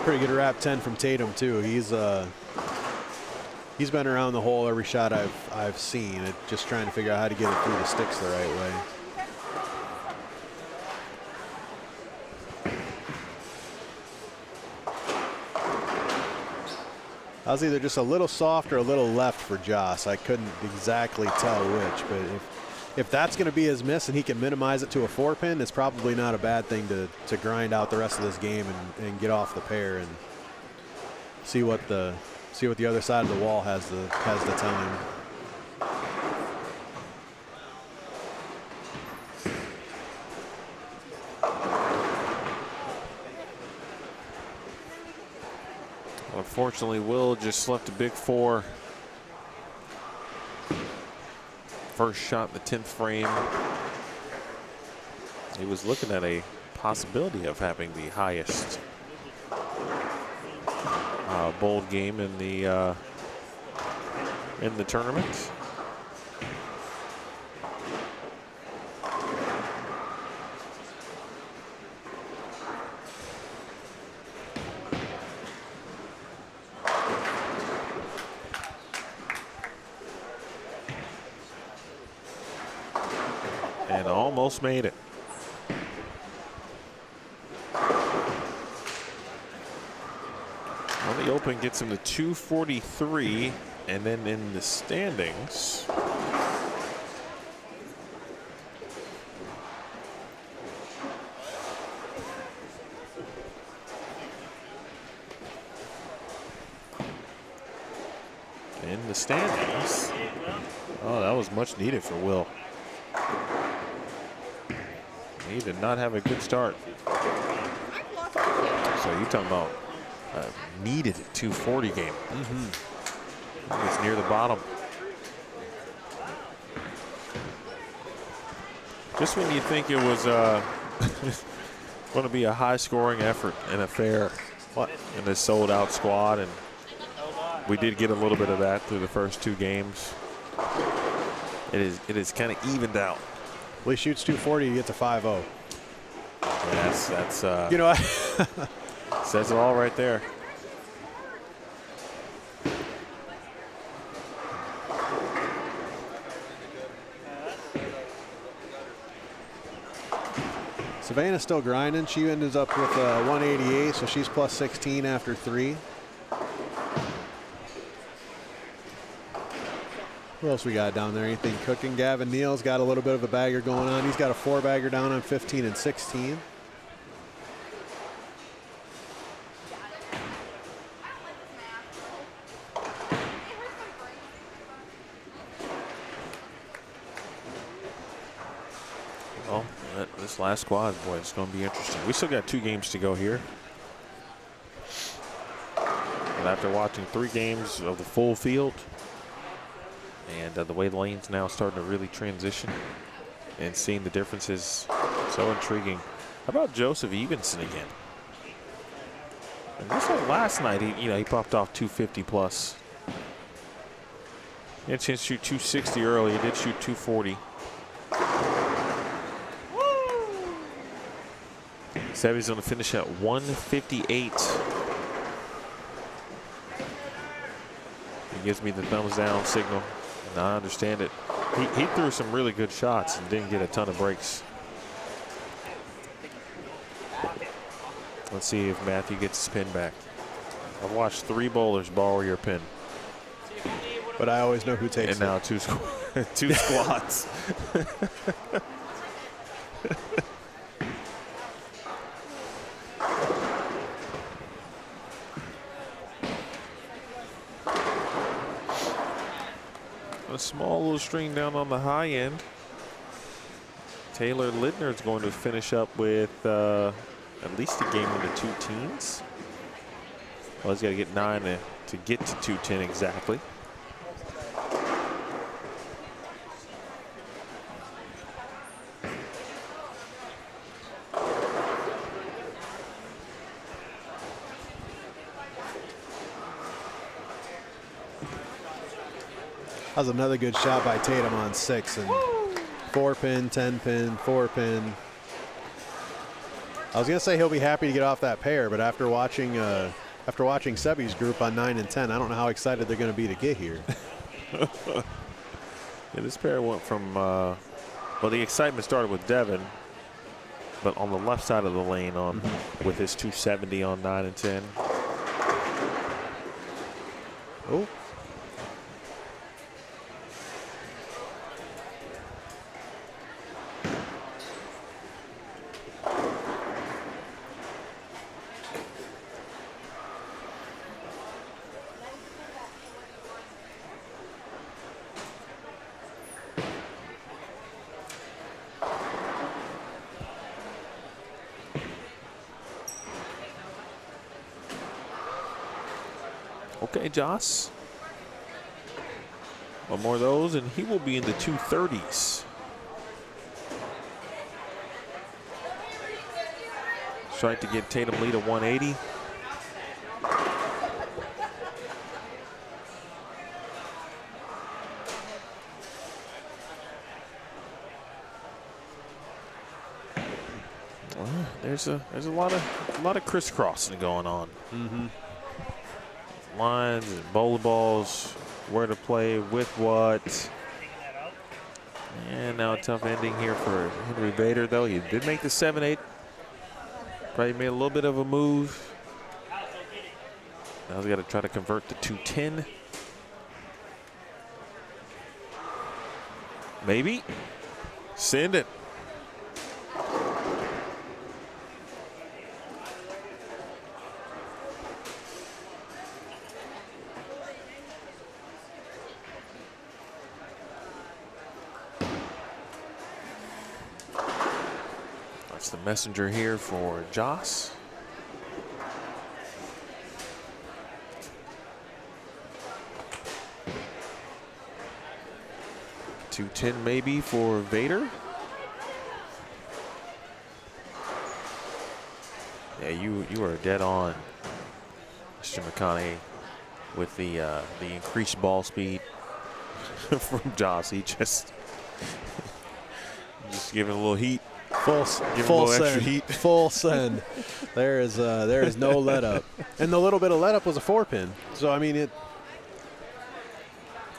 Pretty good wrap 10 from Tatum too. He's been around the hole every shot I've seen. Just trying to figure out how to get it through the sticks the right way. I was either just a little soft or a little left for Joss. I couldn't exactly tell which, but if that's going to be his miss and he can minimize it to a 4-pin, it's probably not a bad thing to grind out the rest of this game and get off the pair and see what the other side of the wall has to tell him. Unfortunately, Will just left a big 4. First shot in the 10th frame. He was looking at a possibility of having the highest bowled game in the tournament. And almost made it. Well, the Open gets him to 243, and then in the standings, oh, that was much needed for Will. He did not have a good start. So you're talking about needed 240 game. He was near the bottom. Just when you think it was going to be a high-scoring effort and affair in this sold-out squad, and we did get a little bit of that through the first 2 games. It is kind of evened out. Well, he shoots 240, he gets a 5-0. That's you know, says it all right there. Savannah's still grinding. She ends up with 188, so she's plus 16 after 3. Who else we got down there? Anything cooking? Gavin Neal's got a little bit of a bagger going on. He's got a 4-bagger down on 15 and 16. Well, this last squad, boy, it's going to be interesting. We still got 2 games to go here. And after watching 3 games of the full field, and the way the lane's now starting to really transition and seeing the differences, so intriguing. How about Joseph Evenson again? And just like last night, he popped off 250 plus. He had a chance to shoot 260 early. He did shoot 240. Sevy's going to finish at 158. He gives me the thumbs down signal. And I understand it. He threw some really good shots and didn't get a ton of breaks. Let's see if Matthew gets his pin back. I've watched 3 bowlers borrow your pin. But I always know who takes it. And now 2 squats. A small little string down on the high end. Taylor Lidner is going to finish up with at least a game in the 2 teens. Well, he's got to get 9 to get to 210 exactly. That was another good shot by Tatum on 6 and 4-pin, 10-pin, 4-pin. I was gonna say he'll be happy to get off that pair, but after watching Seby's group on 9 and 10, I don't know how excited they're gonna be to get here. Yeah, this pair went from well, the excitement started with Devin, but on the left side of the lane with his 270 on 9 and 10. Oh. Okay, Joss. One more of those, and he will be in the 230s. Trying to get Tatum Lee to 180. Well, there's a lot of crisscrossing going on. Mm-hmm. Lines and bowling balls, where to play with what. And now a tough ending here for Henry Vader, though. He did make the 7-8. Probably made a little bit of a move. Now he's got to try to convert to 210. Maybe. Send it. The messenger here for Joss. $210 maybe for Vader. Yeah, you are dead on, Mr. McConaughey, with the increased ball speed from Joss. He just giving a little heat. Full extra send. heat. Full send. There is no let up, and the little bit of let up was a 4-pin. So I mean it.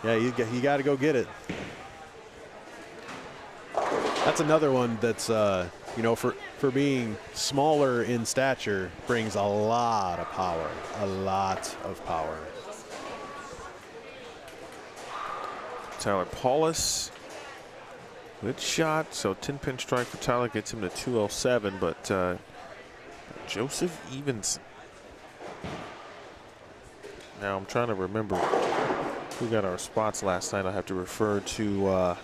Yeah, you got to go get it. That's another one that's for being smaller in stature brings a lot of power. A lot of power. Tyler Paulus. Good shot. So 10-pin strike for Tyler gets him to 207, but Joseph Evenson. Now I'm trying to remember who got our spots last night. I have to refer to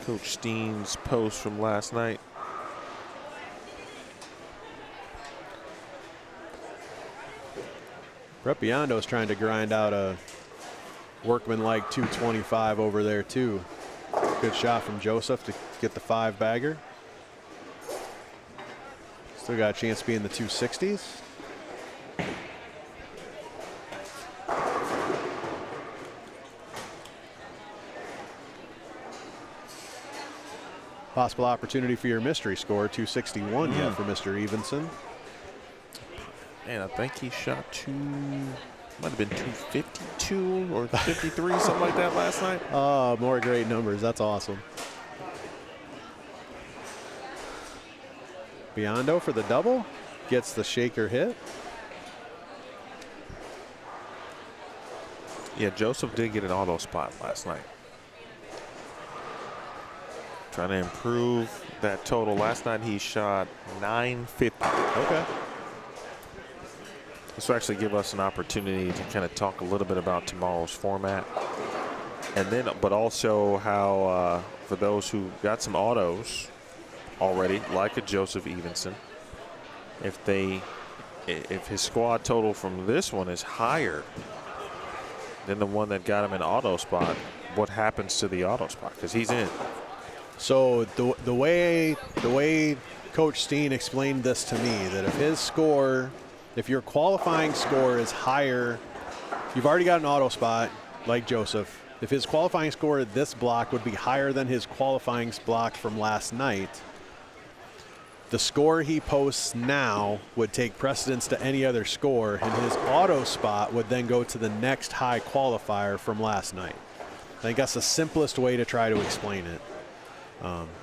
Coach Steen's post from last night. Brett Biondo's trying to grind out a workman-like 225 over there too. Good shot from Joseph to get the 5-bagger. Still got a chance to be in the 260s. Possible opportunity for your mystery score, 261 yet for Mr. Evenson. And I think he shot might have been 252 or 53, something like that last night. Oh, more great numbers. That's awesome. Biondo for the double. Gets the shaker hit. Yeah, Joseph did get an auto spot last night. Trying to improve that total. Last night he shot 950. Okay. This will actually give us an opportunity to kind of talk a little bit about tomorrow's format. And then, but also how, for those who got some autos already, like a Joseph Evenson, if his squad total from this one is higher than the one that got him an auto spot, what happens to the auto spot? Because he's in. So the way Coach Steen explained this to me, that if your qualifying score is higher, you've already got an auto spot like Joseph. If his qualifying score at this block would be higher than his qualifying block from last night, the score he posts now would take precedence to any other score, and his auto spot would then go to the next high qualifier from last night. I think that's the simplest way to try to explain it.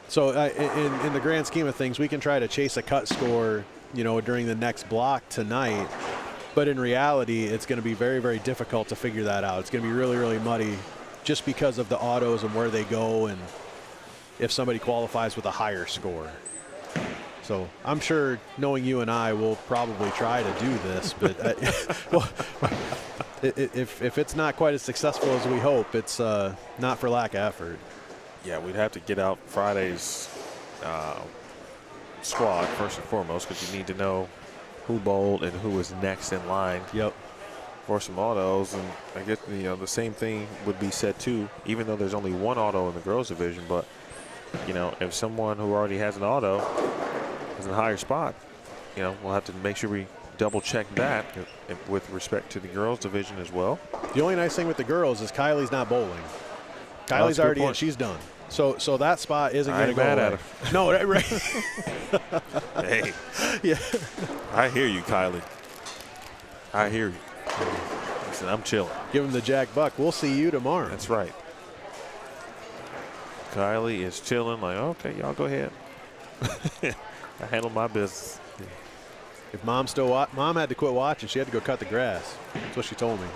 So in the grand scheme of things, we can try to chase a cut score, during the next block tonight. But in reality, it's going to be very, very difficult to figure that out. It's going to be really, really muddy just because of the autos and where they go and if somebody qualifies with a higher score. So I'm sure, knowing you and I, will probably try to do this. But if it's not quite as successful as we hope, it's not for lack of effort. Yeah, we'd have to get out Friday's squad first and foremost, because you need to know who bowled and who is next in line. Yep. For some autos, and I guess the same thing would be said too, even though there's only one auto in the girls division. But if someone who already has an auto is in a higher spot, we'll have to make sure we double check that with respect to the girls division as well. The only nice thing with the girls is Kylie's not bowling. Kylie's already in. She's done. So that spot isn't going to go away. At her. No, right. Hey. Yeah. I hear you, Kylie. I hear you. Listen, I'm chilling. Give him the Jack Buck. We'll see you tomorrow. That's right. Kylie is chilling, like, okay, y'all go ahead. I handle my business. If Mom had to quit watching, she had to go cut the grass. That's what she told me.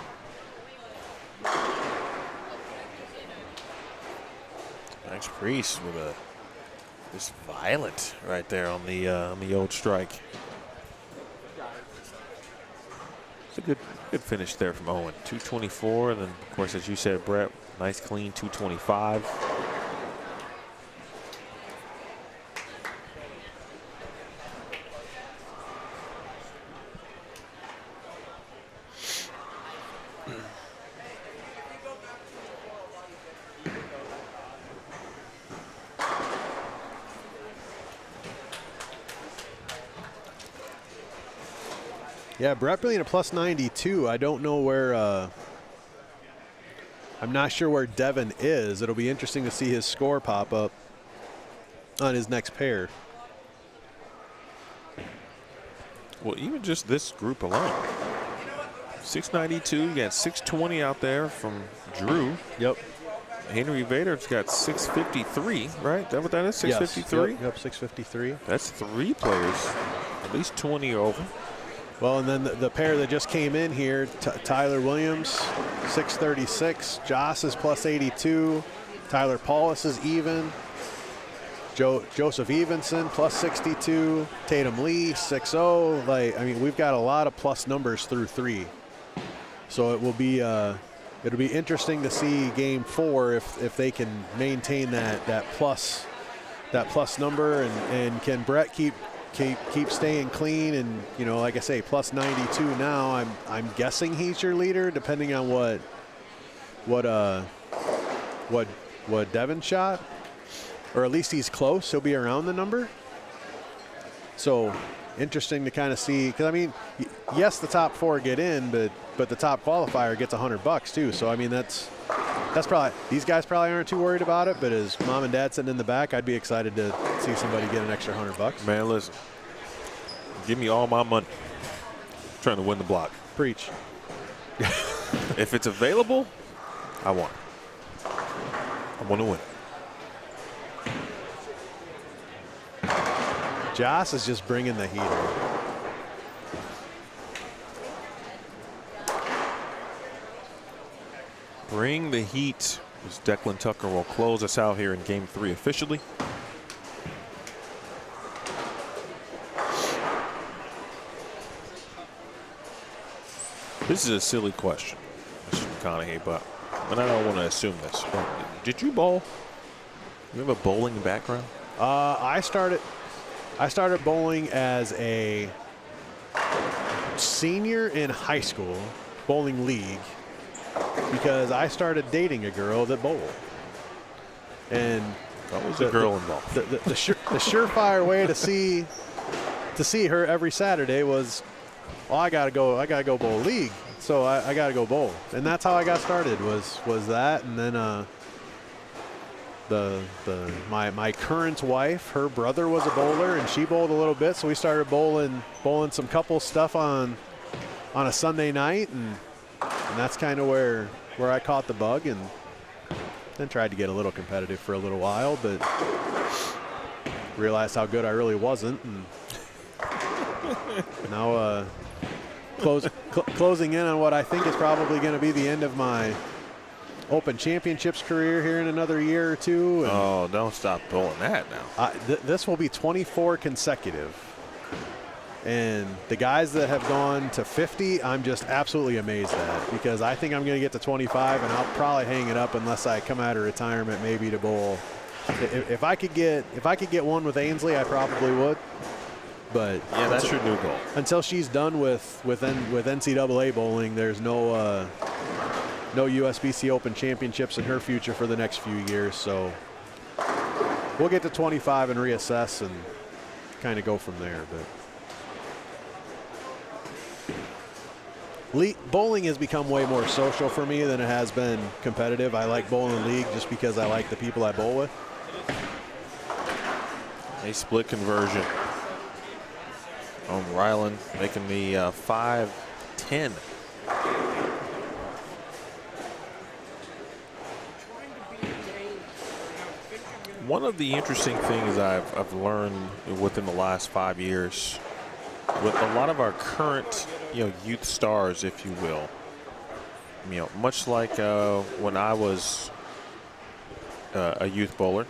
Nice crease with this violet right there on the old strike. It's a good finish there from Owen. 224, and then of course, as you said, Brett, nice clean 225. Yeah, Brett Brilliant a plus 92. I don't know where. I'm not sure where Devin is. It'll be interesting to see his score pop up on his next pair. Well, even just this group alone. 692, you got 620 out there from Drew. Yep. Henry Vader's got 653, right? Is that what that is? 653? Yes. Yep, 653. That's 3 players, at least 20 over. Well, and then the pair that just came in here, Tyler Williams, 636. Joss is plus 82. Tyler Paulus is even. Joseph Evenson, plus 62. Tatum Lee, 6-0. Like, I mean, we've got a lot of plus numbers through 3. So it will be it'll be interesting to see game 4 if they can maintain that plus number, and can Brett keep staying clean, and you know, like I say, plus 92 now. I'm guessing he's your leader, depending on what Devin shot, or at least he's close. He'll be around the number. So interesting to kind of see, because I mean, yes, the top 4 get in, but the top qualifier gets $100 too. So I mean, that's probably, these guys probably aren't too worried about it, but as mom and dad sitting in the back, I'd be excited to see somebody get an extra $100. Man, listen, give me all my money. I'm trying to win the block. Preach. If it's available, I want it. I want to win. Joss is just bringing the heat. Bring the heat. As Declan Tucker will close us out here in game 3 officially. This is a silly question, Mr. McConaughey, but I don't want to assume this. But did you bowl? You have a bowling background? I started bowling as a senior in high school, bowling league, because I started dating a girl that bowled. And that was a girl involved. The surefire way to see her every Saturday was, well, I gotta go bowl league. So I gotta go bowl. And that's how I got started, was that. And then my current wife, her brother was a bowler, and she bowled a little bit, so we started bowling some couple stuff on a Sunday night, and that's kind of where I caught the bug, and then tried to get a little competitive for a little while, but realized how good I really wasn't, and now closing in on what I think is probably going to be the end of my Open Championships career here in another year or two. Oh, don't stop bowling that now. This will be 24 consecutive. And the guys that have gone to 50, I'm just absolutely amazed at, because I think I'm going to get to 25, and I'll probably hang it up unless I come out of retirement maybe to bowl. If I could get one with Ainsley, I probably would. But yeah, that's your new goal. Until she's done with NCAA bowling, there's no USBC Open Championships in her future for the next few years. So we'll get to 25 and reassess and kind of go from there. But bowling has become way more social for me than it has been competitive. I like bowling league just because I like the people I bowl with. A split conversion on Ryland, making the 5-10. One of the interesting things I've learned within the last 5 years, with a lot of our current, youth stars, if you will, much like when I was a youth bowler,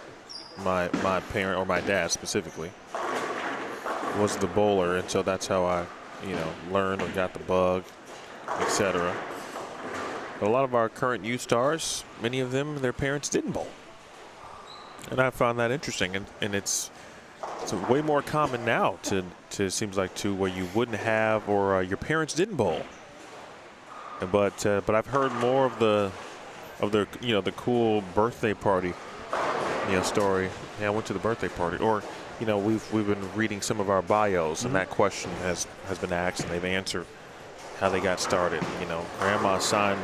my parent, or my dad specifically, was the bowler, and so that's how I, learned or got the bug, etc. But a lot of our current youth stars, many of them, their parents didn't bowl. And I found that interesting, and it's way more common now to seems like to where you wouldn't have, or your parents didn't bowl. But I've heard more of their the cool birthday party story. Yeah, I went to the birthday party, or you know, we've been reading some of our bios, and that question has been asked, and they've answered how they got started. You know, grandma signed,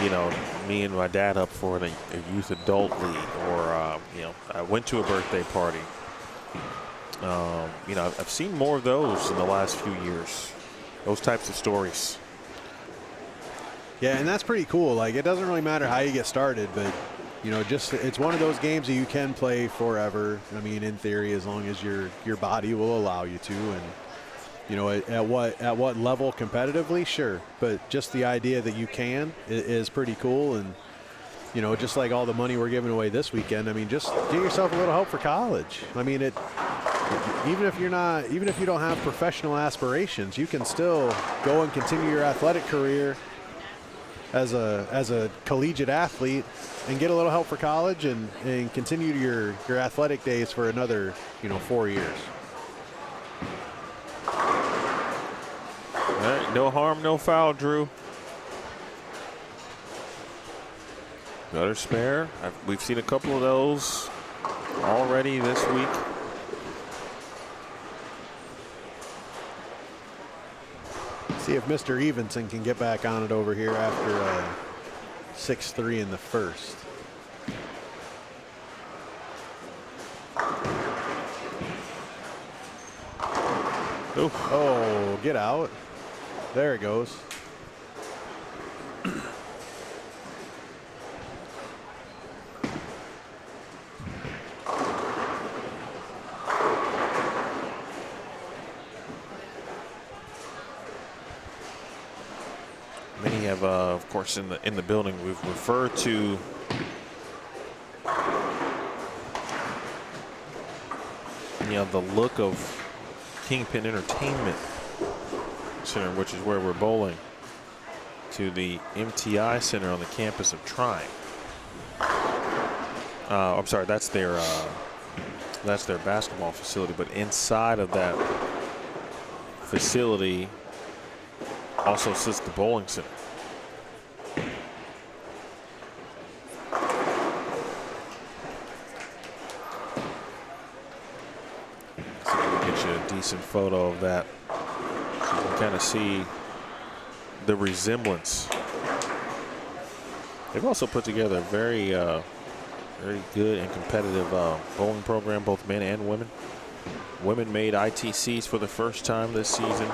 you know, me and my dad up for a youth adult league, or you know, I went to a birthday party. You know, I've seen more of those in the last few years. Those types of stories. Yeah, and that's pretty cool. Like, it doesn't really matter how you get started, but you know, just it's one of those games that you can play forever. I mean, in theory, as long as your body will allow you to, and you know, at what level competitively, sure. But just the idea that you can is pretty cool. And you know, just like all the money we're giving away this weekend, I mean, just get yourself a little help for college. I mean, even if you don't have professional aspirations, you can still go and continue your athletic career as a collegiate athlete and get a little help for college and continue your athletic days for another, you know, 4 years. All right, no harm, no foul, Drew. Gutter spare. We've seen a couple of those already this week. See if Mr. Evenson can get back on it over here after 6-3 in the first. Oof. Oh, get out. There it goes. Many have, of course, in the building, we've referred to the look of Kingpin Entertainment Center, which is where we're bowling, to the MTI Center on the campus of Trine. I'm sorry, that's their basketball facility, but inside of that facility also sits the bowling center. So we'll get you a decent photo of that. So you can kind of see the resemblance. They've also put together a very good and competitive bowling program, both men and women. Women made ITCs for the first time this season.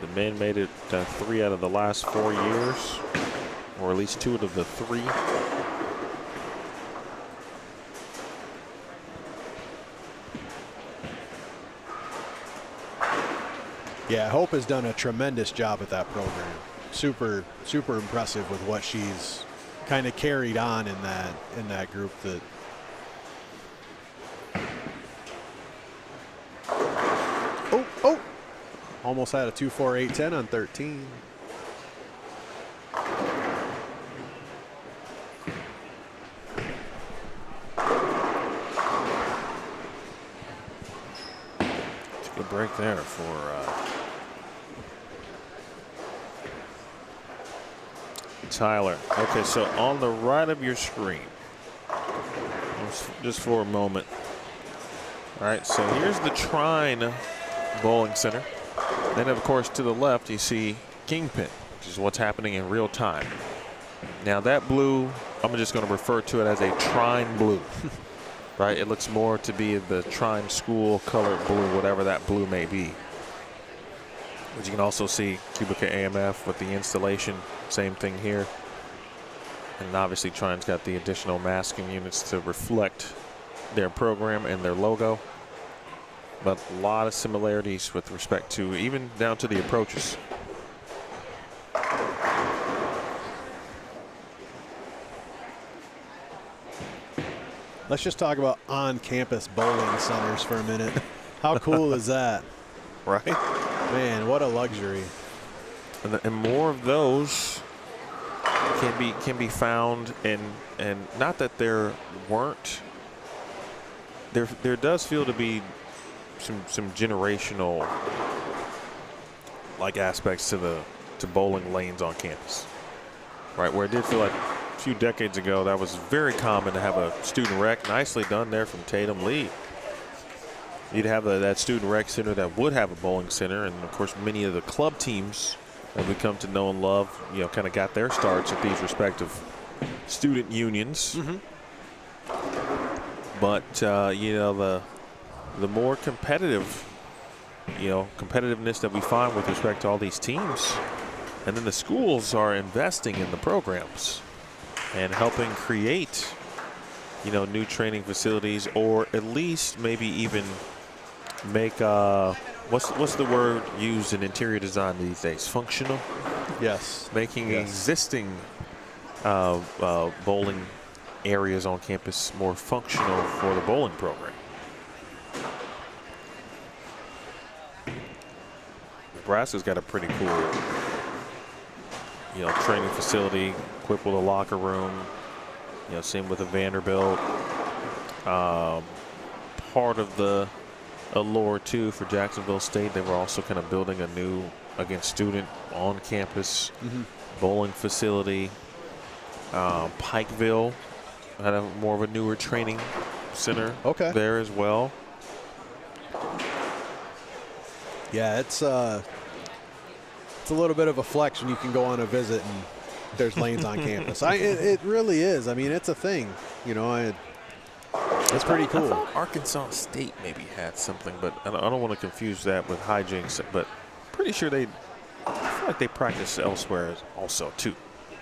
The men made it 3 out of the last 4 years, or at least 2 of the 3. Yeah, Hope has done a tremendous job at that program. Super impressive with what she's kind of carried on in that group. That oh, almost had a 2-4-8-10 on 13. Took a break there for Tyler. Okay, so on the right of your screen, just for a moment. All right, so here's the Trine Bowling Center. Then, of course, to the left, you see Kingpin, which is what's happening in real time. Now, that blue, I'm just going to refer to it as a Trine blue, right? It looks more to be the Trine school colored blue, whatever that blue may be. But you can also see Cubica AMF with the installation. Same thing here. And obviously, Trine's got the additional masking units to reflect their program and their logo. But a lot of similarities with respect to even down to the approaches. Let's just talk about on-campus bowling centers for a minute. How cool is that? Right? Man, what a luxury. And more of those can be found, and not that there weren't. There does feel to be some generational like aspects to bowling lanes on campus, right? Where it did feel like a few decades ago that was very common to have a student rec. Nicely done there from Tatum Lee. you'd have that student rec center that would have a bowling center, and of course many of the club teams that we come to know and love, kind of got their starts at these respective student unions. But the more competitive, competitiveness that we find with respect to all these teams, and then the schools are investing in the programs and helping create, new training facilities, or at least maybe even make what's the word used in interior design these days? Functional. Yes. Making existing bowling areas on campus more functional for the bowling program. Nebraska's got a pretty cool, training facility equipped with a locker room. Same with the Vanderbilt. Part of the allure too for Jacksonville State, they were also kind of building a new, again, student on campus bowling facility. Pikeville had a more of a newer training center there as well. Yeah, it's a little bit of a flex when you can go on a visit and there's lanes on campus. It really is. I mean, it's a thing. It's pretty cool. I thought Arkansas State maybe had something, but I don't want to confuse that with hijinks. But pretty sure I feel like they practice elsewhere also too,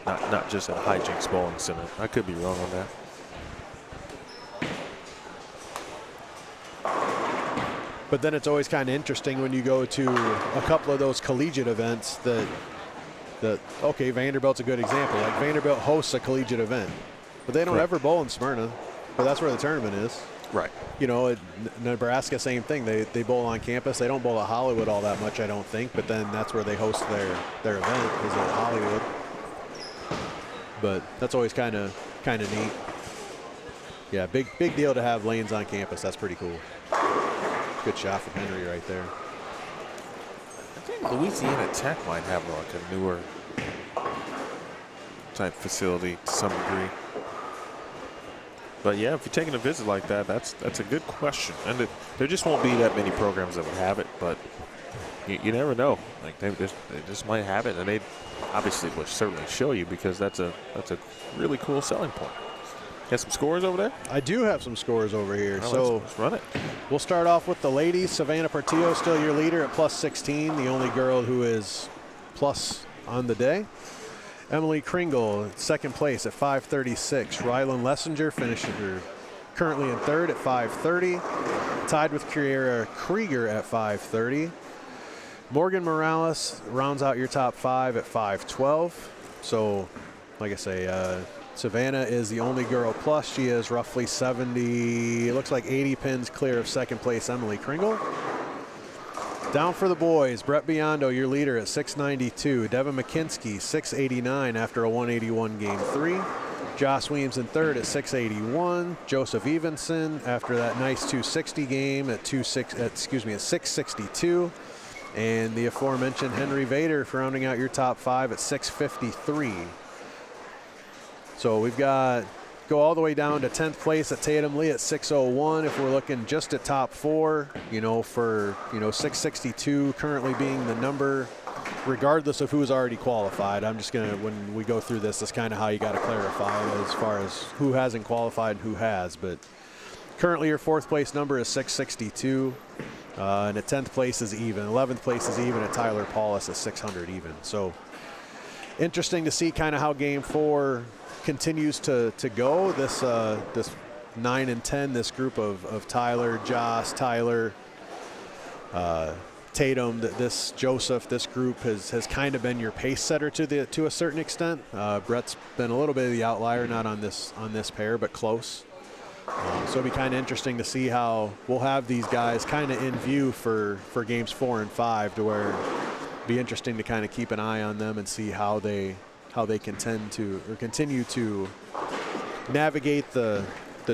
not just at a hijinks bowling center. I could be wrong on that. But then it's always kind of interesting when you go to a couple of those collegiate events that Vanderbilt's a good example. Like Vanderbilt hosts a collegiate event, but they don't ever bowl in Smyrna, but that's where the tournament is. Right. Nebraska, same thing. They bowl on campus. They don't bowl at Hollywood all that much, I don't think, but then that's where they host their event is at Hollywood. But that's always kind of neat. Yeah, big deal to have lanes on campus. That's pretty cool. Good shot from Henry right there. I think Louisiana Tech might have like a newer type facility to some degree. But yeah, if you're taking a visit like that, that's a good question. And there just won't be that many programs that would have it, but you never know. Like they just might have it, and they obviously would certainly show you, because that's a really cool selling point. Got some scores over there? I do have some scores over here. So let's run it. We'll start off with the ladies. Savannah Portillo still your leader at plus 16, the only girl who is plus on the day. Emily Kringle, second place at 536. Rylan Lessinger finishing her currently in third at 530. Tied with Kiera Krieger at 530. Morgan Morales rounds out your top five at 512. So, like I say, Savannah is the only girl plus. She is roughly 70, it looks like 80 pins clear of second place Emily Kringle. Down for the boys, Brett Biondo, your leader at 692. Devin McKinsky, 689 after a 181 game three. Joss Weems in third at 681. Joseph Evenson after that nice 260 game at 662. And the aforementioned Henry Vader rounding out your top five at 653. So we've got, go all the way down to 10th place at Tatum Lee at 601. If we're looking just at top four, for 662 currently being the number, regardless of who's already qualified. I'm just going to, when we go through this, that's kind of how you got to clarify as far as who hasn't qualified and who has. But currently your fourth place number is 662. And at 10th place is even. 11th place is even at Tyler Paulus at 600 even. So interesting to see kind of how game four continues to go. This 9 and 10, this group of Tyler, Joss, Tyler, Tatum, this Joseph, this group has kind of been your pace setter to a certain extent. Brett's been a little bit of the outlier, not on this pair, but close. So it'll be kind of interesting to see how we'll have these guys kind of in view for games 4 and 5, to where it'll be interesting to kind of keep an eye on them and see how they continue to navigate the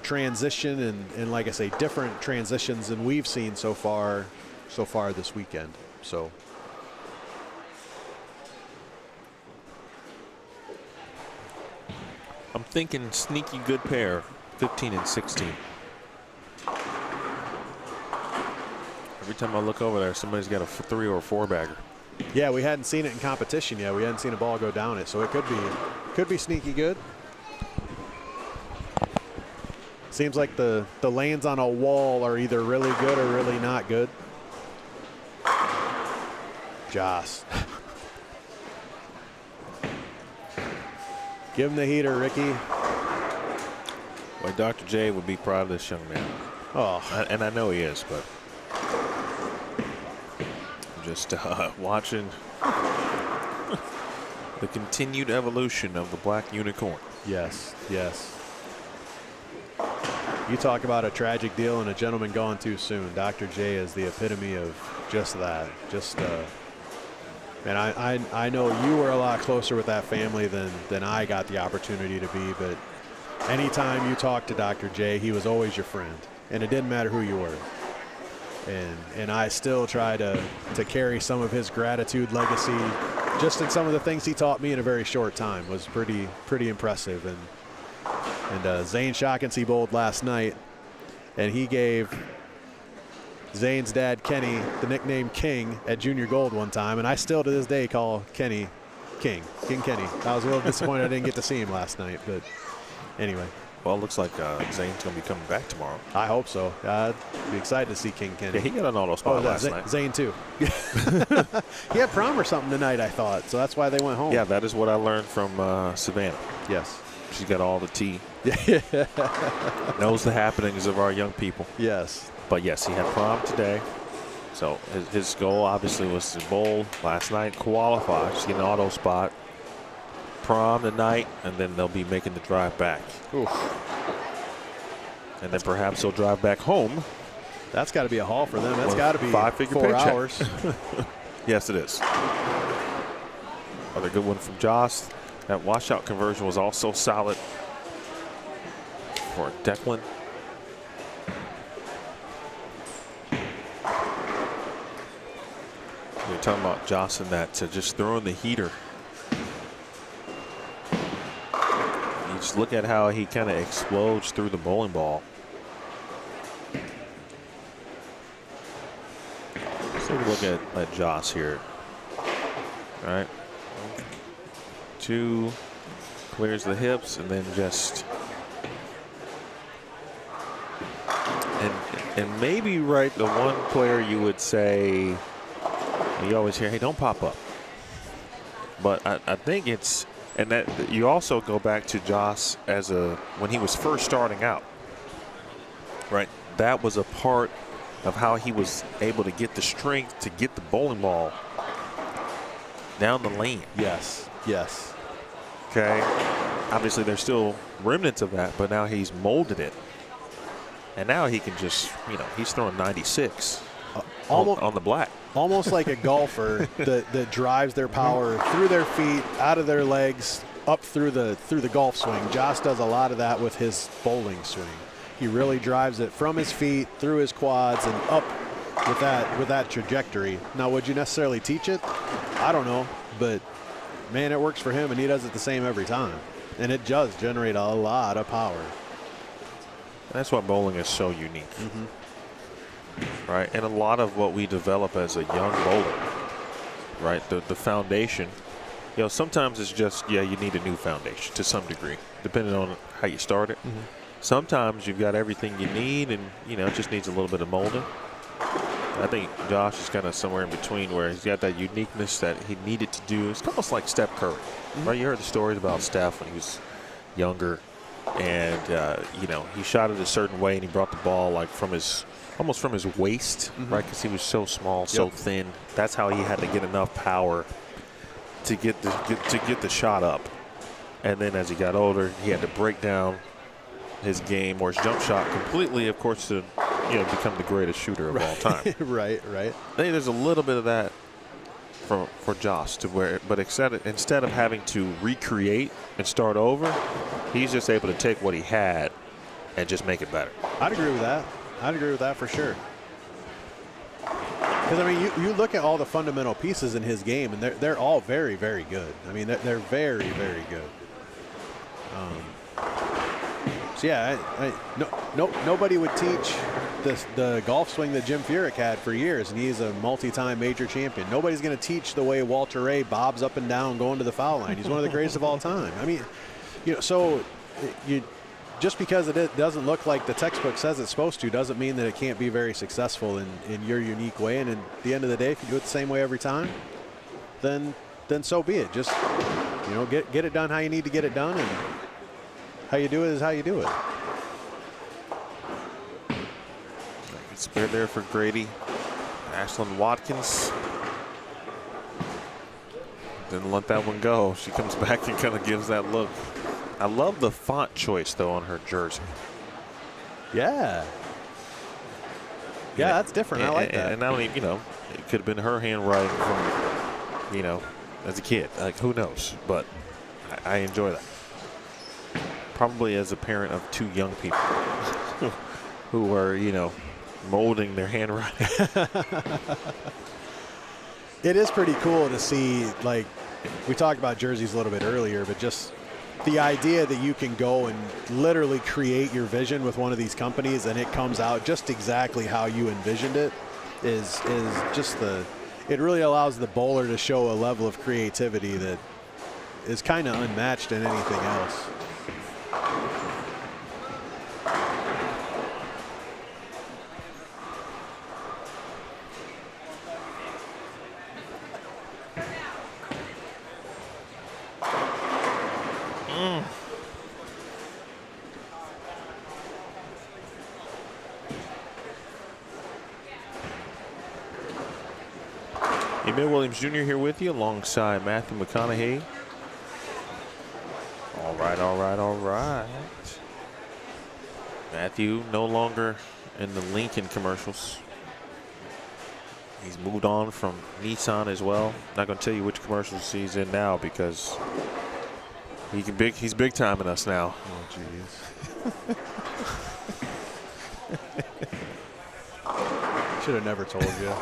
transition and like I say, different transitions than we've seen so far this weekend. So I'm thinking sneaky good pair, 15 and 16. Every time I look over there, somebody's got a 3 or a 4 bagger. Yeah, we hadn't seen it in competition yet. We hadn't seen a ball go down it, so it could be sneaky good. Seems like the lanes on a wall are either really good or really not good. Joss. Give him the heater, Ricky. Well, Dr. J would be proud of this young man. Oh, And I know he is, but just watching the continued evolution of the black unicorn. yes, yes. You talk about a tragic deal and a gentleman gone too soon. Dr. J is the epitome of just that. And I know you were a lot closer with that family than I got the opportunity to be, but anytime you talked to Dr. J, he was always your friend, and it didn't matter who you were. And I still try to carry some of his gratitude legacy just in some of the things he taught me in a very short time. Was pretty impressive. And Zane Shawkins bowled last night, and he gave Zane's dad Kenny the nickname King at Junior Gold one time, and I still to this day call Kenny King Kenny. I was a little disappointed I didn't get to see him last night, but anyway. Well, it looks like Zane's going to be coming back tomorrow. I hope so. I'd be excited to see King Kenny. Yeah, he got an auto spot last night. Zane too. He had prom or something tonight, I thought, so that's why they went home. Yeah, that is what I learned from Savannah. Yes. She's got all the tea. Knows the happenings of our young people. Yes. But yes, he had prom today. So his goal obviously was to bowl last night, qualify, just get an auto spot. Prom tonight, and then they'll be making the drive back. Oof. And then perhaps they'll drive back home. That's got to be a haul for them. That's got to be 5-figure 4 paycheck. hours. Yes, it is. Another good one from Joss. That washout conversion was also solid for Declan. We're talking about Joss and that just throwing the heater. Just look at how he kind of explodes through the bowling ball. Let's take a look at Joss here. All right. 2, clears the hips, and then just and maybe right the one player you would say you always hear, hey, don't pop up. But I think it's. And that you also go back to Joss when he was first starting out, right? That was a part of how he was able to get the strength to get the bowling ball down the lane. Yes, yes. Okay. Obviously, there's still remnants of that, but now he's molded it, and now he can just, he's throwing 96 on the black. Almost like a golfer that drives their power through their feet, out of their legs, up through the golf swing. Joss does a lot of that with his bowling swing. He really drives it from his feet, through his quads, and up with that trajectory. Now, would you necessarily teach it? I don't know, but man, it works for him, and he does it the same every time. And it does generate a lot of power. That's what bowling is so unique. Mm-hmm. Right, and a lot of what we develop as a young bowler, right, the foundation, sometimes it's just, you need a new foundation to some degree, depending on how you start it. Mm-hmm. Sometimes you've got everything you need, and, it just needs a little bit of molding. I think Josh is kind of somewhere in between where he's got that uniqueness that he needed to do. It's almost like Steph Curry, mm-hmm. right? You heard the stories about Steph when he was younger, and, he shot it a certain way, and he brought the ball like almost from his waist, mm-hmm. right? Because he was so small, so thin. That's how he had to get enough power to get the shot up. And then as he got older, he had to break down his game or his jump shot completely, of course, to become the greatest shooter of all time. Right. I think there's a little bit of that for Joss to where, but instead of having to recreate and start over, he's just able to take what he had and just make it better. I'd agree with that for sure. Because, you look at all the fundamental pieces in his game, and they're all very, very good. They're very, very good. So yeah, nobody would teach the golf swing that Jim Furyk had for years, and he's a multi-time major champion. Nobody's going to teach the way Walter Ray bobs up and down going to the foul line. He's one of the greatest of all time. I mean, so just because it doesn't look like the textbook says it's supposed to doesn't mean that it can't be very successful in your unique way. And at the end of the day, if you do it the same way every time, then so be it. Just get it done how you need to get it done, and how you do it is how you do it. Spare there for Grady. Ashlyn Watkins didn't let that one go. She comes back and kind of gives that look. I love the font choice, though, on her jersey. Yeah. Yeah, that's different. I like that. And not only, it could have been her handwriting from, as a kid. Like, who knows? But I enjoy that. Probably as a parent of 2 young people who are, molding their handwriting. It is pretty cool to see, like, we talked about jerseys a little bit earlier, but just the idea that you can go and literally create your vision with one of these companies and it comes out just exactly how you envisioned it is just it really allows the bowler to show a level of creativity that is kind of unmatched in anything else. Emil Williams Jr. here with you alongside Matthew McConaughey. All right. Matthew no longer in the Lincoln commercials. He's moved on from Nissan as well. Not going to tell you which commercials he's in now because he's big time in us now. Oh, jeez. Should have never told you.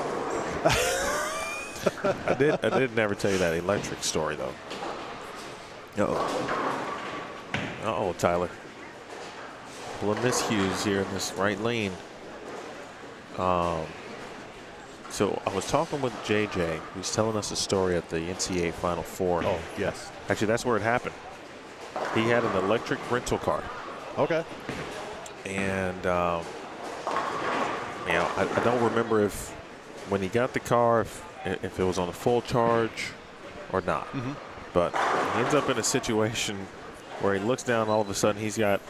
I did never tell you that electric story, though. Uh-oh, Tyler. Pulling miscues here in this right lane. So I was talking with JJ. He's telling us a story at the NCAA Final Four. Oh, yes. Actually, that's where it happened. He had an electric rental car. Okay. And, I don't remember if when he got the car, if it was on a full charge or not. Mm-hmm. But he ends up in a situation where he looks down, all of a sudden he's got,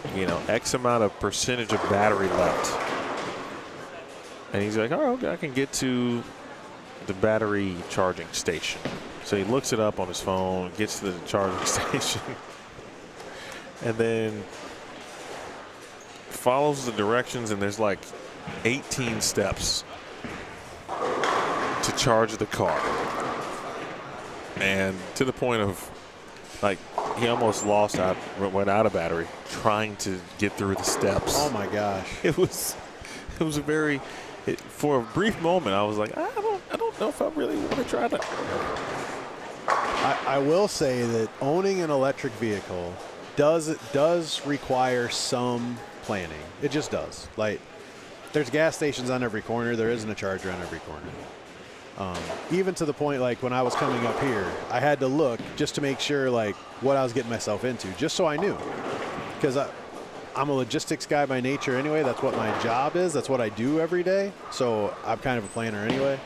X amount of percentage of battery left. And he's like, oh, okay, I can get to the battery charging station. So he looks it up on his phone, gets to the charging station, and then follows the directions, and there's like 18 steps to charge the car. And to the point of, like, he almost went out of battery trying to get through the steps. Oh my gosh. It was a very, for a brief moment, I was like, I don't know if I really want to try that. I will say that owning an electric vehicle does require some planning. It just does. Like, there's gas stations on every corner. There isn't a charger on every corner. Even to the point, like, when I was coming up here, I had to look just to make sure, like, what I was getting myself into, just so I knew. Because I'm a logistics guy by nature anyway. That's what my job is. That's what I do every day. So I'm kind of a planner anyway.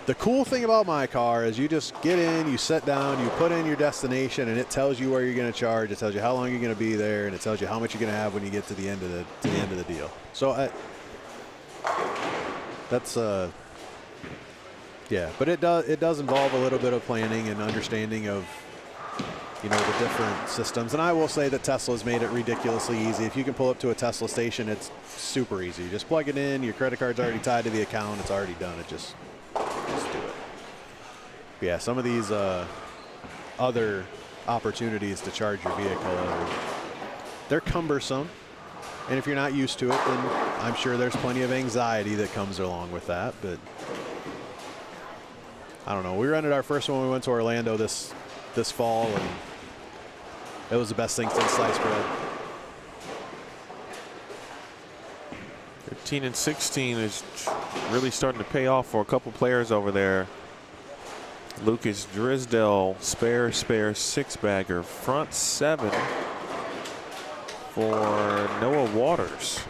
The cool thing about my car is you just get in, you sit down, you put in your destination, and it tells you where you're going to charge. It tells you how long you're going to be there, and it tells you how much you're going to have when you get to the end of the deal. So that's yeah, but it does involve a little bit of planning and understanding of the different systems. And I will say that Tesla's made it ridiculously easy. If you can pull up to a Tesla station, it's super easy. You just plug it in, your credit card's already tied to the account, it's already done. It just do it. But yeah, some of these other opportunities to charge your vehicle, they're cumbersome. And if you're not used to it, then I'm sure there's plenty of anxiety that comes along with that. But I don't know. We rented our first one when we went to Orlando this fall, and it was the best thing since sliced bread. 15 and 16 is really starting to pay off for a couple players over there. Lucas Drisdell, spare six-bagger, front seven for Noah Waters.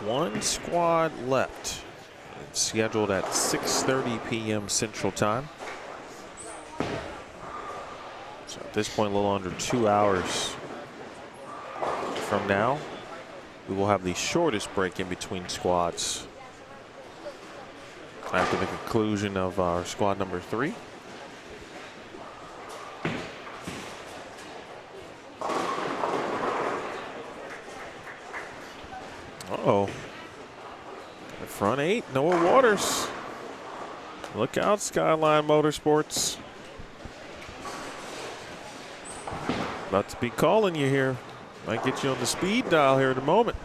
One squad left. It's scheduled at 6:30 p.m. Central Time. So at this point, a little under 2 hours from now, we will have the shortest break in between squads after the conclusion of our squad number 3. Uh-oh. Front 8, Noah Waters. Look out, Skyline Motorsports. About to be calling you here. Might get you on the speed dial here in a moment.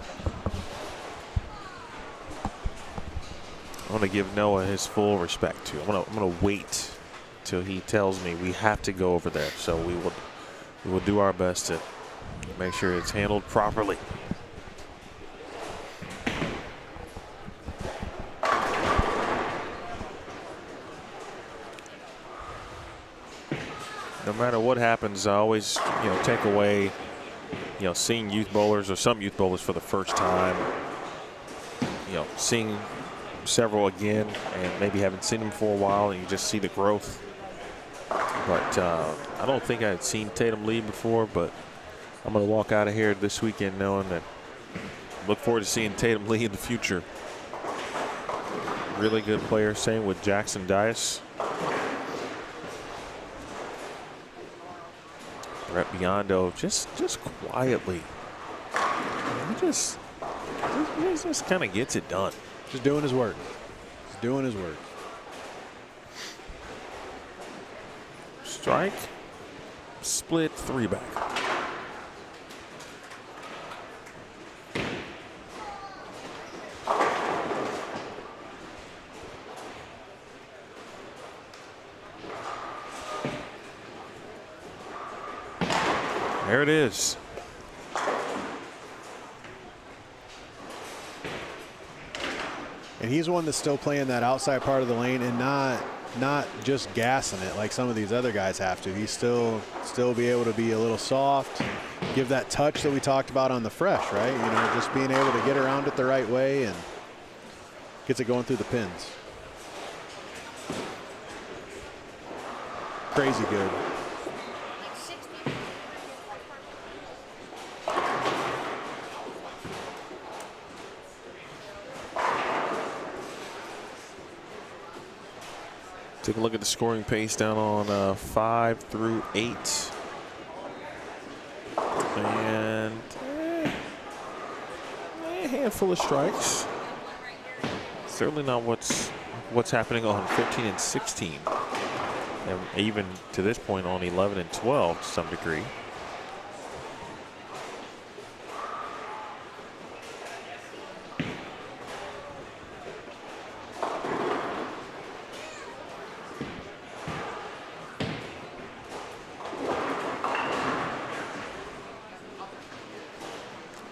I want to give Noah his full respect too. I'm gonna wait till he tells me we have to go over there. So we will do our best to make sure it's handled properly. No matter what happens, I always, take away, seeing youth bowlers or some youth bowlers for the first time. Seeing several again and maybe haven't seen them for a while, and you just see the growth. But I don't think I had seen Tatum lead before, but I'm going to walk out of here this weekend knowing that I look forward to seeing Tatum lead in the future. Really good player. Same with Jackson Dias. Brett Biondo just quietly, he just kind of gets it done. Just doing his work. Just doing his work. Strike, split, 3-back. There it is. And he's one that's still playing that outside part of the lane and not just gassing it like some of these other guys have to. He's still be able to be a little soft, give that touch that we talked about on the fresh, right? Just being able to get around it the right way and gets it going through the pins. Crazy good. Take a look at the scoring pace down on 5 through 8. And a handful of strikes. Certainly not what's happening on 15 and 16. And even to this point on 11 and 12 to some degree.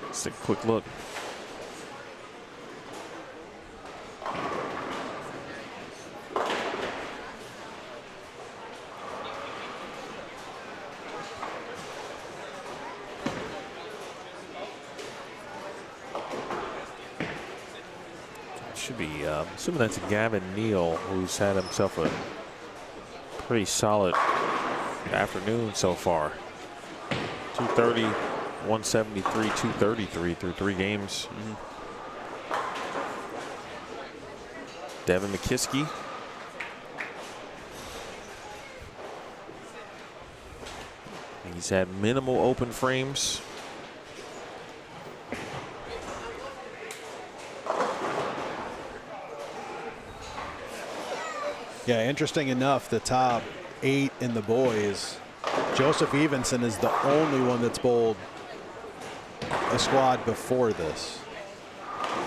Let's take a quick look. Should be, assuming that's Gavin Neal, who's had himself a pretty solid afternoon so far. 230, 173, 233 through 3 games. Devin McKiskey. He's had minimal open frames. Yeah, interesting enough, the top 8 in the boys, Joseph Evenson is the only one that's bowled a squad before this.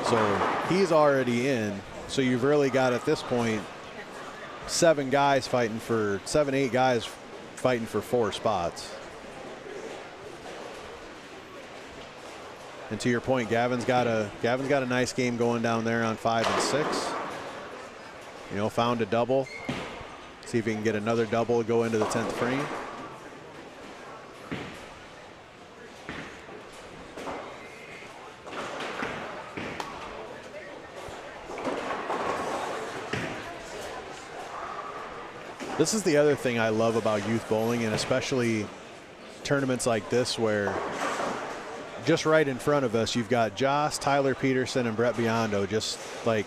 So he's already in. So you've really got at this point 7, 8 guys fighting for 4 spots. And to your point, Gavin's got a nice game going down there on 5 and 6. You know, found a double. See if he can get another double, go into the 10th frame. This is the other thing I love about youth bowling, and especially tournaments like this where just right in front of us, you've got Joss, Tyler Peterson, and Brett Biondo just like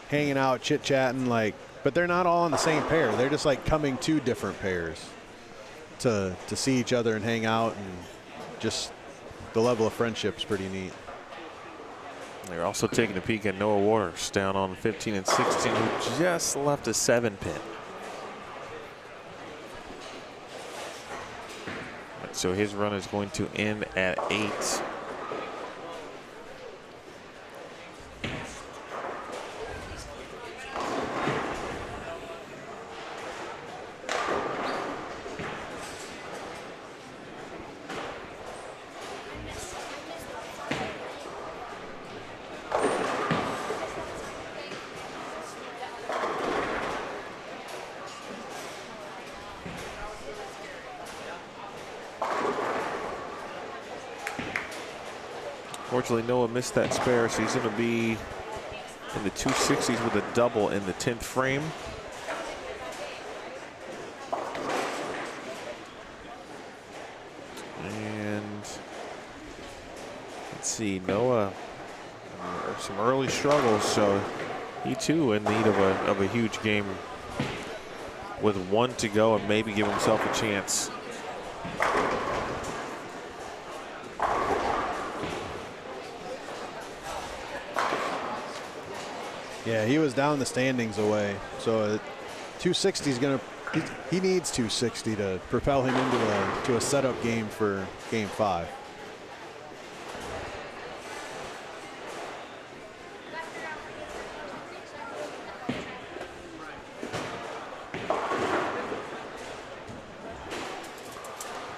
hanging out, chit-chatting, like, but they're not all in the same pair. They're just like coming to different pairs to see each other and hang out, and just the level of friendship is pretty neat. They're also taking a peek at Noah Waters down on 15 and 16, who just left a 7-pin. So his run is going to end at 8. Fortunately, Noah missed that spare, so he's going to be in the 260s with a double in the 10th frame. And let's see, Noah, some early struggles, so he too in need of a huge game with 1 to go and maybe give himself a chance. Yeah, he was down the standings away. So 260 is going to, he needs 260 to propel him into a setup game for game 5.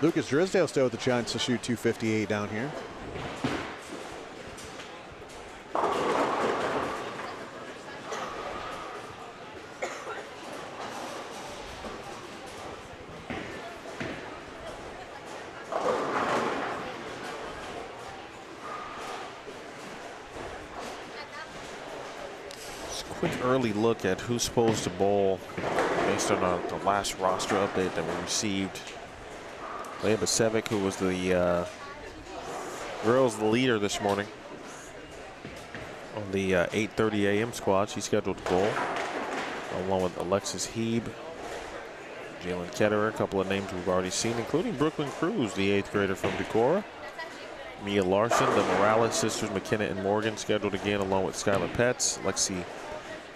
Lucas Drisdale still with the chance to shoot 258 down here. Quick early look at who's supposed to bowl based on the last roster update that we received. Leah Basevic, who was the girls' leader this morning on the 8:30 a.m. squad, she's scheduled to bowl, along with Alexis Heeb, Jalen Ketterer, a couple of names we've already seen, including Brooklyn Cruz, the 8th grader from Decorah. Mia Larson, the Morales sisters, McKenna and Morgan, scheduled again, along with Skylar Petts, Lexi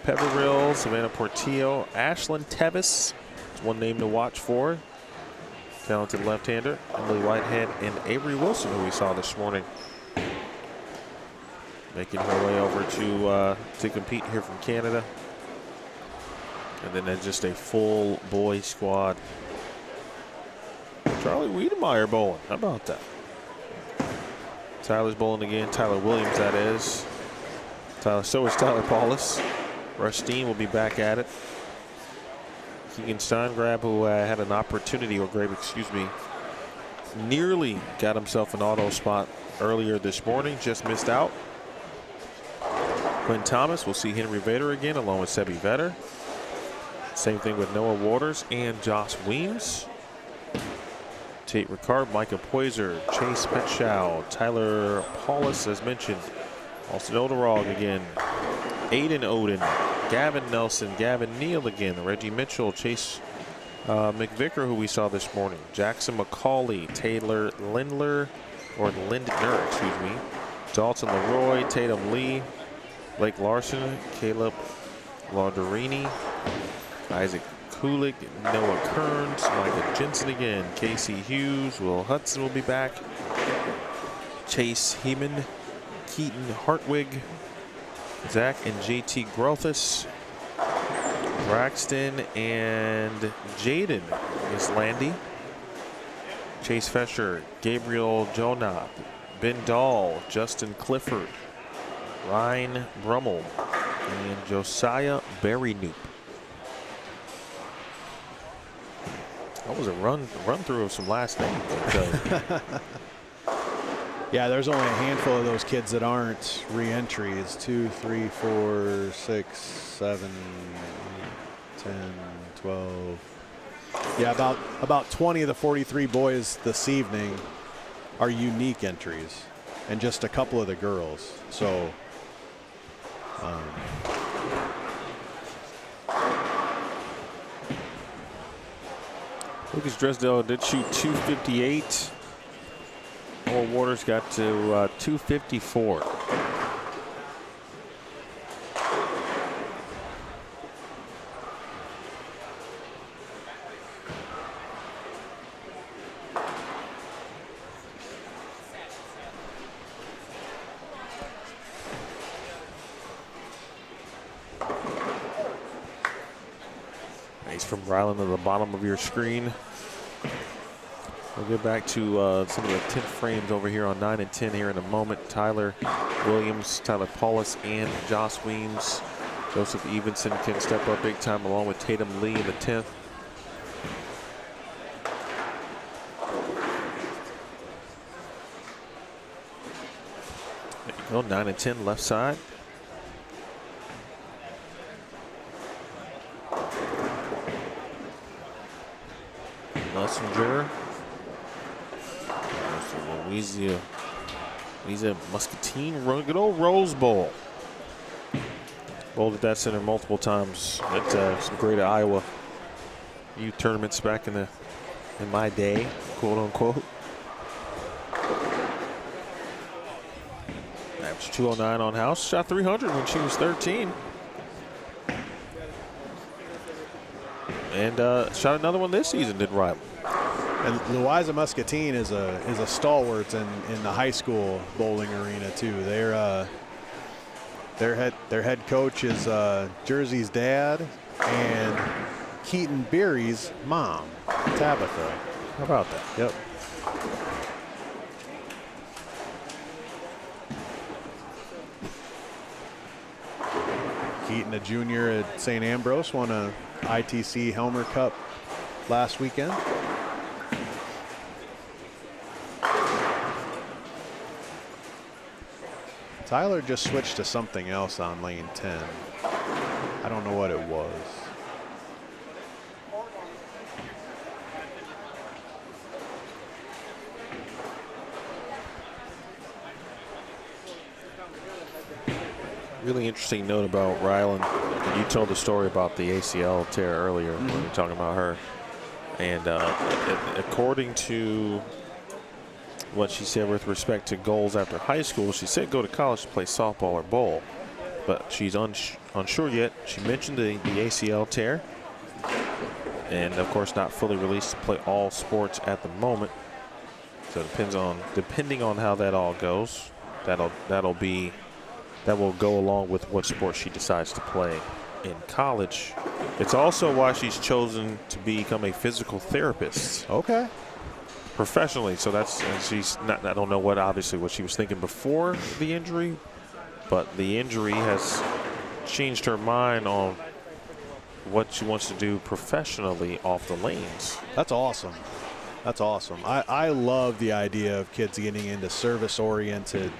Peverill, Savannah Portillo, Ashlyn Tevis is one name to watch for. Talented left-hander, Emily Whitehead and Avery Wilson, who we saw this morning, making her way over to compete here from Canada. And then just a full boys squad. Charlie Wiedemeyer bowling. How about that? Tyler's bowling again. Tyler Williams, that is. So is Tyler Paulus. Rustine will be back at it. Keegan Steingrab, who had an opportunity, or Grabe, excuse me, nearly got himself an auto spot earlier this morning, just missed out. Quinn Thomas, will see Henry Vader again, along with Sebi Vetter. Same thing with Noah Waters and Joss Weems. Tate Ricard, Micah Poyser, Chase Petschow, Tyler Paulus, as mentioned. Austin Oderog again. Aiden Oden, Gavin Nelson, Gavin Neal again, Reggie Mitchell, Chase McVicker, who we saw this morning, Jackson McCauley, Taylor Lindner, excuse me, Dalton Leroy, Tatum Lee, Blake Larson, Caleb Lauderini, Isaac Kulik, Noah Kearns, Micah Jensen again, Casey Hughes, Will Hudson will be back, Chase Heeman, Keaton Hartwig, Zach and JT Grothus. Braxton and Jaden is Landy. Chase Fesher, Gabriel Jonah, Ben Dahl, Justin Clifford, Ryan Brummel, and Josiah Berrynoop. That was a run through of some last names. Yeah, there's only a handful of those kids that aren't re-entries. 2, 3, 4, 6, 7, 10, 12. Yeah, about 20 of the 43 boys this evening are unique entries, and just a couple of the girls. So Lucas Dresdale did shoot 258. Noah Waters got to 254. Nice from Ryland to the bottom of your screen. We'll get back to some of the 10th frames over here on 9 and 10 here in a moment. Tyler Williams, Tyler Paulus, and Josh Weems. Joseph Evenson can step up big time along with Tatum Lee in the 10th. There you go, 9 and 10 left side. Messenger. Louisa Muscatine, good old Rose Bowl. Bowled at that center multiple times at some great Iowa youth tournaments back in my day, quote unquote. Average 209 on house, shot 300 when she was 13. And shot another one this season, did Riley. And Louisa Muscatine is a stalwart in the high school bowling arena too. Their head coach is Jersey's dad and Keaton Beery's mom, Tabitha. How about that? Yep. Keaton, a junior at St. Ambrose, won a ITC Helmer Cup last weekend. Tyler just switched to something else on lane 10. I don't know what it was. Really interesting note about Ryland. You told the story about the ACL tear earlier when we were talking about her. And according to what she said with respect to goals after high school, she said go to college to play softball or bowl. But she's unsure yet. She mentioned the ACL tear. And, of course, not fully released to play all sports at the moment. So it depending on how that all goes, that will go along with what sport she decides to play in college. It's also why she's chosen to become a physical therapist. Okay. Professionally, so she's not. I don't know what she was thinking before the injury, but the injury has changed her mind on what she wants to do professionally off the lanes. That's awesome. That's awesome. I love the idea of kids getting into service-oriented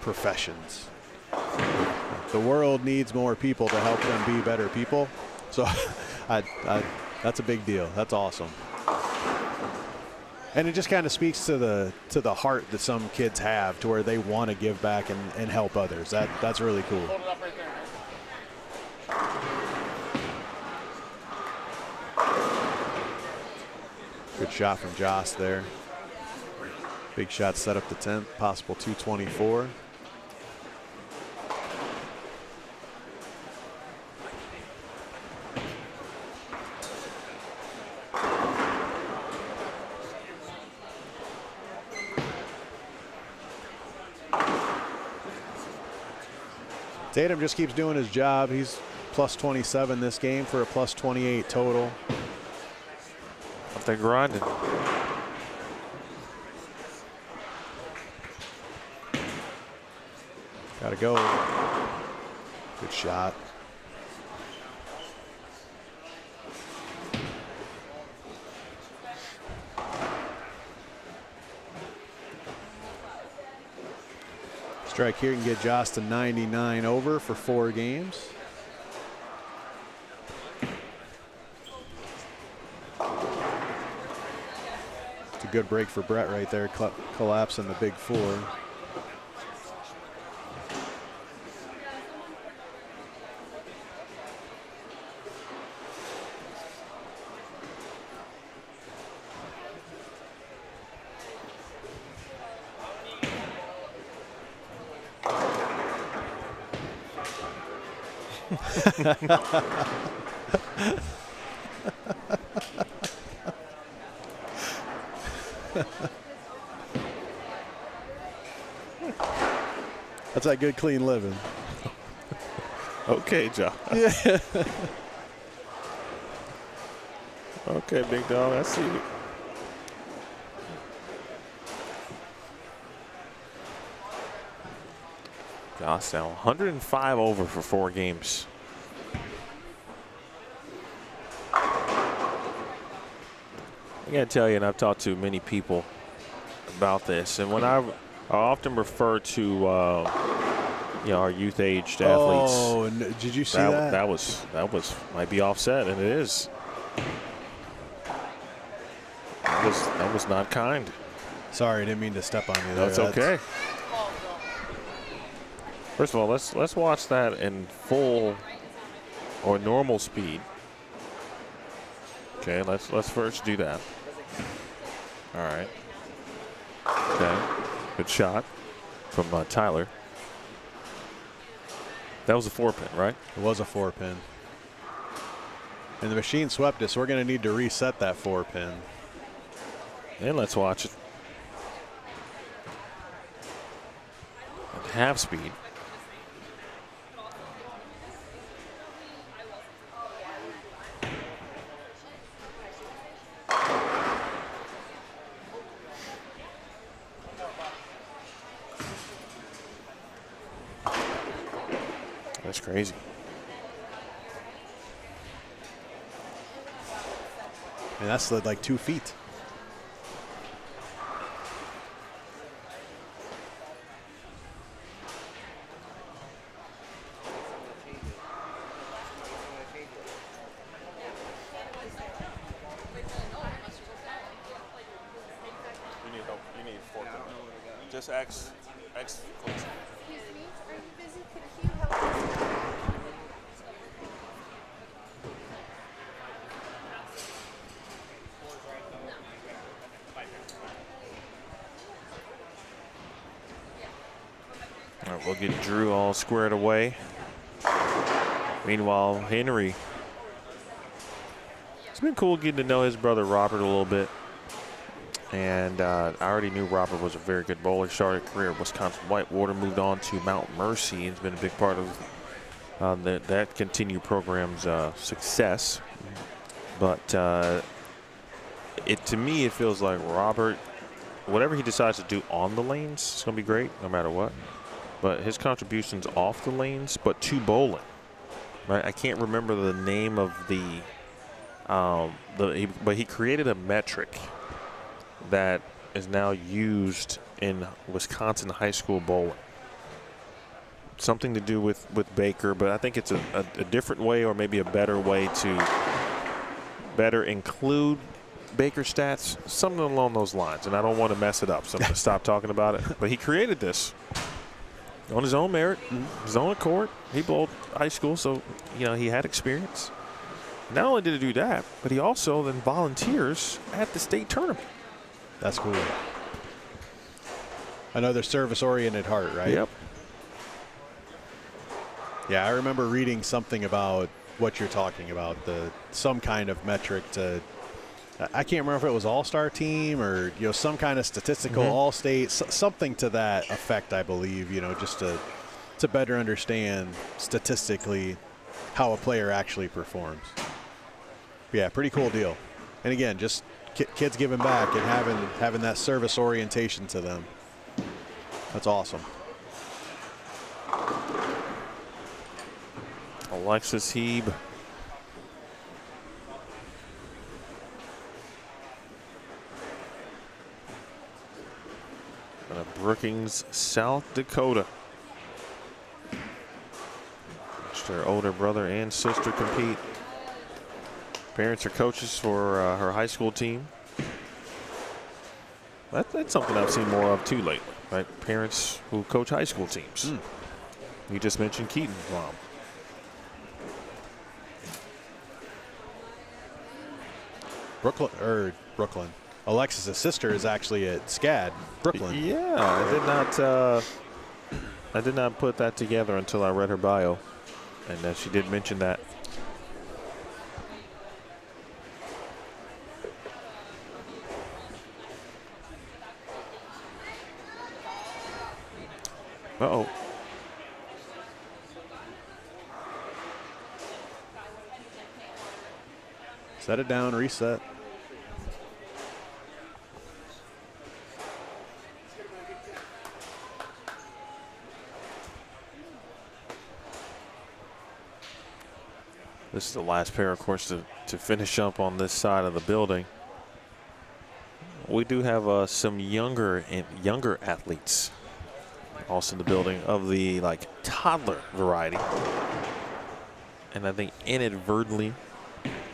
professions. The world needs more people to help them be better people. So that's a big deal. That's awesome. And it just kind of speaks to the heart that some kids have, to where they want to give back and help others. That's really cool. Hold it up right there. Good shot from Joss there. Big shot set up the 10th, possible 224. Tatum just keeps doing his job. He's plus 27 this game for a plus 28 total. Up there grinding. Gotta go. Good shot. Strike here can get Joss to 99 over for 4 games. It's a good break for Brett right there, collapsing the big 4. That's that good, clean living. Okay, John. Yeah. Okay, big dog. I see you. Josh now 105 over for 4 games. I gotta tell you, and I've talked to many people about this, and when I often refer to you know, our youth-aged athletes. Oh, and did you see that? That was might be offset, and it is. That was not kind. Sorry, I didn't mean to step on you there. That's okay. First of all, let's watch that in full or normal speed. Okay, let's first do that. All right. Okay, good shot from Tyler. That was a 4-pin, right? It was a 4-pin. And the machine swept us. So we're going to need to reset that 4-pin. And let's watch it at half speed. That's crazy. And that's like 2 feet. You need help. You need 4. Just X. Excuse me, are you busy? Could you help us? All right, we'll get Drew all squared away. Meanwhile, Henry. It's been cool getting to know his brother Robert a little bit. And I already knew Robert was a very good bowler. Started a career at Wisconsin Whitewater, moved on to Mount Mercy, and has been a big part of that continued program's success. But to me, it feels like Robert, whatever he decides to do on the lanes, it's going to be great no matter what. But his contributions off the lanes, but to bowling, right? I can't remember the name of but he created a metric that is now used in Wisconsin high school bowling. Something to do with Baker, but I think it's a different way, or maybe a better way to better include Baker stats, something along those lines. And I don't want to mess it up, so I'm going to stop talking about it. But he created this on his own merit, his own accord. He bowled high school, so he had experience. Not only did he do that, but he also then volunteers at the state tournament. That's cool. Another service-oriented heart, right? Yep. Yeah, I remember reading something about what you're talking about, some kind of metric to, I can't remember if it was all-star team or some kind of statistical all-state, something to that effect, I believe. Just to to better understand statistically how a player actually performs. Yeah, pretty cool deal. And again, just kids giving back and having that service orientation to them. That's awesome. Alexis Hebe. Out of Brookings, South Dakota. Watched her older brother and sister compete. Parents are coaches for her high school team. That's something I've seen more of too lately, right? Parents who coach high school teams. You just mentioned Keaton's mom. Brooklyn. Alexis' sister is actually at SCAD, Brooklyn. Yeah, I did not put that together until I read her bio, and she did mention that. Uh-oh. Set it down, reset. This is the last pair, of course, to finish up on this side of the building. We do have some younger athletes also in the building of the toddler variety. And I think inadvertently,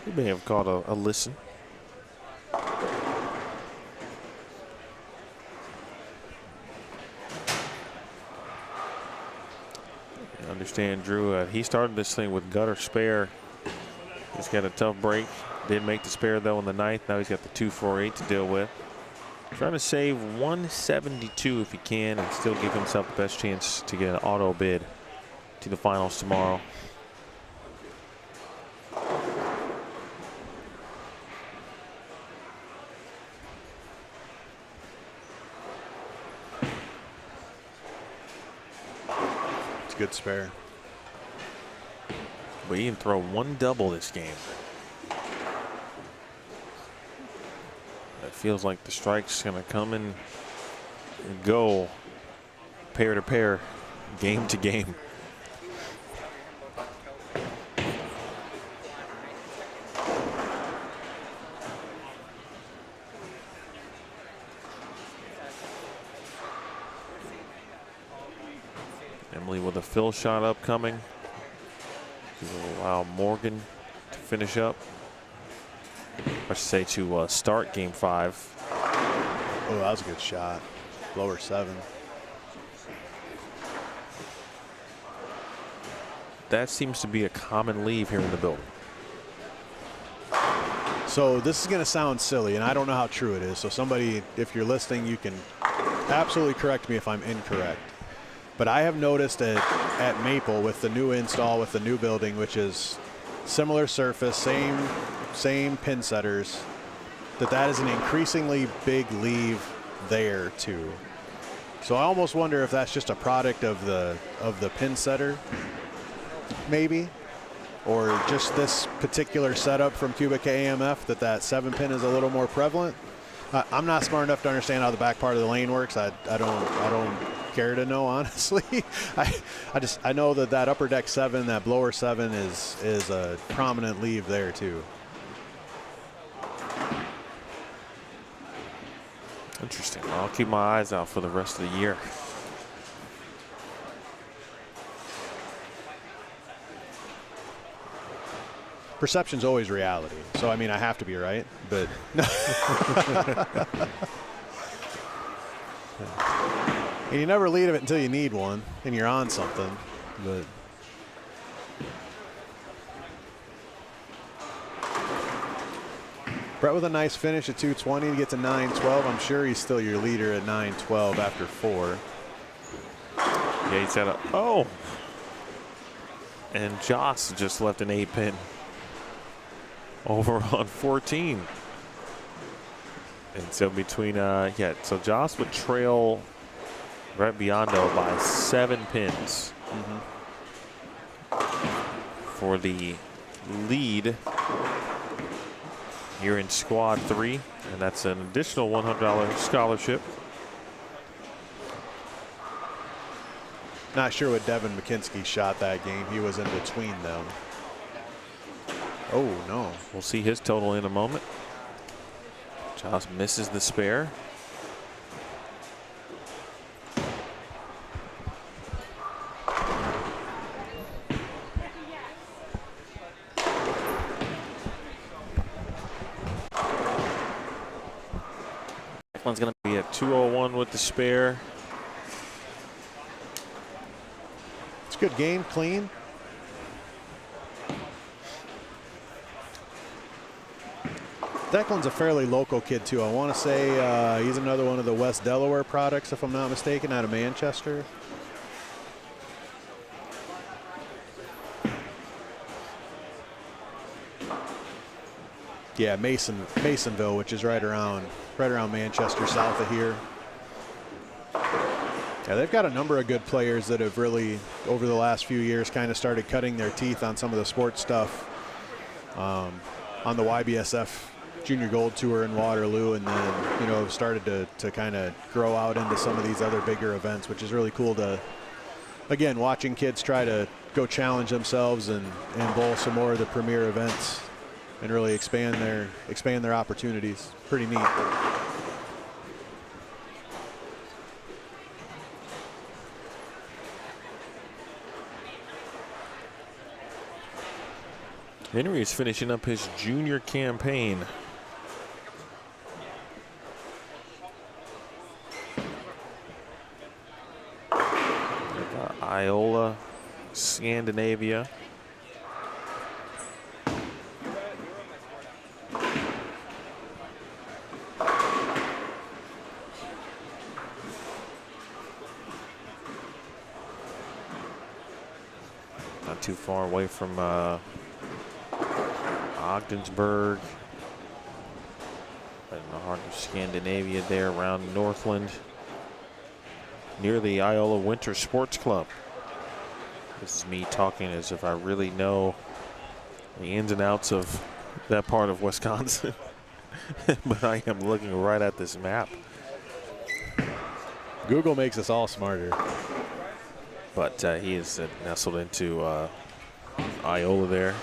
we may have caught a listen. I understand, Drew, he started this thing with gutter spare. He's got a tough break. Didn't make the spare, though, in the ninth. Now he's got the 248 to deal with. Trying to save 172 if he can and still give himself the best chance to get an auto bid to the finals tomorrow. It's a good spare. But he can throw one double this game. It feels like the strike's going to come in and go pair to pair, game to game. Emily with a fill shot upcoming. Will allow Morgan to finish up. I should say to start game 5. Oh, that was a good shot. Lower 7. That seems to be a common leave here in the building. So this is going to sound silly, and I don't know how true it is. So somebody, if you're listening, you can absolutely correct me if I'm incorrect. But I have noticed at Maple with the new install, with the new building, which is similar surface, same pin setters, that is an increasingly big leave there too. So I almost wonder if that's just a product of the pin setter, maybe, or just this particular setup from Cubic AMF that 7 pin is a little more prevalent. I'm not smart enough to understand how the back part of the lane works. I don't care to know, honestly. I know that upper deck 7, that blower 7 is a prominent leave there too. Interesting. Well, I'll keep my eyes out for the rest of the year. Perception's always reality. So, I mean, I have to be right, but. And you never lead it until you need one and you're on something, but. Brett with a nice finish at 220 to get to 912. I'm sure he's still your leader at 912 after 4. Yeah, he's had and Joss just left an 8 pin over on 14. And so between, so Joss would trail Brett Biondo by 7 pins. for the lead here in Squad 3, and that's an additional $100 scholarship. Not sure what Devin McKinsky shot that game. He was in between them. Oh, no. We'll see his total in a moment. Josh misses the spare. One's going to be at 201 with the spare. It's a good game, clean. Declan's a fairly local kid, too. I want to say he's another one of the West Delaware products, if I'm not mistaken, out of Manchester. Yeah, Masonville, which is right around Manchester, south of here. Yeah, they've got a number of good players that have really, over the last few years, kind of started cutting their teeth on some of the sports stuff on the YBSF Junior Gold Tour in Waterloo, and then, you know, started to kind of grow out into some of these other bigger events, which is really cool to, again, watching kids try to go challenge themselves and bowl some more of the premier events and really expand their opportunities. Pretty neat. Henry is finishing up his junior campaign. Iola, Scandinavia. Not too far away from Ogdensburg, in the heart of Scandinavia there around Northland, near the Iola Winter Sports Club. This is me talking as if I really know the ins and outs of that part of Wisconsin. But I am looking right at this map. Google makes us all smarter. But he is nestled into Iola there.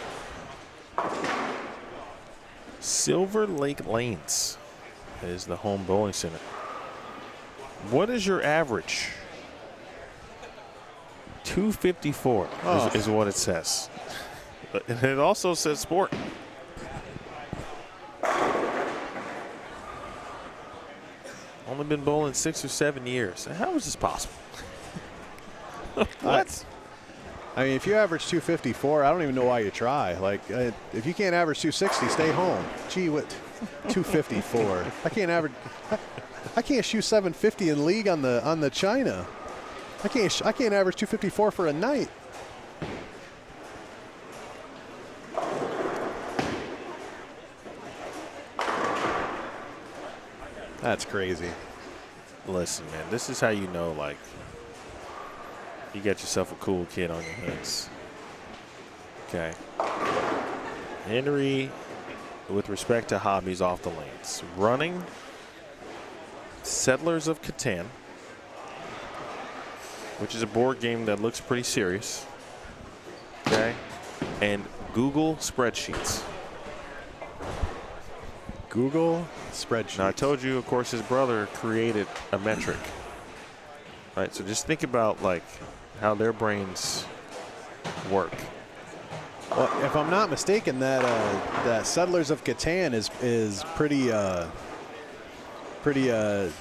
Silver Lake Lanes is the home bowling center. What is your average? 254 is what it says. And it also says sport. Only been bowling 6 or 7 years. How is this possible? What? I mean, if you average 254, I don't even know why you try. Like, if you can't average 260, stay home. Gee, what? 254. I can't average. I can't shoot 750 in league on the China. I can't average 254 for a night. That's crazy. Listen, man, this is how you know, like, you got yourself a cool kid on your hands. Okay. Henry, with respect to hobbies off the lanes, running, Settlers of Catan, which is a board game that looks pretty serious. Okay. And Google spreadsheets. Google spreadsheets. Now, I told you, of course, his brother created a metric. Right, so just think about, like, how their brains work. Well, if I'm not mistaken, that Settlers of Catan is pretty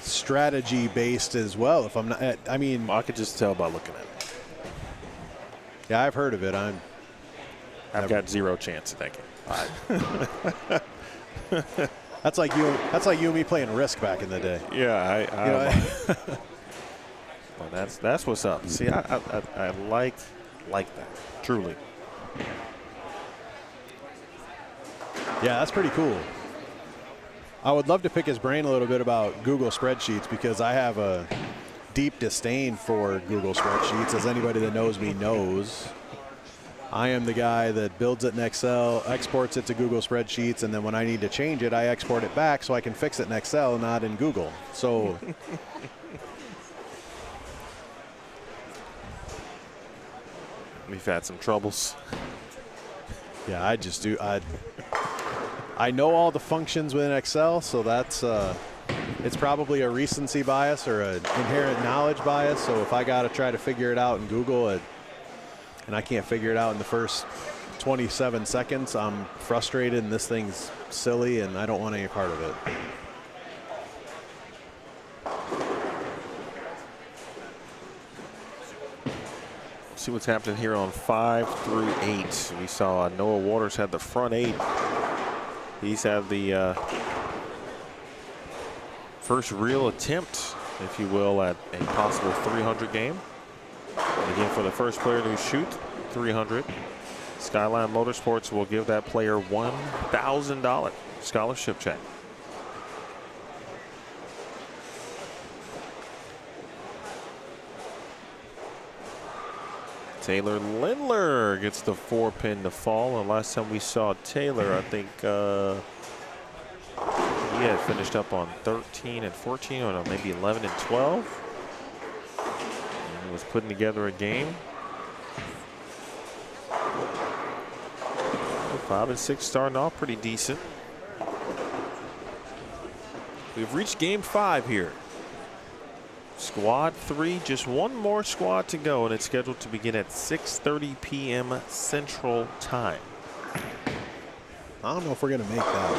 strategy based as well. If I'm not, I mean, I could just tell by looking at it. Yeah, I've heard of it. I've got zero chance at that game. That's like you and me playing Risk back in the day. Yeah, well, that's what's up. See, I like that, truly. Yeah, that's pretty cool. I would love to pick his brain a little bit about Google spreadsheets, because I have a deep disdain for Google spreadsheets, as anybody that knows me knows. I am the guy that builds it in Excel, exports it to Google spreadsheets, and then when I need to change it, I export it back so I can fix it in Excel, not in Google. So we've had some troubles. yeah, I just do. I know all the functions within Excel, so that's it's probably a recency bias or an inherent knowledge bias. So if I got to try to figure it out in Google and I can't figure it out in the first 27 seconds, I'm frustrated and this thing's silly and I don't want any part of it. See what's happening here on 5 through 8. We saw Noah Waters had the front 8. He's had the first real attempt, if you will, at a possible 300 game. And again, for the first player to shoot 300, Skyline Motorsports will give that player $1,000 scholarship check. Taylor Lindler gets the 4-pin to fall. And last time we saw Taylor, I think he had finished up on 13 and 14, or no, maybe 11 and 12. And he was putting together a game. 5 and 6 starting off pretty decent. We've reached game 5 here. Squad 3, just one more squad to go, and it's scheduled to begin at 6:30 p.m. Central Time. I don't know if we're going to make that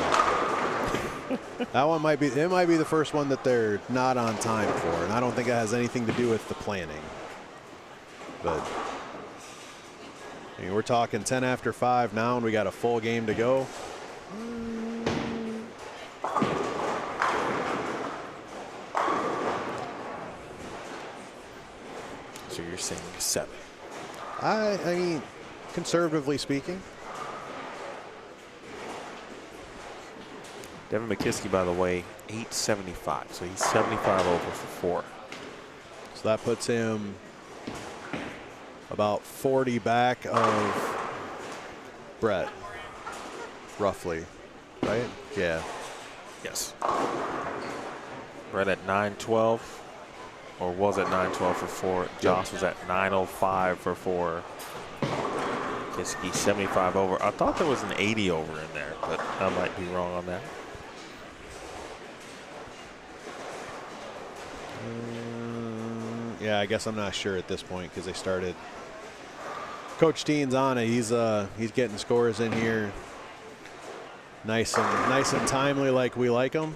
one. That one might be the first one that they're not on time for, and I don't think it has anything to do with the planning. But I mean, we're talking 10 after 5 now, and we got a full game to go. So you're saying 7? I mean, conservatively speaking. Devin McKiskey, by the way, 875. So he's 75 over for 4. So that puts him about 40 back of Brett, roughly, right? Yeah. Yes. Brett at 912, or was at 912 for 4. Joss was at 905 for 4. McKiskey 75 over. I thought there was an 80 over in there, but I might be wrong on that. Yeah, I guess I'm not sure at this point because they started. Coach Teen's on it. He's getting scores in here, nice and timely, like we like them.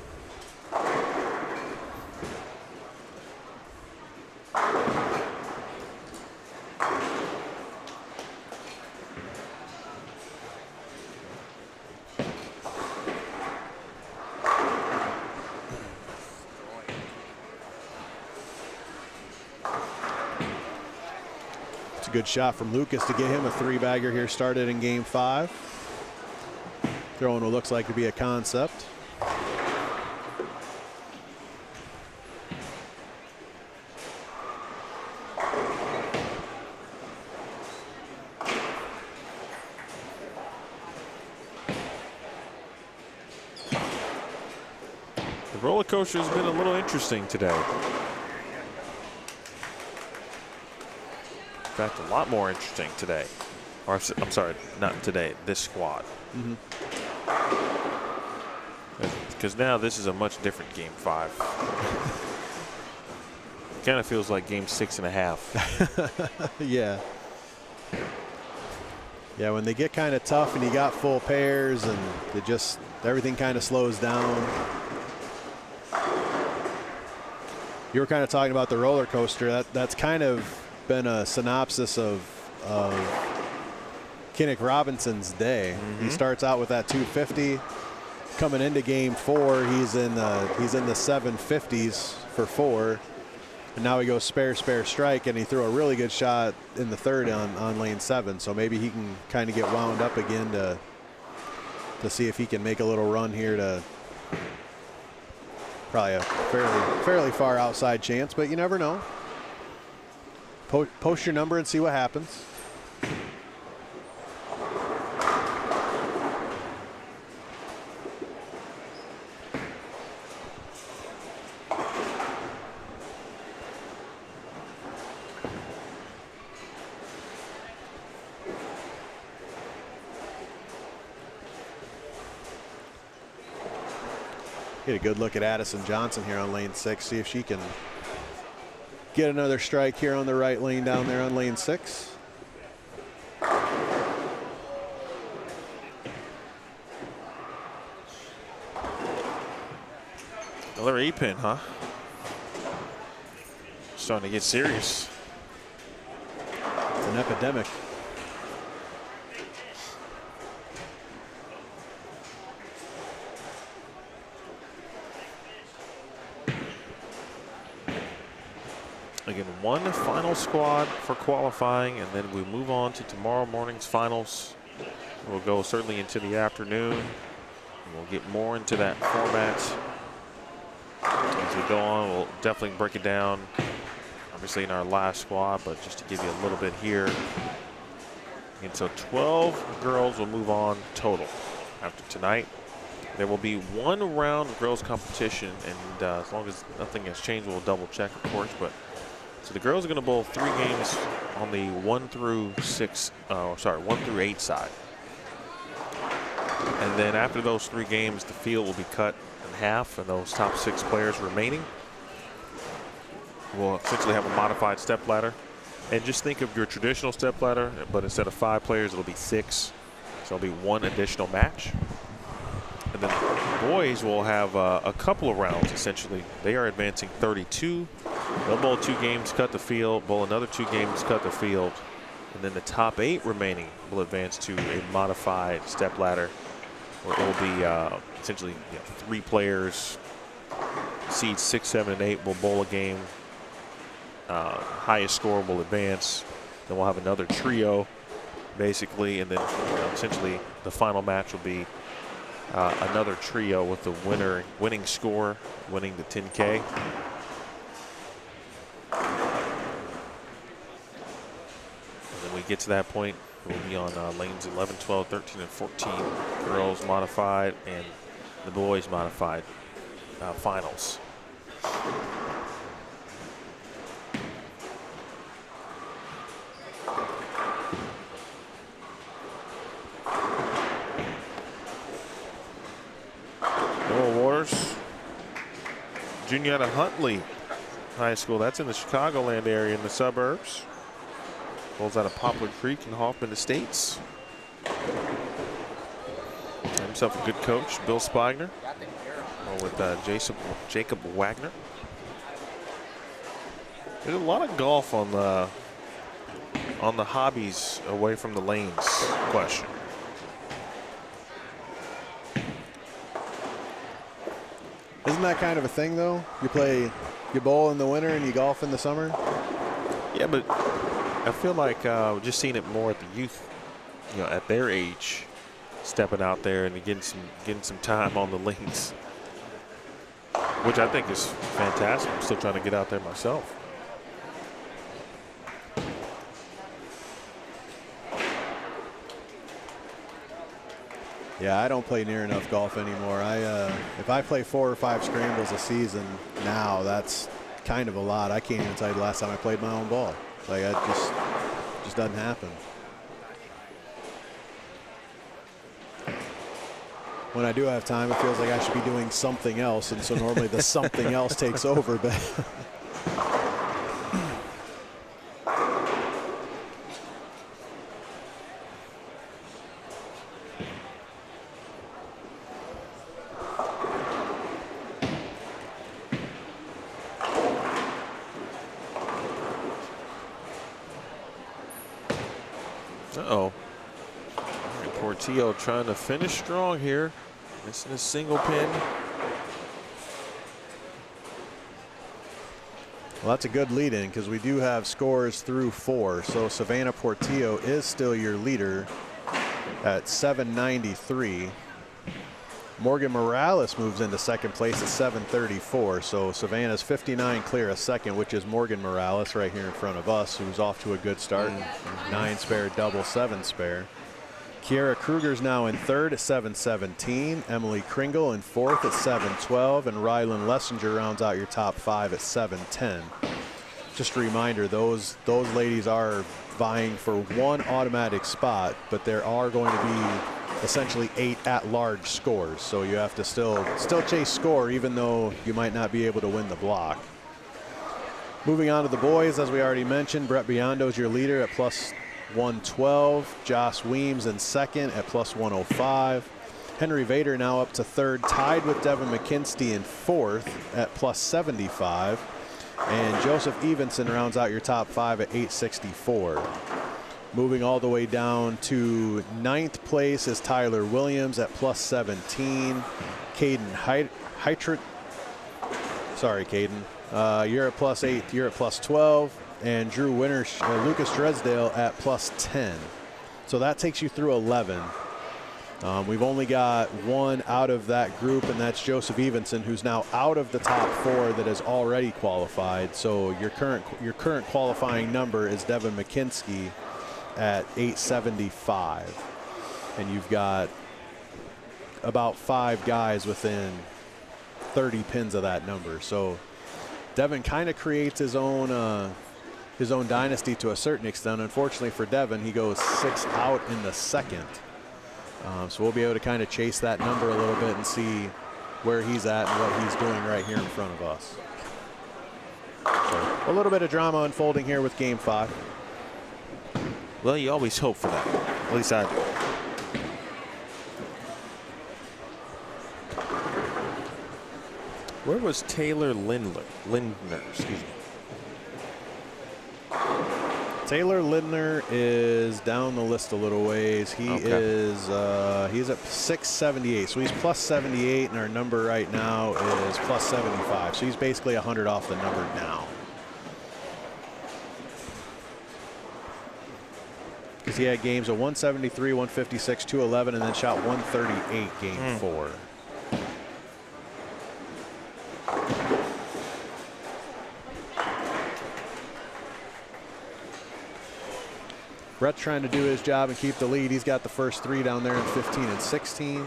Good shot from Lucas to get him a 3-bagger here started in game 5. Throwing what looks like to be a concept. The roller coaster has been a little interesting today. In fact, a lot more interesting today. Or I'm sorry, not today, this squad. Because now this is a much different game 5. It kind of feels like game 6.5. Yeah. Yeah, when they get kind of tough and you got full pairs and everything kind of slows down. You were kind of talking about the roller coaster. That's kind of been a synopsis of Kinnick Robinson's day. He starts out with that 250. Coming into game 4, he's in the 750s for 4. And now he goes spare, strike, and he threw a really good shot in the 3rd on lane 7. So maybe he can kind of get wound up again to see if he can make a little run here to Probably a fairly far outside chance, but you never know. Post your number and see what happens. Get a good look at Addison Johnson here on lane 6. See if she can get another strike here on the right lane down there on lane 6. Another E-pin, huh? Starting to get serious. It's an epidemic. Again, one final squad for qualifying, and then we move on to tomorrow morning's finals. We'll go certainly into the afternoon. And we'll get more into that format as we go on. We'll definitely break it down, obviously, in our last squad, but just to give you a little bit here. And so 12 girls will move on total after tonight. There will be one round of girls competition, and as long as nothing has changed, we'll double check, of course. But so the girls are going to bowl 3 games on the 1 through 8 side. And then after those 3 games, the field will be cut in half, and those top 6 players remaining will essentially have a modified stepladder. And just think of your traditional stepladder, but instead of 5 players, it'll be 6. So it'll be 1 additional match. And then the boys will have a couple of rounds, essentially. They are advancing 32. They'll bowl 2 games, cut the field, bowl another 2 games, cut the field. And then the top 8 remaining will advance to a modified stepladder, where it will be essentially 3 players. Seeds 6, 7, and 8 will bowl a game. Highest score will advance. Then we'll have another trio, basically, and then essentially the final match will be another trio with the winning score, winning the 10K. And then we get to that point, we'll be on lanes 11, 12, 13, and 14, girls modified and the boys modified finals. Junior out of Huntley High School. That's in the Chicagoland area in the suburbs. Bowls out of Poplar Creek and Hoffman Estates. Had himself a good coach, Bill Spigner, with Jacob Wagner. There's a lot of golf on the hobbies away from the lanes question. Isn't that kind of a thing, though? You bowl in the winter and you golf in the summer? Yeah, but I feel like just seeing it more at the youth, at their age, stepping out there and getting some time on the links, which I think is fantastic. I'm still trying to get out there myself. Yeah, I don't play near enough golf anymore. If I play 4 or 5 scrambles a season now, that's kind of a lot. I can't even tell you the last time I played my own ball. Like, it just doesn't happen. When I do have time, it feels like I should be doing something else, and so normally the something else takes over. But Portillo trying to finish strong here. Missing a single pin. Well, that's a good lead in because we do have scores through 4. So Savannah Portillo is still your leader at 793. Morgan Morales moves into second place at 734. So Savannah's 59 clear of second, which is Morgan Morales right here in front of us, who's off to a good start. 9 spare, double 7 spare. Kiera Kruger's now in third at 717. Emily Kringle in fourth at 712. And Rylan Lessinger rounds out your top 5 at 710. Just a reminder, those ladies are vying for 1 automatic spot, but there are going to be essentially 8 at-large scores. So you have to still chase score, even though you might not be able to win the block. Moving on to the boys, as we already mentioned, Brett Biondo's your leader at plus 112. Joss Weems in second at plus 105. Henry Vader now up to third, tied with Devin McKinsey in fourth at plus 75. And Joseph Evenson rounds out your top 5 at 864. Moving all the way down to 9th place is Tyler Williams at plus 17. Caden Heitrit, sorry Caden, you're at plus 8, you're at plus 12. And Drew Winter, Lucas Dresdale at plus 10. So that takes you through 11. We've only got 1 out of that group, and that's Joseph Evenson, who's now out of the top 4 that has already qualified. So your current qualifying number is Devin McKinsey at 875. And you've got about 5 guys within 30 pins of that number. So Devin kind of creates his own dynasty to a certain extent. Unfortunately for Devin, he goes 6 out in the second. So we'll be able to kind of chase that number a little bit and see where he's at and what he's doing right here in front of us. So a little bit of drama unfolding here with game 5. Well, you always hope for that. At least I do. Where was Taylor Lindner? Excuse me. Taylor Lindner is down the list a little ways. He is he's at 678, so he's plus 78, and our number right now is plus 75. So he's basically 100 off the number now. Because he had games of 173, 156, 211, and then shot 138 game 4. Brett's trying to do his job and keep the lead. He's got the first 3 down there in 15 and 16.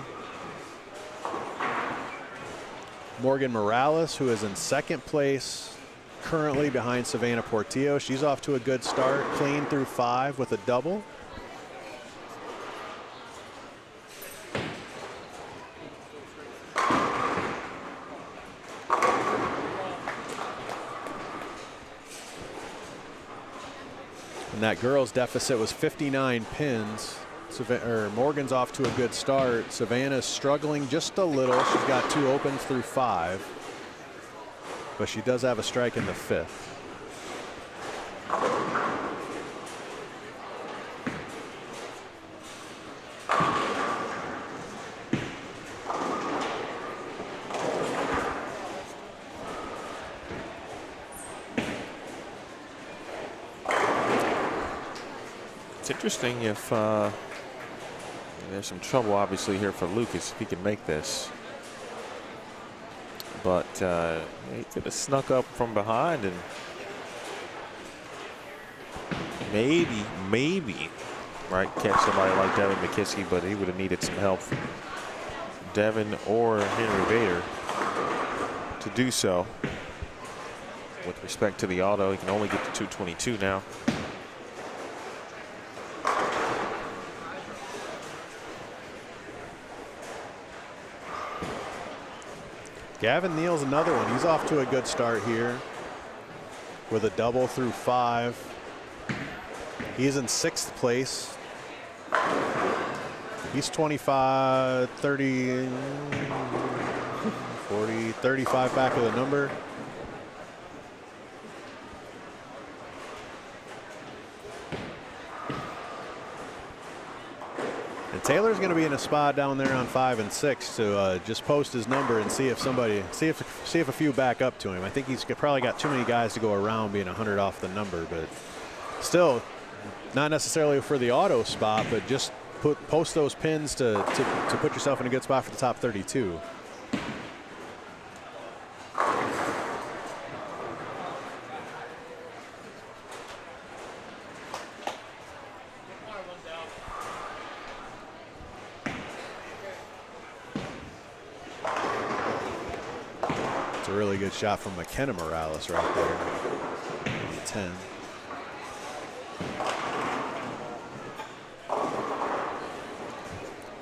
Morgan Morales, who is in second place, currently behind Savannah Portillo. She's off to a good start, clean through 5 with a double. And that girls' deficit was 59 pins. Morgan's off to a good start. Savannah's struggling just a little. She's got 2 opens through 5. But she does have a strike in the 5th. Interesting if there's some trouble obviously here for Lucas if he can make this, but he could have snuck up from behind and maybe right catch somebody like Devin McKinsey, but he would have needed some help from Devin or Henry Vader to do so. With respect to the auto, he can only get to 222 now. Gavin Neal's another one. He's off to a good start here with a double through 5. He's in 6th place. He's 25, 30, 40, 35 back of the number. Taylor's going to be in a spot down there on 5 and 6 to just post his number and see if a few back up to him. I think he's probably got too many guys to go around being 100 off the number, but still not necessarily for the auto spot, but just post those pins to put yourself in a good spot for the top 32. It's a really good shot from McKenna Morales right there. 10.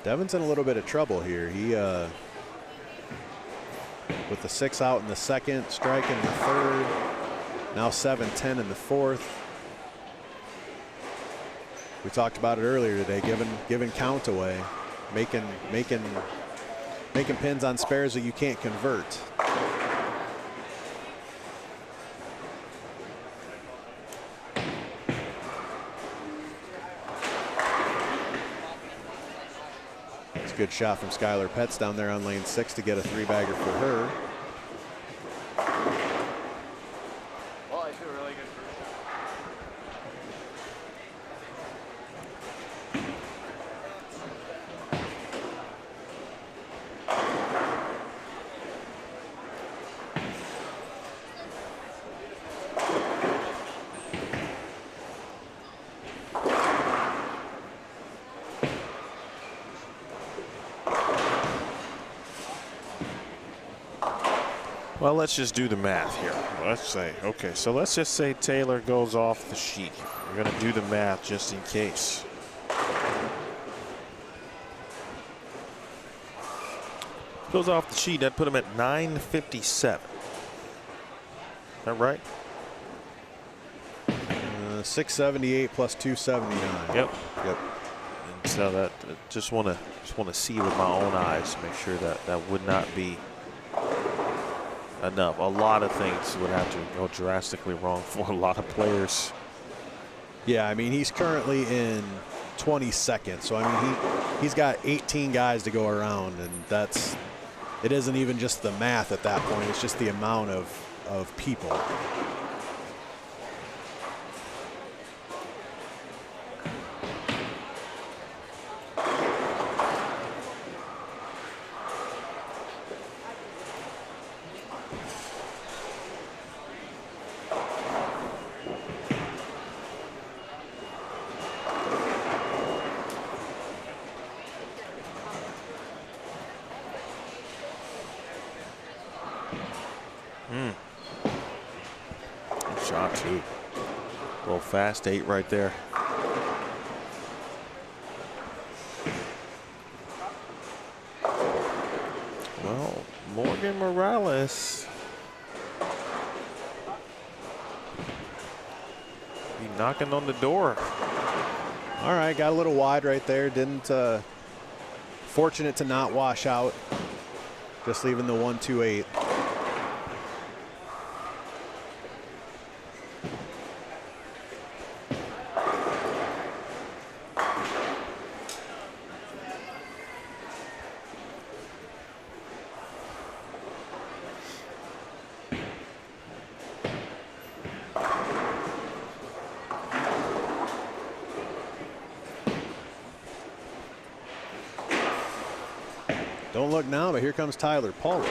Devin's in a little bit of trouble here. He, with the 6 out in the second, strike in the third, now 7-10 in the fourth. We talked about it earlier today, giving count away, making pins on spares that you can't convert. Good shot from Skylar Petts down there on lane 6 to get a 3-bagger for her. Well, I feel really good for Well, let's just do the math here. Let's say, okay, so let's just say Taylor goes off the sheet. We're going to do the math just in case. Goes off the sheet, that put him at 957. Is that right? 678 plus 279. Yep. Yep. And so that just want to see with my own eyes, make sure that that would not be enough. A lot of things would have to go drastically wrong for a lot of players. Yeah, I mean, he's currently in 22nd, so I mean he's got 18 guys to go around, and it isn't even just the math at that point, it's just the amount of people. Shot too. A little fast 8 right there. Well, Morgan Morales. He knocking on the door. All right, got a little wide right there. Didn't fortunate to not wash out. Just leaving the 1-2-8. Don't look now, but here comes Tyler Paulus.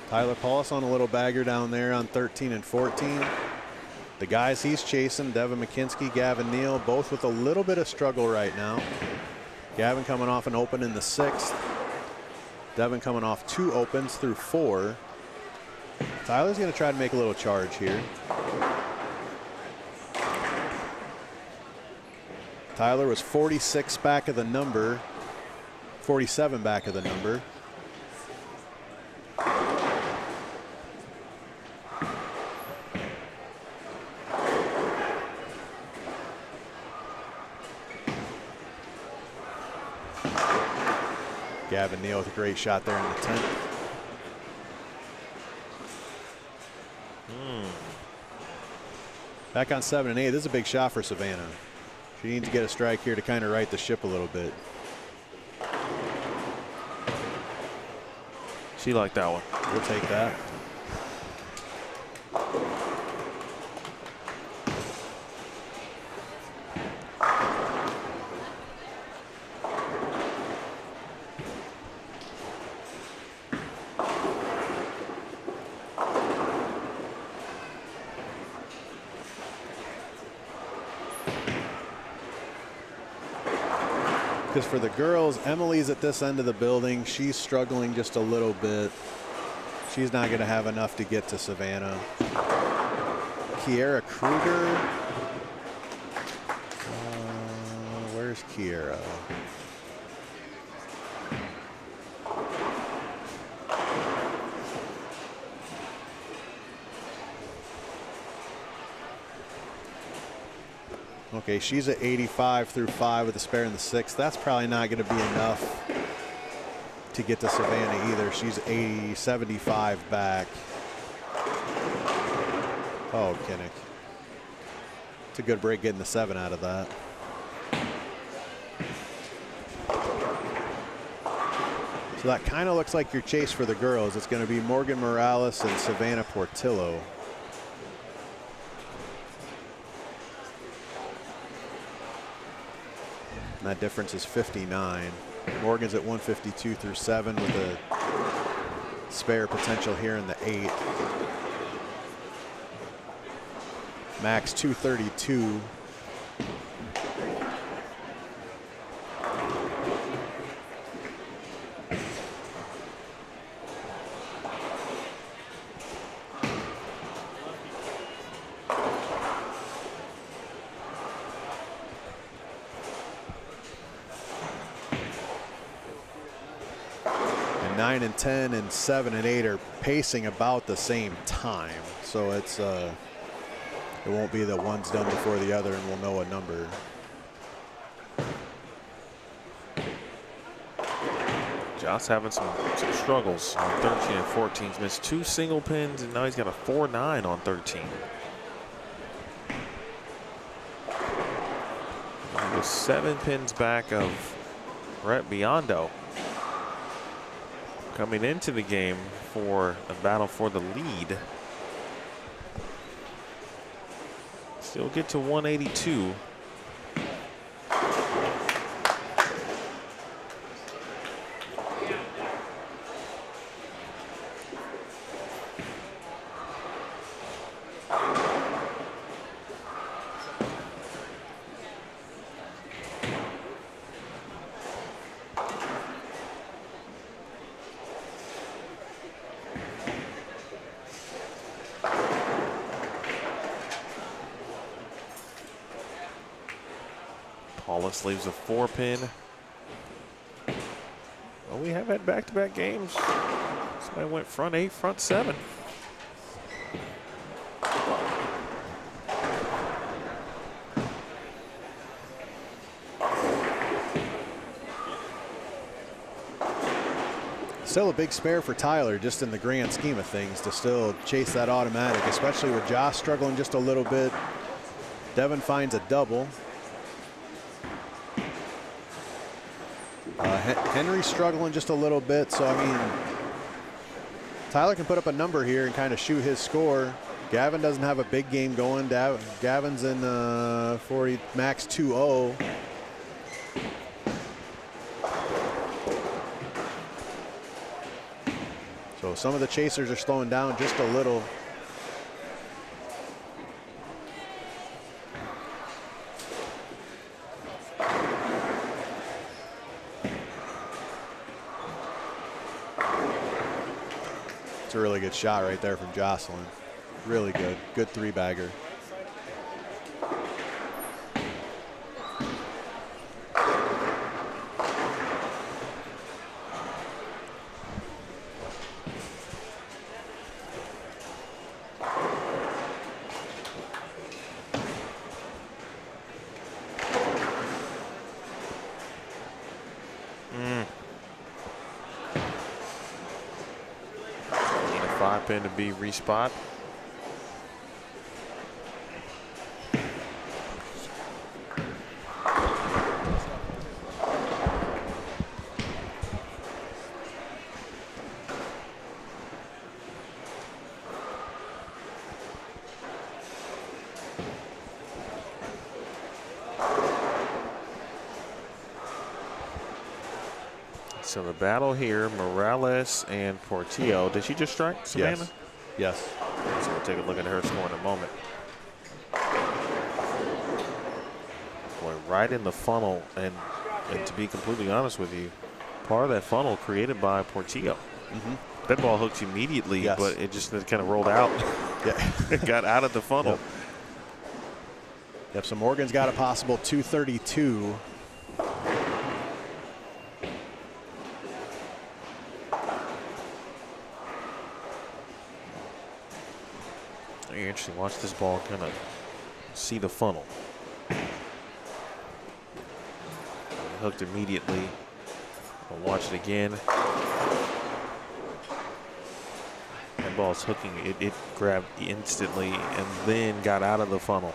Tyler Paulus on a little bagger down there on 13 and 14. The guys he's chasing, Devin McKinsky, Gavin Neal, both with a little bit of struggle right now. Gavin coming off an open in the 6th. Devin coming off 2 opens through 4. Tyler's going to try to make a little charge here. Tyler was 46 back of the number. 47 back of the number. Gavin Neal with a great shot there in the 10th. Back on 7 and 8. This is a big shot for Savannah. She needs to get a strike here to kind of right the ship a little bit. She liked that one. We'll take that. because for the girls, Emily's at this end of the building. She's struggling just a little bit. She's not going to have enough to get to Savannah. Kiera Kruger. Where's Kiera? Okay, she's at 85 through 5 with a spare in the 6th. That's probably not going to be enough to get to Savannah either. She's 75 back. Oh, Kinnick. It's a good break getting the 7 out of that. So that kind of looks like your chase for the girls. It's going to be Morgan Morales and Savannah Portillo. And that difference is 59. Morgan's at 152 through 7 with a spare potential here in the 8. Max 232. And 9 and 10 and 7 and 8 are pacing about the same time. So it's it won't be that one's done before the other and we'll know a number. Josh having some struggles on 13 and 14. He's missed 2 single pins, and now he's got a 4-9 on 13. He was 7 pins back of Brett Biondo. Coming into the game for a battle for the lead. Still get to 182. Paulus leaves a 4-pin. Well, we have had back-to-back games. Somebody went front 8, front 7. Still a big spare for Tyler, just in the grand scheme of things, to still chase that automatic, especially with Josh struggling just a little bit. Devin finds a double. Henry's struggling just a little bit, so I mean, Tyler can put up a number here and kind of shoot his score. Gavin doesn't have a big game going. Gavin's in 40, max 2-0. So some of the chasers are slowing down just a little. It's a really good shot right there from Jocelyn. Really good. Good 3-bagger. Pin to be respot. So the battle here, Morales and Portillo. Did she just strike Savannah? Yes. So we'll take a look at her score in a moment. Boy, right in the funnel, and And to be completely honest with you, part of that funnel created by Portillo. That ball hooked immediately, Yes. but it just kind of rolled out. Yeah. It got out of the funnel. Yep, so Morgan's got a possible 232. Very interesting. Watch this ball kind of see the funnel. Hooked immediately. I'll watch it again. That ball's hooking. It grabbed instantly and then got out of the funnel.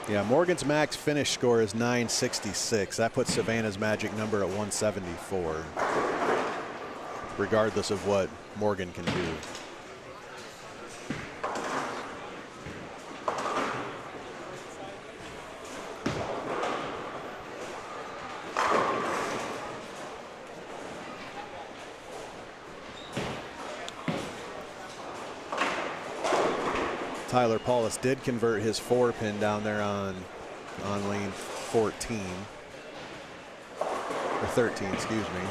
Yeah, Morgan's max finish score is 966. That puts Savannah's magic number at 174, regardless of what Morgan can do. Tyler Paulus did convert his 4-pin down there on lane 14, or 13, excuse me.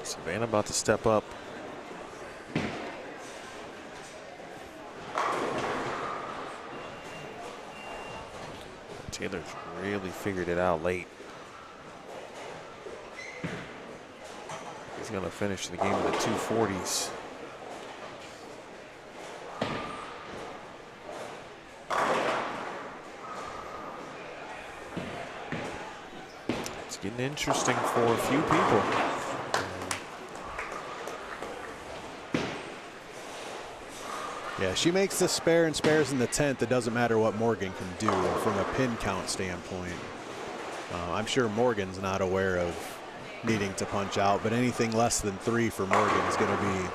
Savannah about to step up. Taylor's really figured it out late. He's going to finish the game in the 240s. It's getting interesting for a few people. Yeah, she makes the spare and spares in the 10th. It doesn't matter what Morgan can do from a pin count standpoint. I'm sure Morgan's not aware of needing to punch out, but anything less than 3 for Morgan is going to be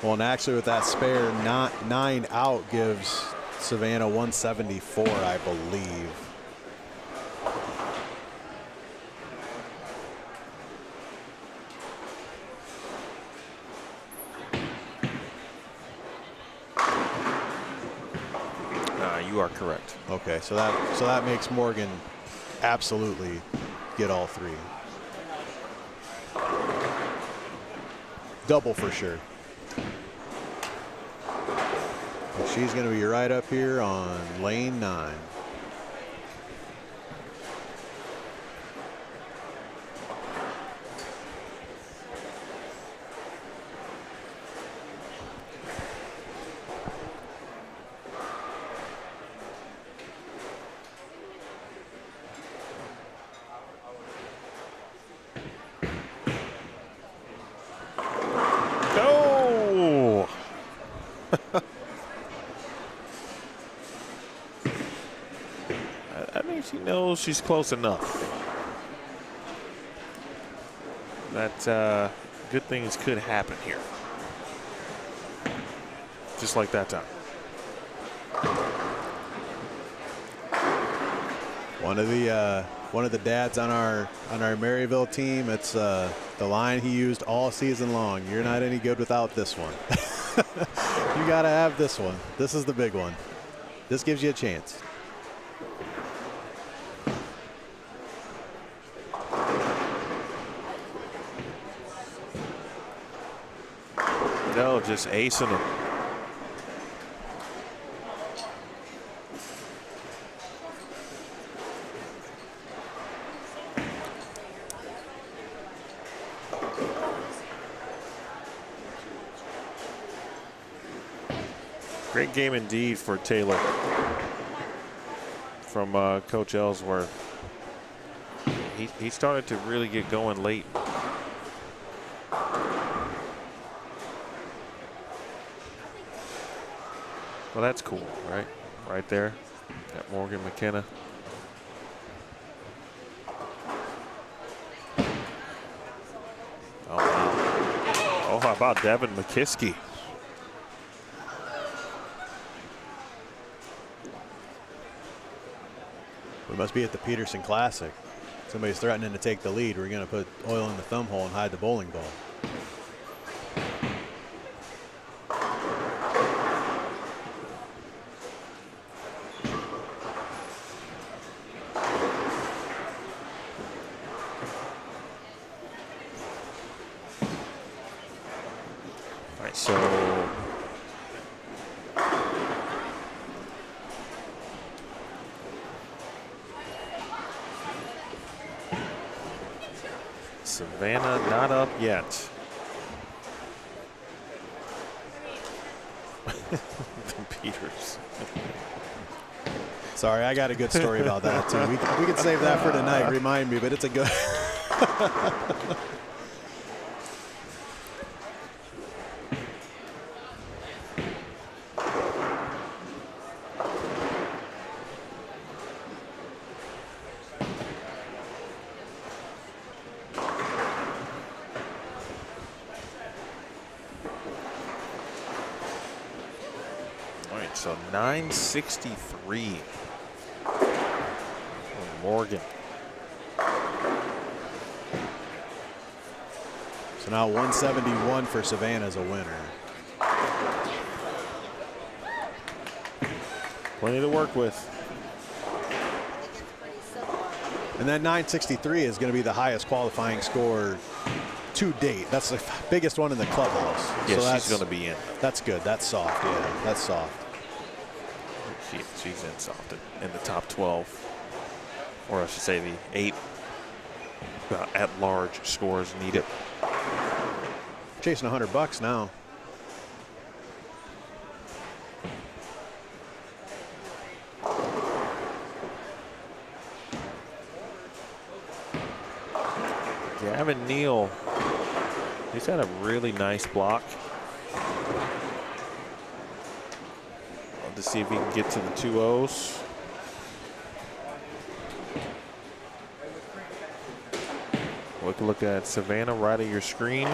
well, and actually with that spare 9 out gives Savannah 174, I believe. You are correct. Okay, so that makes Morgan absolutely get all 3. Double for sure. She's going to be right up here on lane 9. No! I think she knows she's close enough. That good things could happen here. Just like that time. One of the one of the dads on our Maryville team. It's the line he used all season long. You're not any good without this one. You got to have this one. This is the big one. This gives you a chance. No, just acing them. Great game indeed for Taylor from Coach Ellsworth. He started to really get going late. Well, that's cool, right? Right there. Got Morgan McKenna. Oh, wow. Oh, how about Devin McKiskey? We must be at the Peterson Classic. Somebody's threatening to take the lead. We're going to put oil in the thumb hole and hide the bowling ball. All right, so Savannah not up yet. The Peters. Sorry, I got a good story about that too. We can save that for tonight. Remind me, but it's a good. So 963 for Morgan. So now 171 for Savannah as a winner. Plenty to work with. And that 963 is going to be the highest qualifying score to date. That's the biggest one in the clubhouse. Yeah, so she's going to be in. That's good. That's soft. Yeah, that's soft. She's in soft in the top 12, or I should say the 8 at-large scores needed. Chasing $100 now. Gavin Neal, he's had a really nice block. To see if he can get to the 2 O's. We can look at Savannah right at your screen.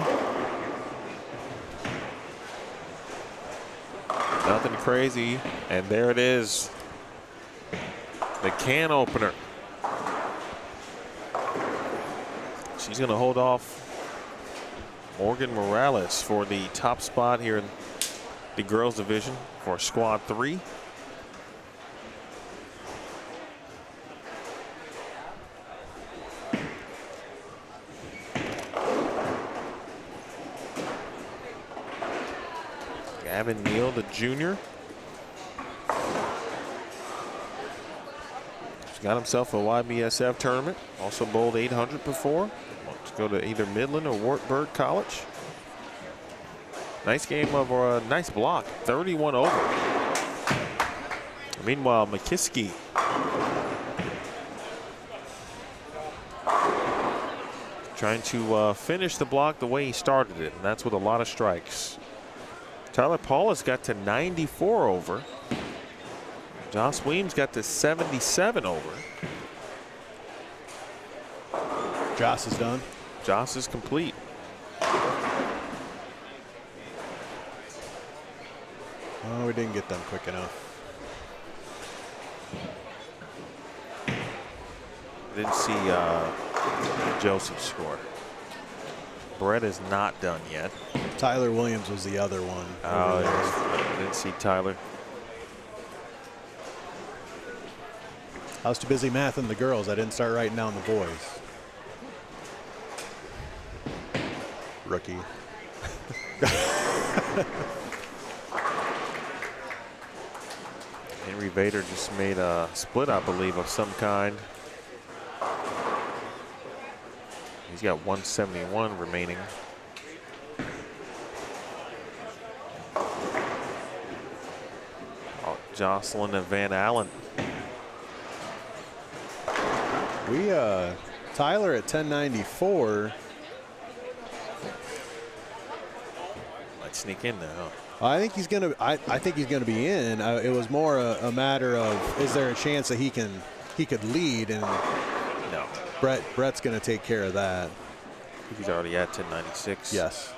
Nothing crazy, and there it is. The can opener. She's going to hold off Morgan Morales for the top spot here in the girls division for squad 3. Gavin Neal, the junior. He's got himself a YBSF tournament. Also bowled 800 before. Wants to go to either Midland or Wartburg College. Nice game of a nice block, 31 over. Meanwhile, McKiskey trying to finish the block the way he started it, and that's with a lot of strikes. Tyler Paulus got to 94 over. Joss Weems got to 77 over. Joss is done. Joss is complete. Oh, we didn't get them quick enough. Didn't see Joseph score. Brett is not done yet. Tyler Williams was the other one. Oh, yes. I didn't see Tyler. I was too busy mathing the girls. I didn't start writing down the boys. Rookie. Henry Vader just made a split, I believe, of some kind. He's got 171 remaining. Oh, Jocelyn and Van Allen. We Tyler at 1094. Might sneak in now. I think he's gonna. I think he's gonna be in. It was more a matter of, is there a chance that he could lead, and No. Brett's gonna take care of that. I think he's already at 1096. Yes.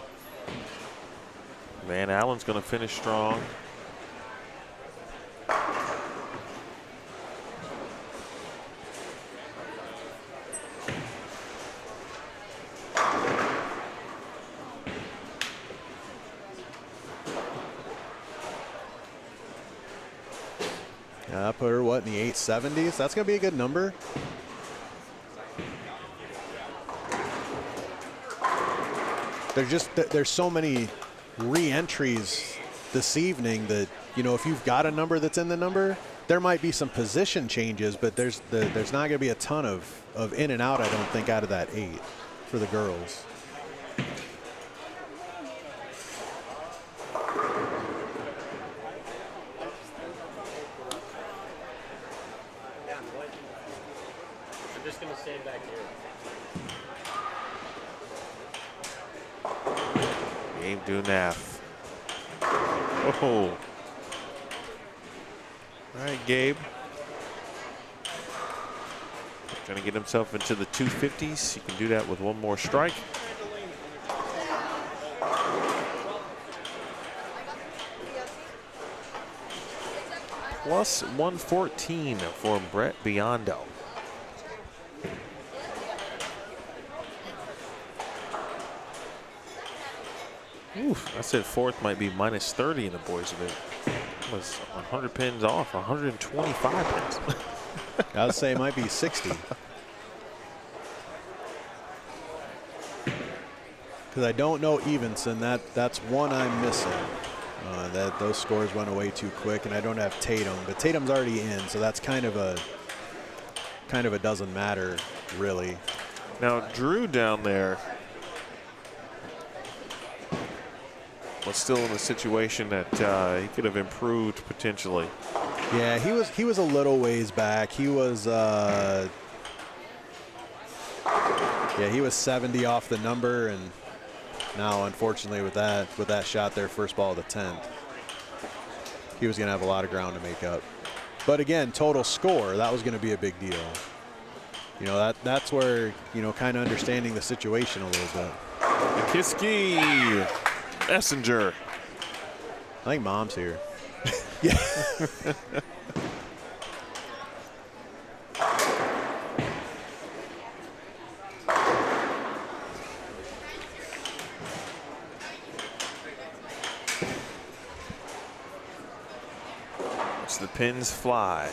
Van Allen's going to finish strong. I put her, what, in the 870s? That's going to be a good number. There's so many re-entries this evening that, you know, if you've got a number that's in the number, there might be some position changes, but there's not going to be a ton of in and out, I don't think, out of that 8 for the girls. I'm just going to stand back here. Gabe Dunath. Oh. All right, Gabe. Trying to get himself into the 250s. He can do that with one more strike. Plus 114 for Brett Biondo. Oof, I said fourth might be minus 30 in the boys event. Was 100 pins off, 125 pins. I would say it might be 60. Because I don't know Evenson. That's one I'm missing. Those scores went away too quick, and I don't have Tatum. But Tatum's already in, so that's kind of a doesn't matter, really. Now, Drew down there was still in a situation that he could have improved potentially. Yeah, he was a little ways back. He was he was 70 off the number, and now unfortunately with that shot there, first ball of the 10th, he was going to have a lot of ground to make up. But again, total score, that was going to be a big deal. You know, that's where, you know, kind of understanding the situation a little bit. Kiski, Messenger. I think Mom's here. Yeah. Watch the pins fly.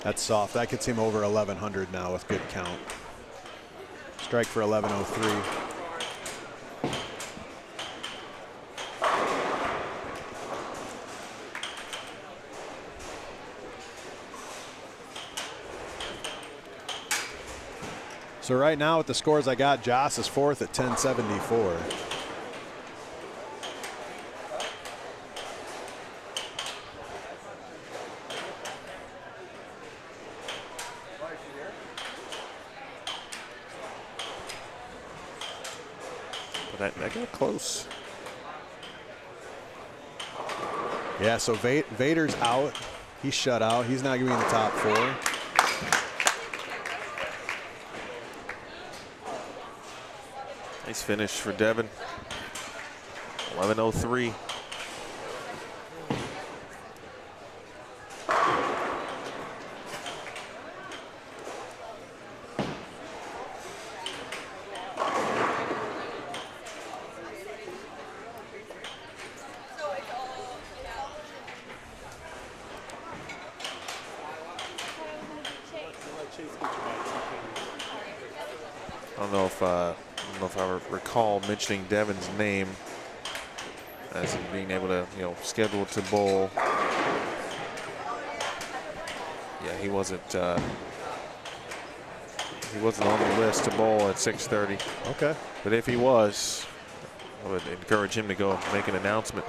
That's soft. That gets him over 1,100 now with good count. Strike for 1103. So right now with the scores I got, Joss is fourth at 1074. that got close. Yeah, so Vader's out. He's shut out. He's not going to be in the top 4. Nice finish for Devin. 11:03. I don't know if I recall mentioning Devin's name as him being able to, schedule to bowl. Yeah, he wasn't on the list to bowl at 6:30. Okay. But if he was, I would encourage him to go make an announcement.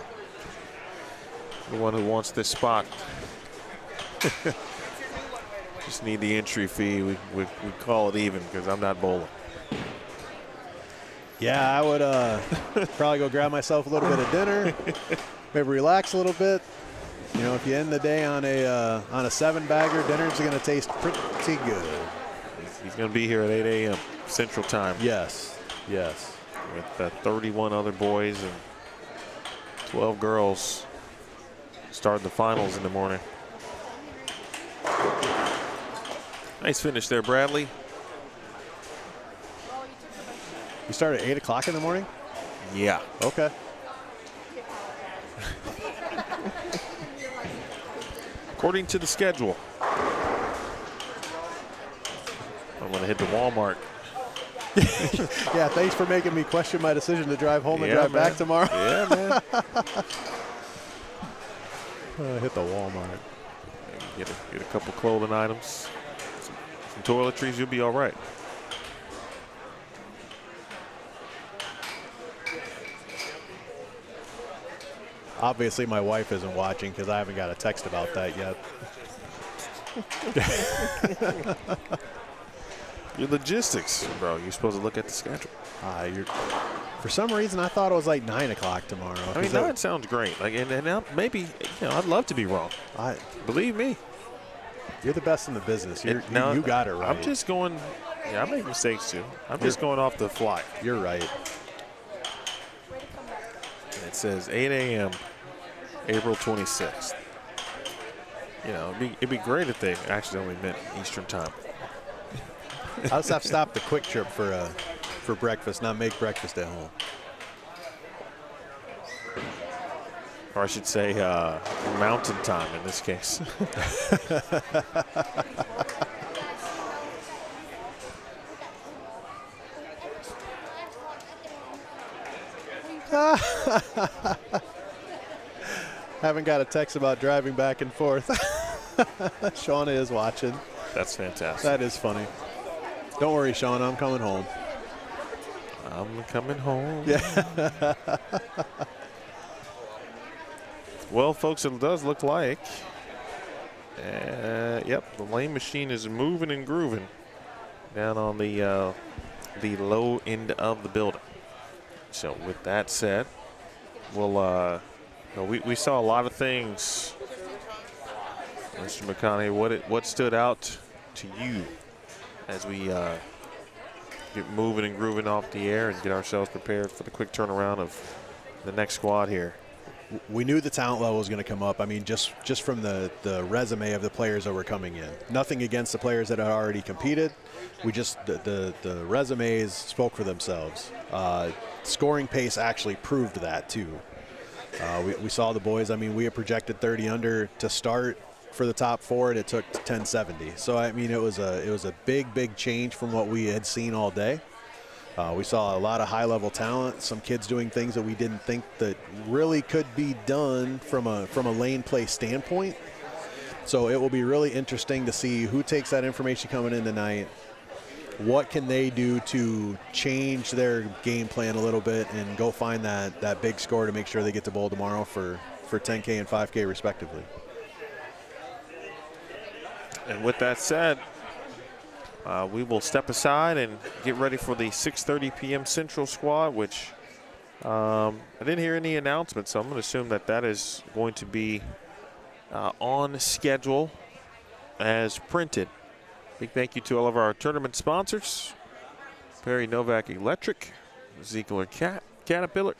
The one who wants this spot. Just need the entry fee. We call it even because I'm not bowling. Yeah, I would probably go grab myself a little bit of dinner, maybe relax a little bit. If you end the day on a 7-bagger, dinner's going to taste pretty good. He's going to be here at 8 a.m. Central Time. Yes. With 31 other boys and 12 girls starting the finals in the morning. Nice finish there, Bradley. You start at 8 o'clock in the morning? Yeah. Okay. According to the schedule. I'm going to hit the Walmart. Yeah, thanks for making me question my decision to drive home and drive back tomorrow. Yeah, man. Hit the Walmart. Get a couple clothing items. Some toiletries, you'll be all right. Obviously, my wife isn't watching because I haven't got a text about that yet. Your logistics, bro. You're supposed to look at the schedule. For some reason, I thought it was like 9 o'clock tomorrow. I mean, that sounds great. Like, and maybe, I'd love to be wrong. Believe me. You're the best in the business. You got it right. I'm just going. Yeah, I make mistakes too. I'm just going off the fly. You're right. It says 8 a.m. April 26th. It'd be great if they actually only meant Eastern time. I'll just have to stop the quick trip for breakfast, not make breakfast at home. Or I should say mountain time in this case. Haven't got a text about driving back and forth. Shauna is watching. That's fantastic. That is funny. Don't worry, Shauna, I'm coming home. I'm coming home. Yeah. Well, folks, it does look like, yep, the lane machine is moving and grooving down on the low end of the building. So with that said, we'll we saw a lot of things, Mr. McConaughey. What stood out to you as we get moving and grooving off the air and get ourselves prepared for the quick turnaround of the next squad here? We knew the talent level was going to come up. I mean, just from the resume of the players that were coming in. Nothing against the players that had already competed. We just the resumes spoke for themselves. Scoring pace actually proved that too. We saw the boys. I mean, we had projected 30 under to start for the top 4, and it took 1070. So I mean, it was a big change from what we had seen all day. We saw a lot of high-level talent, some kids doing things that we didn't think that really could be done from a lane play standpoint. So it will be really interesting to see who takes that information coming in tonight. What can they do to change their game plan a little bit and go find that big score to make sure they get to bowl tomorrow for 10K and 5K respectively. And with that said, we will step aside and get ready for the 6:30 p.m. Central squad, which I didn't hear any announcements, so I'm going to assume that that is going to be on schedule as printed. Big thank you to all of our tournament sponsors: Perry Novak Electric, Ziegler Caterpillar,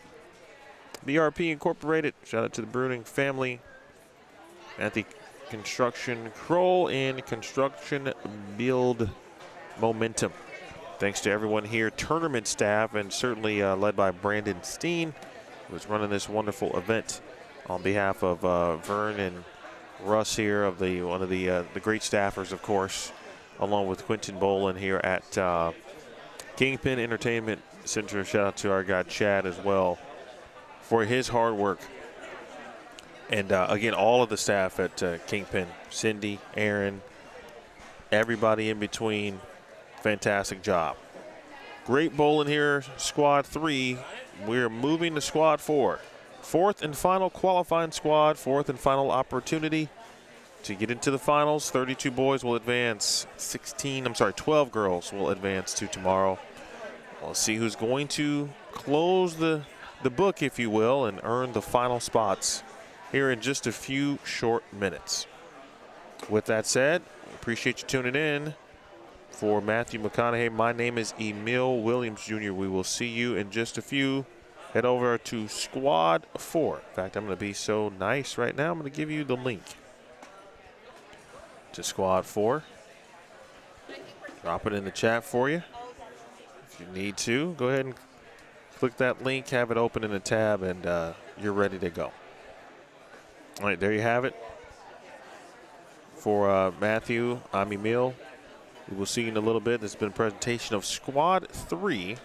BRP Incorporated. Shout out to the Bruning family at the Construction Kroll and Construction Build Momentum. Thanks to everyone here, tournament staff, and certainly led by Brandon Steen, who's running this wonderful event on behalf of Vern and Russ here, of one of the great staffers, of course, along with Quentin Bolin here at Kingpin Entertainment Center. Shout out to our guy Chad as well for his hard work. And again, all of the staff at Kingpin, Cindy, Aaron, everybody in between, fantastic job. Great bowling here, squad 3. We're moving to squad 4. Fourth and final qualifying squad, fourth and final opportunity to get into the finals. 32 boys will advance, 12 girls will advance to tomorrow. We'll see who's going to close the book, if you will, and earn the final spots here in just a few short minutes. With that said, appreciate you tuning in. For Matthew McConaughey, my name is Emil Williams Jr. We will see you in just a few. Head over to Squad 4. In fact, I'm going to be so nice right now, I'm going to give you the link to Squad 4. Drop it in the chat for you. If you need to, go ahead and click that link, have it open in a tab, and you're ready to go. All right, there you have it. For Matthew, I'm Emil. We will see you in a little bit. This has been a presentation of Squad 3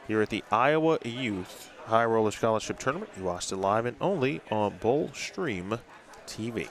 here at the Iowa Youth High Roller Scholarship Tournament. You watched it live and only on Bowl Stream TV.